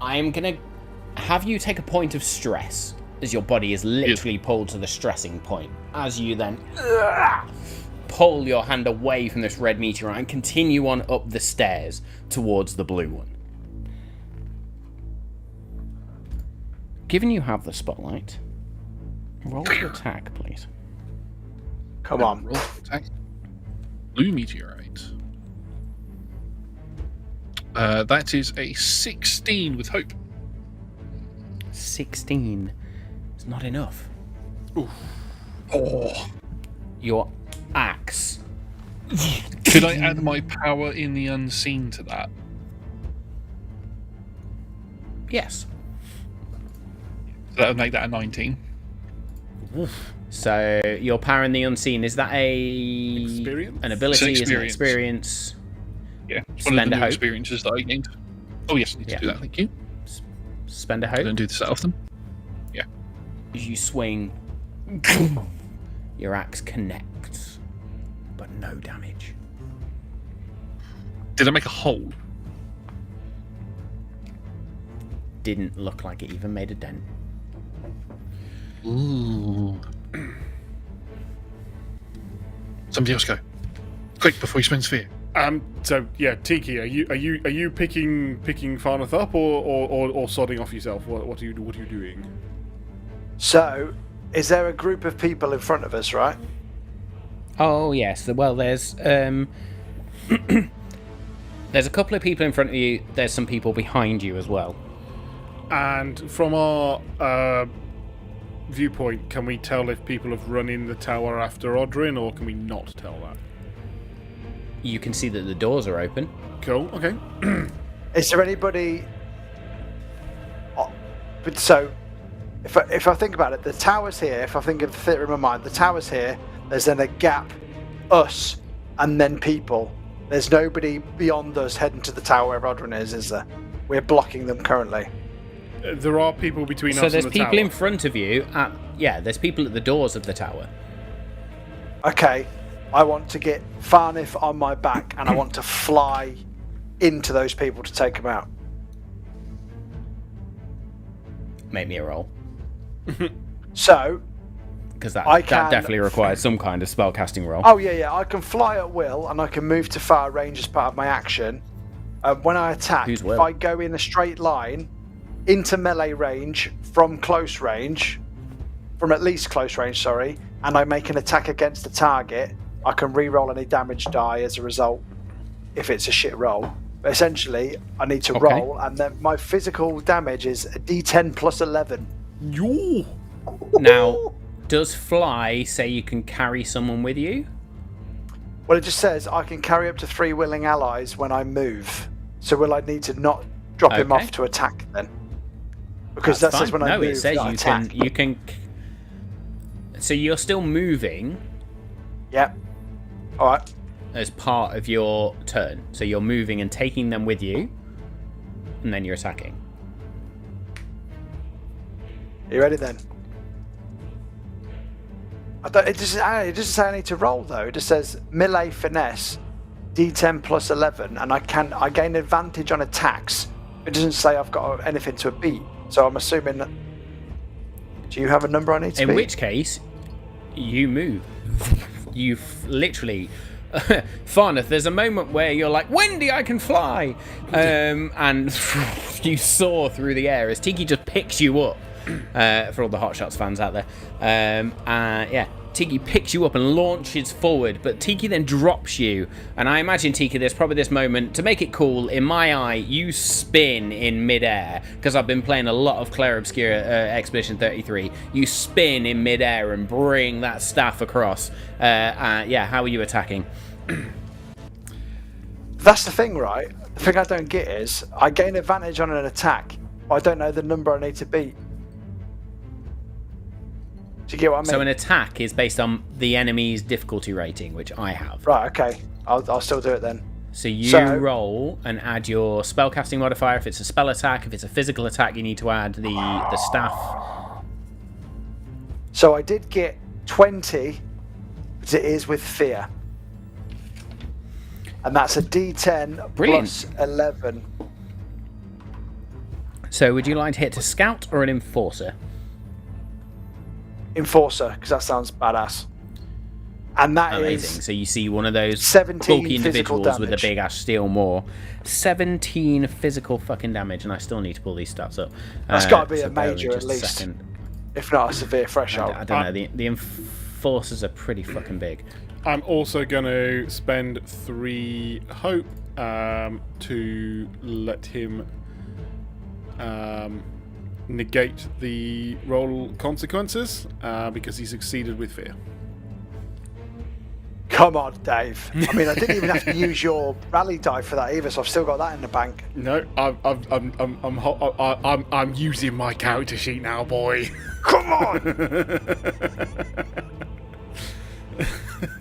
I am going to have you take a point of stress, as your body is literally pulled to the stressing point. As you then pull your hand away from this red meteorite and continue on up the stairs towards the blue one. Given you have the spotlight, roll to attack, please. Come on. Roll to attack. Blue meteorite. That is a 16 with hope. 16 is not enough. Oof. Oh. Your axe. Could I add my power in the unseen to that? Yes. That would make that a 19. So your power in the unseen, is that an ability? Is it an experience? Yeah, it's one of the new experiences that I gained. Oh yes, I need to do that, thank you. Spend a hope. I don't do this that often. Yeah. As you swing, your axe connects, but no damage. Did I make a hole? Didn't look like it even made a dent. Ooh. Somebody else go. Quick, before he spends fear. So yeah, Tikki, are you picking Farneth up or sodding off yourself? What are you doing? So, is there a group of people in front of us, right? Oh yes. Well, there's there's a couple of people in front of you. There's some people behind you as well. And from our viewpoint, can we tell if people have run in the tower after Odrin, or can we not tell that? You can see that the doors are open. Cool. Okay. Is there anybody? But so, if I think about it, the tower's here. If I think of the theatre in my mind, the tower's here. There's then a gap, us, and then people. There's nobody beyond us heading to the tower where Odrin is there? We're blocking them currently. There are people between us and the tower. So there's people in front of you. There's people at the doors of the tower. Okay, I want to get Farneth on my back, and I want to fly into those people to take them out. Make me a roll. So, because that definitely requires some kind of spellcasting roll. Oh yeah, I can fly at will, and I can move to far range as part of my action. When I attack, if I go in a straight line into melee range from at least close range, and I make an attack against the target, I can re-roll any damage die as a result if it's a shit roll. But essentially, I need to roll, and then my physical damage is a d10 plus 11. Yo! Now, does fly say you can carry someone with you? Well, it just says I can carry up to 3 willing allies when I move. So will I need to not drop him off to attack then? Because that says when I move, it says you can. So you're still moving. Yep. All right. As part of your turn, so you're moving and taking them with you, and then you're attacking. Are you ready then? It doesn't say I need to roll though. It just says melee finesse, d10 plus 11, and I gain advantage on attacks. It doesn't say I've got anything to beat, so I'm assuming that. Do you have a number I need to beat? In which case, you move. You literally. Farneth, there's a moment where you're like, Wendy, I can fly! And you soar through the air as Tikki just picks you up. For all the Hot Shots fans out there. Tikki picks you up and launches forward, but Tikki then drops you. And I imagine, Tikki, there's probably this moment, to make it cool, in my eye, you spin in midair, because I've been playing a lot of Clair Obscura Expedition 33. You spin in midair and bring that staff across. How are you attacking? That's the thing, right? The thing I don't get is, I gain advantage on an attack, but I don't know the number I need to beat. Do you get what I mean? So an attack is based on the enemy's difficulty rating, which I have. Right, okay. I'll still do it then. So you roll and add your spellcasting modifier. If it's a spell attack, if it's a physical attack, you need to add the staff. So I did get 20, but it is with fear. And that's a d10 plus 11. So would you like to hit a scout or an enforcer? Enforcer, because that sounds badass. And that Amazing. is So you see one of those 17 bulky physical individuals with a damage. big ash steel maw. 17 physical fucking damage, and I still need to pull these stats up. That's got to be so a bear with me major at just a least, second. if not a severe threshold. I don't know. The enforcers are pretty fucking big. I'm also going to spend 3 hope to let him negate the roll consequences because he succeeded with fear. Come on, Dave. I mean, I didn't even have to use your rally die for that either, so I've still got that in the bank. No, I'm using my character sheet now, boy. Come on!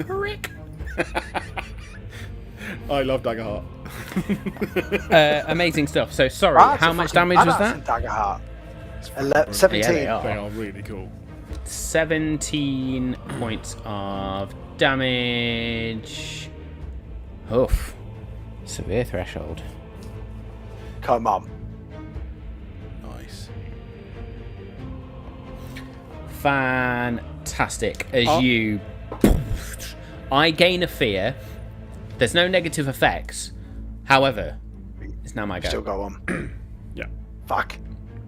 Rick. I love Daggerheart. Amazing stuff. So sorry, That's how a much fucking damage was badass that? in Daggerheart. 17. Yeah, they are. They are really cool. 17 points of damage. Oof. Severe threshold. Come on. Nice. Fantastic. As you... I gain a fear. There's no negative effects. However, it's now my go. Still go on. Yeah. Fuck.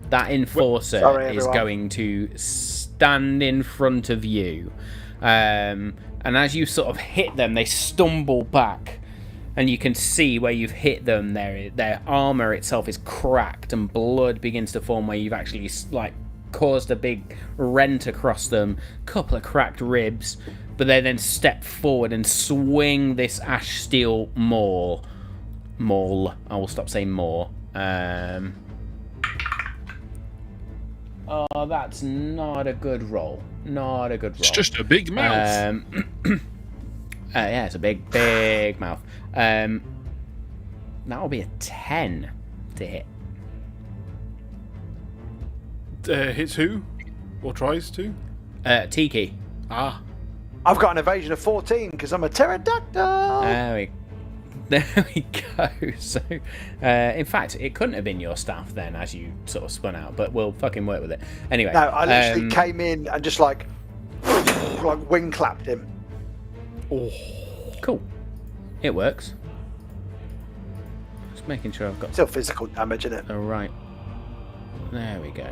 That enforcer Sorry, is everyone. going to stand in front of you. And as you sort of hit them, they stumble back. And you can see where you've hit them. Their armor itself is cracked, and blood begins to form where you've actually caused a big rent across them. Couple of cracked ribs. But they then step forward and swing this ash steel maul. I will stop saying more. Oh, that's not a good roll. Not a good roll. It's just a big mouth. Yeah, it's a big mouth. That'll be a 10 to hit. Hits who? Or tries to? Tikki. Ah. I've got an evasion of 14 because I'm a pterodactyl. There we go. So, in fact, it couldn't have been your staff then, as you sort of spun out. But we'll fucking work with it anyway. No, I literally came in and just like wing clapped him. Oh. Cool. It works. Just making sure I've got Still physical damage in it. the right. There we go.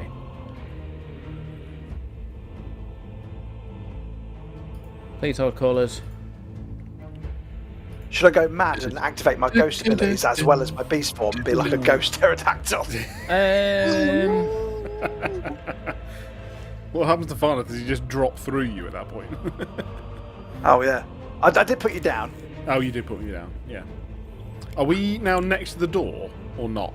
Please hold callers. Should I go mad and activate my ghost abilities as well as my beast form and be like a ghost pterodactyl? What happens to Farneth? Does he just drop through you at that point? Oh yeah, I did put you down. Oh, you did put me down. Yeah. Are we now next to the door or not?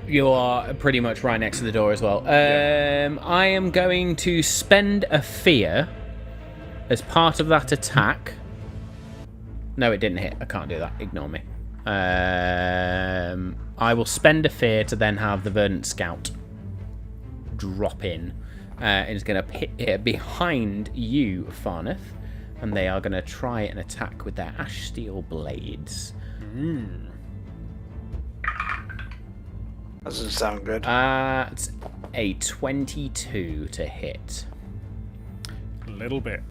You are pretty much right next to the door as well. I am going to spend a fear as part of that attack. No, it didn't hit. I can't do that. Ignore me. I will spend a fear to then have the Verdant Scout drop in. It's going to hit behind you, Farneth. And they are going to try and attack with their ash steel blades. That doesn't sound good. It's a 22 to hit. A little bit.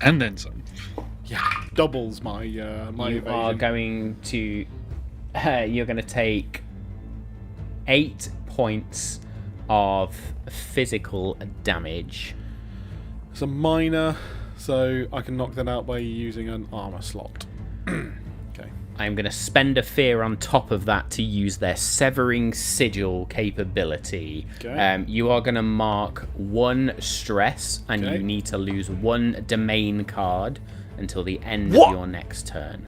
And then some. Yeah. Doubles my my You evasion. are going to... you're going to take 8 points of physical damage. It's a minor, so I can knock that out by using an armor slot. Okay. I'm going to spend a fear on top of that to use their Severing Sigil capability. Okay. You are going to mark 1 stress, and Okay. you need to lose 1 domain card until the end What? of your next turn.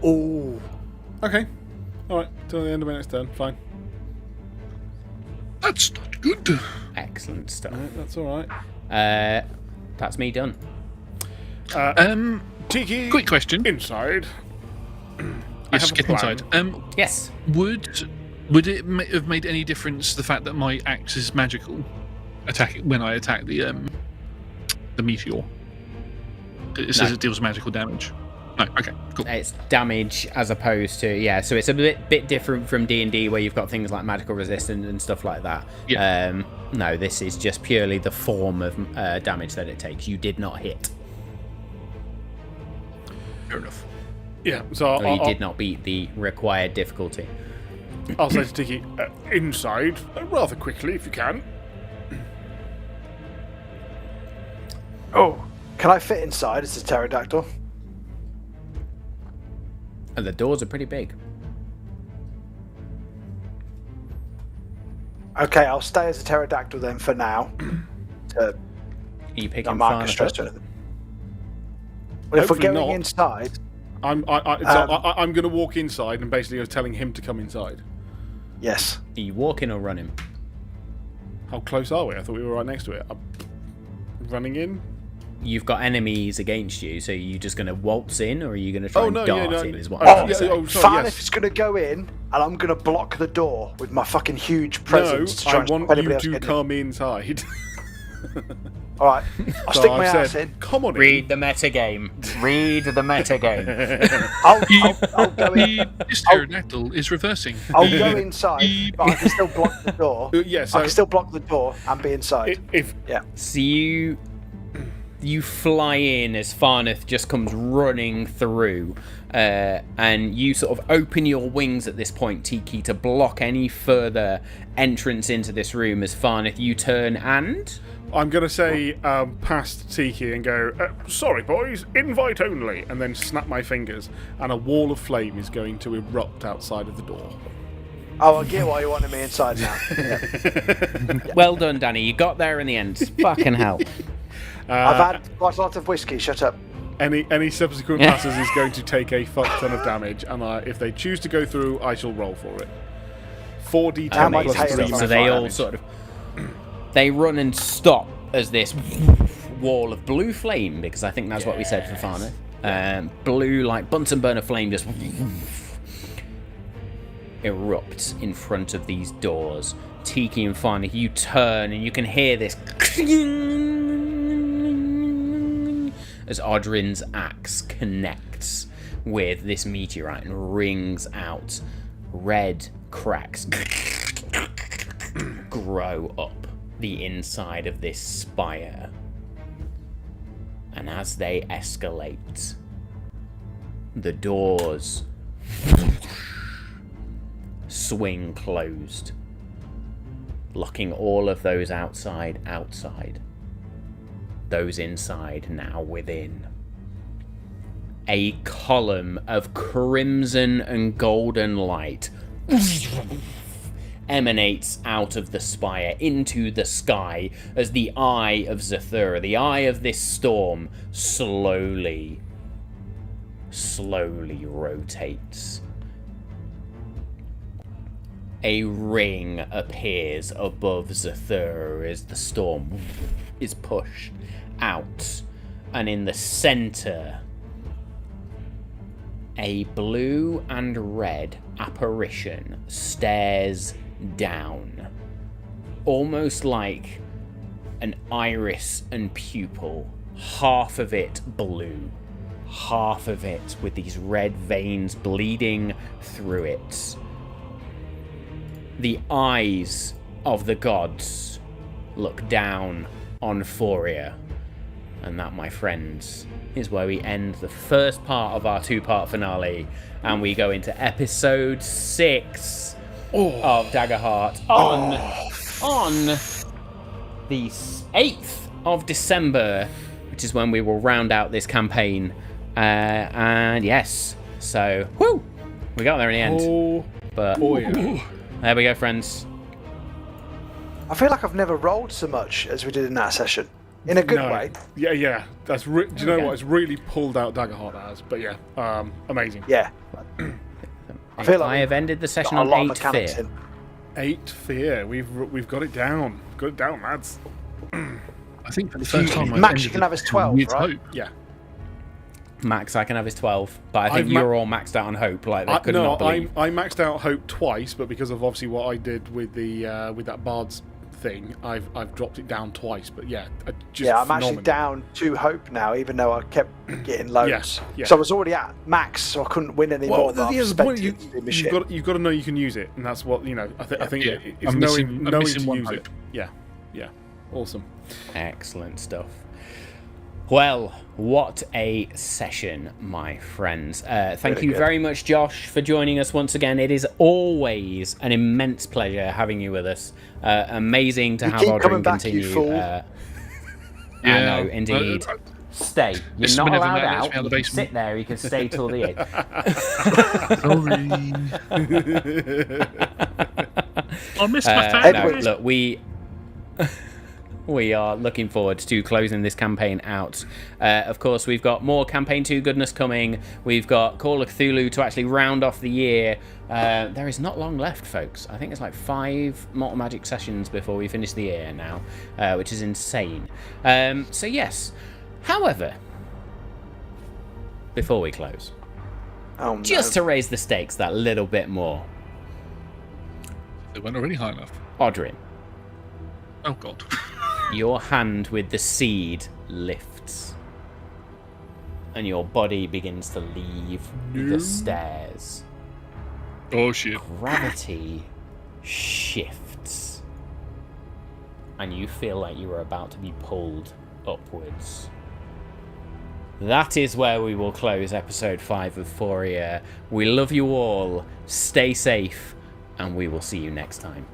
Ooh. Okay. Alright, till the end of my next turn. Fine. That's not good. Excellent stuff. Right, that's alright. That's me done. Tikki, Quick question. inside. Yes, have a get plan. inside. Yes. Would it have made any difference the fact that my axe is magical, when I attack the meteor? It says it deals magical damage. No, okay, cool. It's damage as opposed to... Yeah, so it's a bit different from D&D where you've got things like magical resistance and stuff like that. Yeah. No, this is just purely the form of damage that it takes. You did not hit. Fair enough. Yeah, so Or you did not beat the required difficulty. I'll say to Tikki, inside, rather quickly if you can. Oh, can I fit inside as a pterodactyl? And the doors are pretty big. Okay, I'll stay as a pterodactyl then for now. Are you picking Marcus Farneth stress up? to it. Well, if we're Hopefully going not. inside, I'm going to walk inside and basically telling him to come inside. yes. Are you walking or running? How close are we? I thought we were right next to it. I'm running in? You've got enemies against you, so are you just going to waltz in, or are you going to try Oh, and no, dart yeah, no, in, is what oh, I'm trying to yeah, say. oh, sorry, Farneth yes. is going to go in, and I'm going to block the door with my fucking huge presence to No, try I and stop want anybody you else to getting in. come inside. All right, I'll So stick my I've ass said, in. come on Read the metagame. Read the metagame. I'll go in. This pterodactyl is reversing. I'll go inside, but I can still block the door. Yeah, so I can still block the door and be inside. if Yeah. So you fly in as Farneth just comes running through, and you sort of open your wings at this point, Tikki, to block any further entrance into this room. As Farneth, you turn and I'm going to say past Tikki and go, sorry boys, invite only, and then snap my fingers, and a wall of flame is going to erupt outside of the door. Oh, I get why you wanted me inside now. well done, Danny. You got there in the end. Fucking hell. I've had quite a lot of whiskey. Shut up. Any subsequent passes is going to take a fuck ton of damage, and if they choose to go through, I shall roll for it. 4d10 How much plus hail 3 is So my they all damage. sort of they run and stop as this wall of blue flame, because I think that's what we said for Farneth. Blue, like Bunsen burner flame, just erupts in front of these doors. Tikki and Farneth, you turn and you can hear this as Odrin's axe connects with this meteorite and rings out. Red cracks grow up the inside of this spire, and as they escalate, the doors swing closed, locking all of those outside, those inside now within. A column of crimson and golden light emanates out of the spire into the sky as the eye of Zathura, the eye of this storm, slowly rotates. A ring appears above Zathura as the storm is pushed out, and in the center, a blue and red apparition stares down, almost like an iris and pupil, half of it blue, half of it with these red veins bleeding through it. The eyes of the gods look down on Forya, and that, my friends, is where we end the first part of our two-part finale, and we go into episode 6 of Daggerheart on the 8th of December, which is when we will round out this campaign. And yes, so we got there in the end. But there we go, friends. I feel like I've never rolled so much as we did in that session. In a good way. Yeah. That's do you know what? It's really pulled out Daggerheart as, but yeah, amazing. Yeah. I feel like I have ended the session got a on lot of 8 mechanics fear. in. 8 fear. We've got it down. Got it down, lads. I think for the first time I've Max, ended you can have his it 12, with right? hope. Yeah. Max, I can have his 12, but I think I've you're all maxed out on hope. Like they could No, not believe. I maxed out hope twice, but because of obviously what I did with the with that Bard's thing, I've dropped it down twice. But yeah, just Yeah, I'm phenomenal. actually down 2 hope now, even though I kept getting loads. Yeah. So I was already at max, so I couldn't win any more. Well, But here's I've the spent point. it to do my shit. You've got to know you can use it, and that's what I think. I think Yeah. it's I'm knowing missing to one use hope. it. Yeah. Yeah, awesome. Excellent stuff. Well, what a session, my friends. Thank you very much, Josh, for joining us once again. It is always an immense pleasure having you with us. Amazing to have Odrin continue. You fool. I know, indeed. Stay. You're not allowed out. You can sit there. You can stay till the end. I missed my family. No, look, we are looking forward to closing this campaign out. Of course, we've got more Campaign 2 goodness coming. We've got Call of Cthulhu to actually round off the year. There is not long left, folks. I think it's like 5 Mortal Magic sessions before we finish the year now, which is insane. So yes. However, before we close, just to raise the stakes that little bit more, They weren't already high enough. Odrin, Oh, God. your hand with the seed lifts, and your body begins to leave the stairs. Oh, shit. Gravity shifts, and you feel like you are about to be pulled upwards. That is where we will close episode 5 of Forya. We love you all. Stay safe, and we will see you next time.